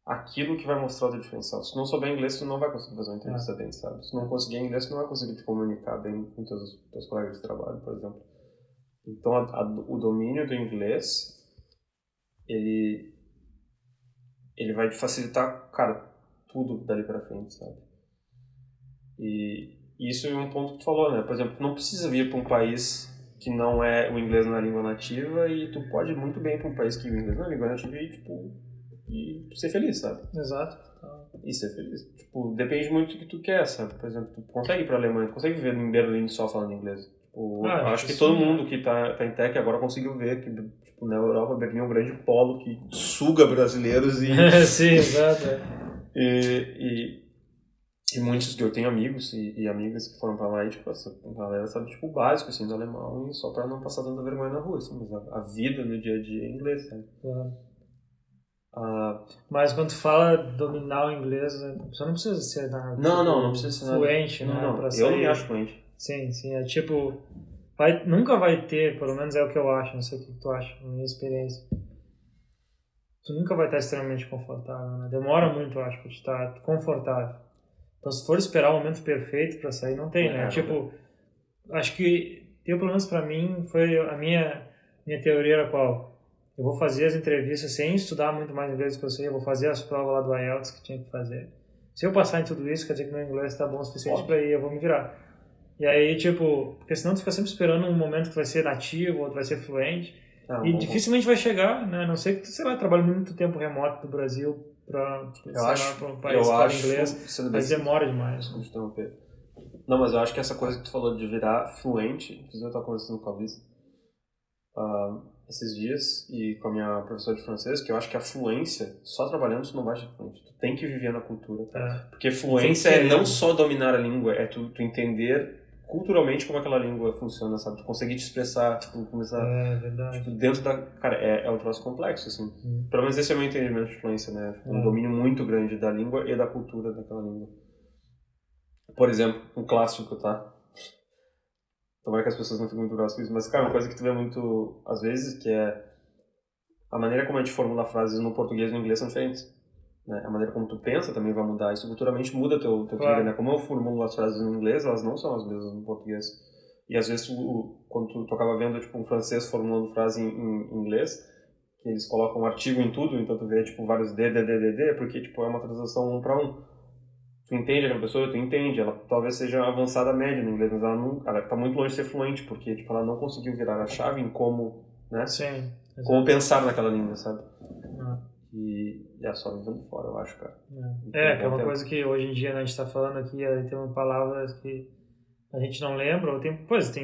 aquilo que vai mostrar o teu diferencial. Se tu não souber inglês, tu não vai conseguir fazer uma entrevista bem, sabe? Se tu não conseguir inglês, tu não vai conseguir te comunicar bem com teus colegas de trabalho, por exemplo. Então, o domínio do inglês, ele vai te facilitar, cara, tudo dali pra frente, sabe? E isso é um ponto que tu falou, né? Por exemplo, tu não precisa vir para um país que não é o inglês na língua nativa e tu pode ir muito bem para um país que o inglês não é língua nativa e ser feliz, sabe? Exato. E ser feliz. Tipo, depende muito do que tu quer, sabe? Por exemplo, tu consegue ir pra Alemanha, tu consegue viver em Berlim só falando inglês. Tipo, acho que todo mundo que tá em tech agora conseguiu ver que, tipo, na Europa, Berlim é um grande polo que suga brasileiros e... Sim, exato. E muitos que eu tenho amigos e amigas que foram pra lá e, tipo, essa galera sabe, tipo, o básico, assim, do alemão, e só pra não passar tanta vergonha na rua, assim, mas a vida no dia a dia é inglês, sabe? Mas quando tu fala dominar o inglês, você não precisa ser não precisa ser fluente, né? Não, pra eu não me acho fluente. Sim, é tipo, nunca vai ter, pelo menos é o que eu acho, não sei o que tu acha, na minha experiência. Tu nunca vai estar extremamente confortável, né? Demora muito, eu acho, pra te estar confortável. Então, se for esperar o momento perfeito para sair, não tem, né? Tipo, acho que, pelo menos para mim, foi a minha teoria era qual? Eu vou fazer as entrevistas sem estudar muito mais inglês do que eu sei, eu vou fazer as provas lá do IELTS que tinha que fazer. Se eu passar em tudo isso, quer dizer que meu inglês está bom o suficiente para ir, eu vou me virar. E aí, tipo, porque senão tu fica sempre esperando um momento que vai ser nativo, outro vai ser fluente, e dificilmente vai chegar, né? A não ser que tu, sei lá, trabalhe muito tempo remoto do Brasil para um país que fala inglês, mas demora demais. Não, mas eu acho que essa coisa que tu falou de virar fluente, inclusive eu estava conversando com a Luísa esses dias e com a minha professora de francês, que eu acho que a fluência, só trabalhando tu não vai ser fluente, tu tem que viver na cultura, porque fluência é não só dominar a língua, é tu entender culturalmente como aquela língua funciona, sabe? Tu conseguir te expressar, tipo, começar... verdade. Tipo, dentro da... Cara, é um troço complexo, assim. Pelo menos esse é o meu entendimento de fluência, né? Um domínio muito grande da língua e da cultura daquela língua. Por exemplo, um clássico, tá? Tomara que as pessoas não fiquem muito bravas com isso, mas, cara, uma coisa que tu vê muito, às vezes, que é a maneira como a gente formula frases no português e no inglês são diferentes. Né? A maneira como tu pensa também vai mudar. Isso culturalmente muda teu trigger, né? Como eu formulo as frases no inglês, elas não são as mesmas no português. E às vezes, quando tu acaba vendo tipo, um francês formulando frase em inglês, que eles colocam um artigo em tudo, então tu vê tipo, vários D, porque tipo, é uma translação 1 para 1. Tu entende aquela pessoa? Tu entende. Ela talvez seja avançada média no inglês, mas ela tá muito longe de ser fluente, porque tipo, ela não conseguiu virar a chave em como, né? Sim. Como pensar naquela língua, sabe? E é só vivendo fora, eu acho, cara. Que é uma coisa que hoje em dia, né, a gente tá falando aqui, tem palavras que a gente não lembra, ou tem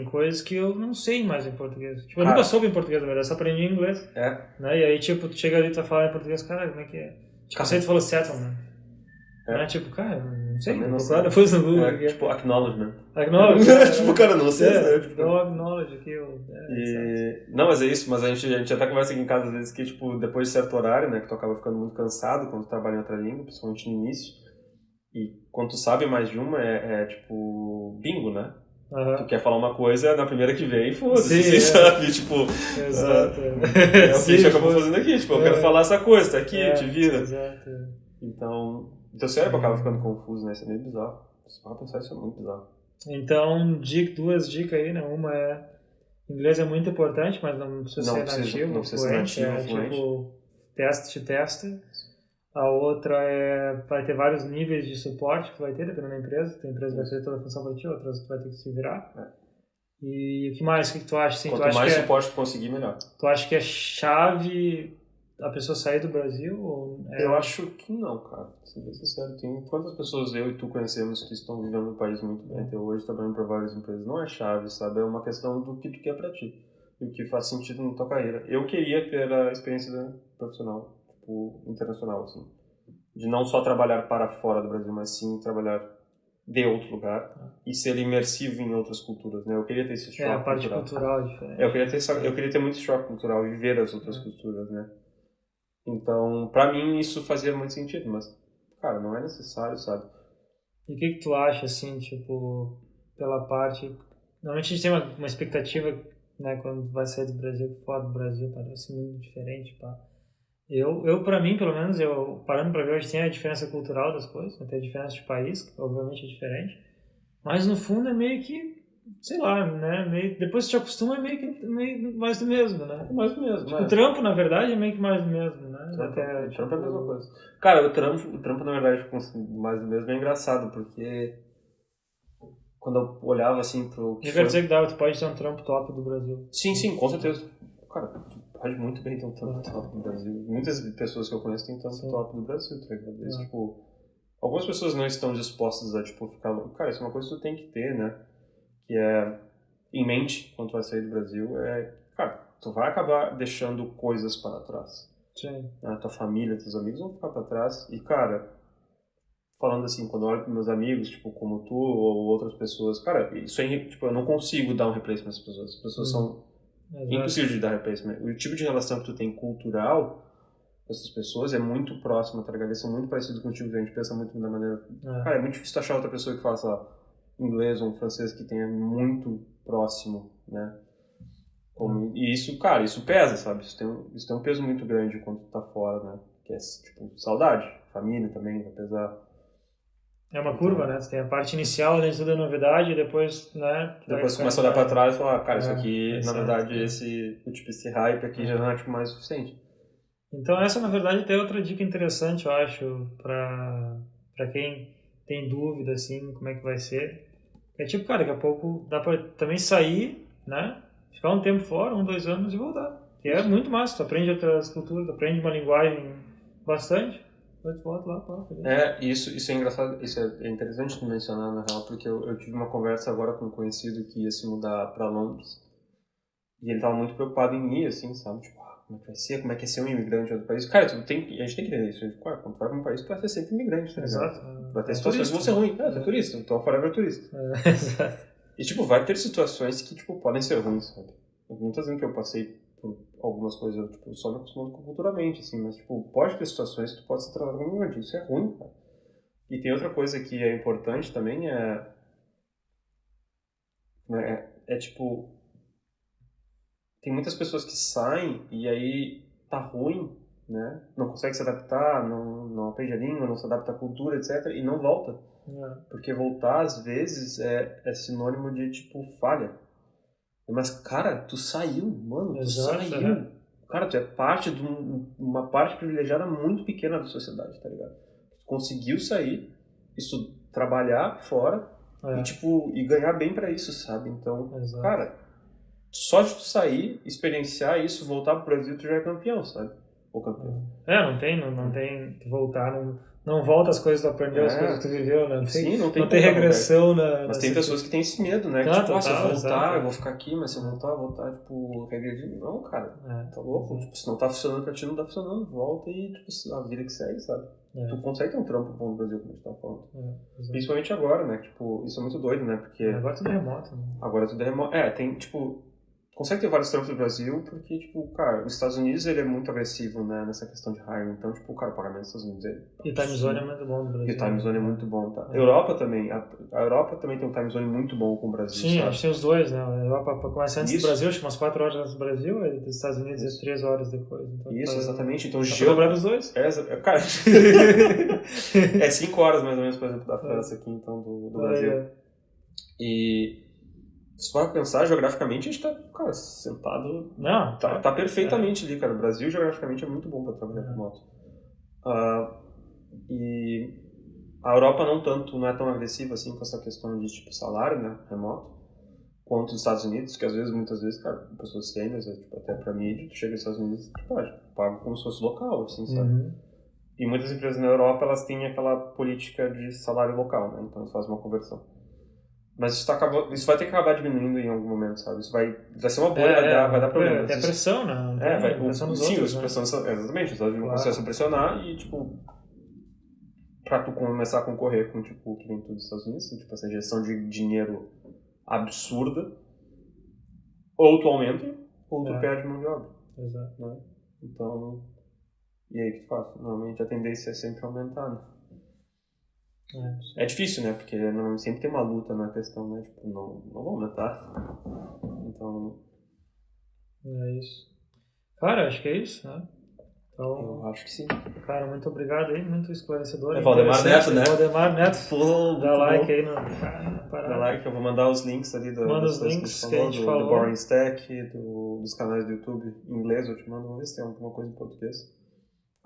coisas que eu não sei mais em português. Tipo, eu nunca soube em português, na verdade, só aprendi em inglês. Né? E aí, tipo, tu chega ali e tu vai falar em português, cara, como é que é? Tipo, você falou settlement. Né? Tipo, cara, não sei, vou procurar depois no Google. Tipo, acknowledgement. Tipo, cara, não sei. Dá um acknowledge aqui. Não, mas é isso, mas a gente até conversa aqui em casa às vezes que, tipo, depois de certo horário, né, que tu acaba ficando muito cansado quando tu trabalha em outra língua, principalmente no início, e quando tu sabe mais de uma, tipo, bingo, né? Tu quer falar uma coisa, na primeira que vem, foda-se, sabe? Tipo, exato. É o que a gente acabou fazendo aqui, tipo, eu quero falar essa coisa, tá aqui, te vira. Exato. Então, teu cérebro acaba ficando confuso, né? Isso é meio bizarro. Se for pensar, isso é muito bizarro. Então, duas dicas aí, né? Uma é, inglês é muito importante, mas não precisa ser nativo. Não precisa ser nativo, fluente. Tipo, testa. A outra vai ter vários níveis de suporte que vai ter, dependendo da empresa. Tem empresa que vai fazer toda a função para ti, outras tu vai ter que se virar. E o que mais? O que tu acha? Assim, Quanto mais suporte tu conseguir, melhor. Tu acha que é chave a pessoa sair do Brasil? Ou Eu acho que não, cara. Sendo bem sincero, tem quantas pessoas eu e tu conhecemos que estão vivendo no país muito bem até hoje, trabalhando para várias empresas. Não é chave, sabe? É uma questão do que tu quer para ti e o que faz sentido na tua carreira. Eu queria ter a experiência profissional, tipo, internacional, assim. De não só trabalhar para fora do Brasil, mas sim trabalhar de outro lugar e ser imersivo em outras culturas, né? Eu queria ter esse choque cultural. a parte cultural é diferente. Eu queria ter muito choque cultural e viver as outras culturas, né? Então, pra mim, isso fazia muito sentido, mas, cara, não é necessário, sabe? E o que tu acha, assim, tipo, pela parte... Normalmente a gente tem uma expectativa, né, quando vai sair do Brasil, fora do Brasil, parece muito diferente, pá. Eu, pra mim, pelo menos, eu parando pra ver, hoje tem a diferença cultural das coisas, tem a diferença de país, que obviamente é diferente, mas no fundo é meio que, sei lá, né, depois que te acostuma é meio mais do mesmo, né? É mais do mesmo, tipo, o trampo, na verdade, é meio que mais do mesmo, né? O trampo é a mesma coisa. Cara, o trampo, na verdade, mais do mesmo é engraçado, porque quando eu olhava, assim, pro... Eu quero dizer que tu pode ter um trampo top do Brasil. Sim, com certeza. Cara, pode muito bem ter um trampo top no Brasil. Muitas pessoas que eu conheço têm trampo top no Brasil, tá ligado? Tipo, algumas pessoas não estão dispostas a, tipo, ficar... Cara, isso é uma coisa que tu tem que ter, né? Que é em mente, quando tu vai sair do Brasil, cara, tu vai acabar deixando coisas para trás. Sim. A tua família, teus amigos vão ficar para trás. E, cara, falando assim, quando eu olho para meus amigos, tipo, como tu ou outras pessoas, cara, isso aí, tipo, eu não consigo dar um replacement às pessoas. As pessoas são impossível de dar replacement. O tipo de relação que tu tem cultural com essas pessoas é muito próxima, tá ligado? Eles são muito parecidos contigo, a gente pensa muito da maneira... Cara, é muito difícil achar outra pessoa que fala, sei lá, inglês ou um francês que tenha muito próximo, né? E isso, cara, isso pesa, sabe? Isso tem um peso muito grande quando tu tá fora, né? Que é, tipo, saudade, família também vai pesar. É uma curva, né? Você tem a parte inicial, onde tudo é novidade, e depois, né? Depois começa a olhar pra trás e falar, cara, isso aqui, na exato. verdade, esse hype aqui já não é tipo, mais suficiente. Então essa, na verdade, tem outra dica interessante, eu acho, para quem tem dúvida, assim, como é que vai ser. É tipo, cara, daqui a pouco dá pra também sair, né? Ficar um tempo fora, 1, 2 anos e voltar. Que é muito massa, tu aprende outras culturas, tu aprende uma linguagem bastante, depois tu volta lá, pá. Isso é engraçado, isso é interessante tu mencionar, na real, porque eu tive uma conversa agora com um conhecido que ia se mudar pra Londres, e ele tava muito preocupado em ir, assim, sabe? Tipo, como é que vai ser? Como é que é ser um imigrante em outro país? Cara, a gente tem que entender isso. Cara, quando tu vai pra um país, tu vai ser sempre imigrante, tá ligado? Exato. Vai ter situações que vão ser ruins. Tu é turista, então forever turista. Exato. E, tipo, vai ter situações que, tipo, podem ser ruins, sabe? Eu não tô dizendo que eu passei por algumas coisas, eu, tipo, só me acostumando culturalmente, assim, mas, tipo, pode ter situações que tu pode ser tratado como imigrante. Isso é ruim, cara. E tem outra coisa que é importante também, tipo, tem muitas pessoas que saem e aí tá ruim, né? Não consegue se adaptar, não aprende a língua, não se adapta à cultura, etc. E não volta. Porque voltar, às vezes, é sinônimo de, tipo, falha. Mas, cara, tu saiu, mano, Exato, tu saiu. Cara, tu é parte de uma parte privilegiada muito pequena da sociedade, tá ligado? Tu conseguiu sair, trabalhar fora e, tipo, e ganhar bem pra isso, sabe? Então, cara, só de tu sair, experienciar isso, voltar pro Brasil, tu já é campeão, sabe? Ou campeão. Não tem tu voltar, não volta as coisas, tu aprendeu as coisas que tu viveu, né? Não tem regressão Mas tem pessoas que têm esse medo, né? Que, tipo, se eu voltar, eu vou ficar aqui, mas se eu voltar, tipo, regredir. Não, cara, tá louco. Tipo, se não tá funcionando pra ti, não tá funcionando. Volta e, tipo, a vida que segue, sabe? Tu consegue ter um trampo bom no Brasil, como a gente tava falando. Principalmente agora, né? Tipo, isso é muito doido, né? Porque... Agora tudo é remoto, né? Agora tudo é remoto. Tem, tipo... Consegue ter vários trampos no Brasil, porque, tipo, cara, os Estados Unidos, ele é muito agressivo, né, nessa questão de hiring. Então, tipo, cara, o pagamento dos Estados Unidos E o time zone é muito bom no Brasil. E o time zone é muito bom, tá? Europa também. A Europa também tem um time zone muito bom com o Brasil, Sim, sabe? a gente tem os dois, né? A Europa começa antes do Brasil, acho que umas 4 horas antes do Brasil, e dos Estados Unidos é 3 horas depois. Então, Exatamente. Então, cobrar dos dois. Cara, é 5 horas, mais ou menos, por exemplo, da França aqui, então, do Brasil. E... Se for pensar, geograficamente, a gente tá, cara, sentado... Não. Tá perfeitamente ali, cara. O Brasil, geograficamente, é muito bom pra trabalhar remoto. E a Europa não é tão agressiva assim com essa questão de, tipo, salário, né, remoto, quanto os Estados Unidos, que muitas vezes, cara, pessoas sêniores, tipo, até pra mim, tu chega nos Estados Unidos, tipo, paga como se fosse local, assim, sabe? E muitas empresas na Europa, elas têm aquela política de salário local, né, então eles fazem uma conversão. Mas isso vai ter que acabar diminuindo em algum momento, sabe? Isso vai ser uma bolha, vai dar problema. Tem pressão, né? Pressão dos sim, outros, exatamente. Os Estados Unidos vão começar a se pressionar e, tipo, pra tu começar a concorrer com, tipo, o que vem tudo dos Estados Unidos, tipo, essa gestão de dinheiro absurda, ou tu aumenta, ou tu perde mão de obra. Exato. Né? Então, e aí o que tu faz? Normalmente a tendência é sempre aumentar, né? É difícil, né? Porque sempre tem uma luta na questão, né? Tipo, não vou aumentar. Então... É isso. Cara, acho que é isso, né? Então, eu acho que sim. Cara, muito obrigado aí, muito esclarecedor. Valdemar Neto, né? Valdemar Neto. Pô, dá like aí na parada. Dá like, eu vou mandar os links ali os links que a gente falou. Do Boring Stack, dos canais do YouTube em inglês, eu te mando, vamos ver se tem alguma coisa em português.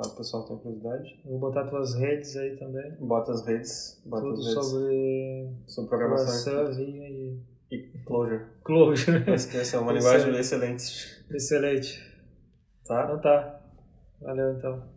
Caso o pessoal tenha curiosidade. Vou botar tuas redes aí também. Bota as redes. Tudo sobre programação e Clojure. Clojure. Não esqueça, é uma linguagem excelente. Excelente. Tá? Então tá. Valeu então.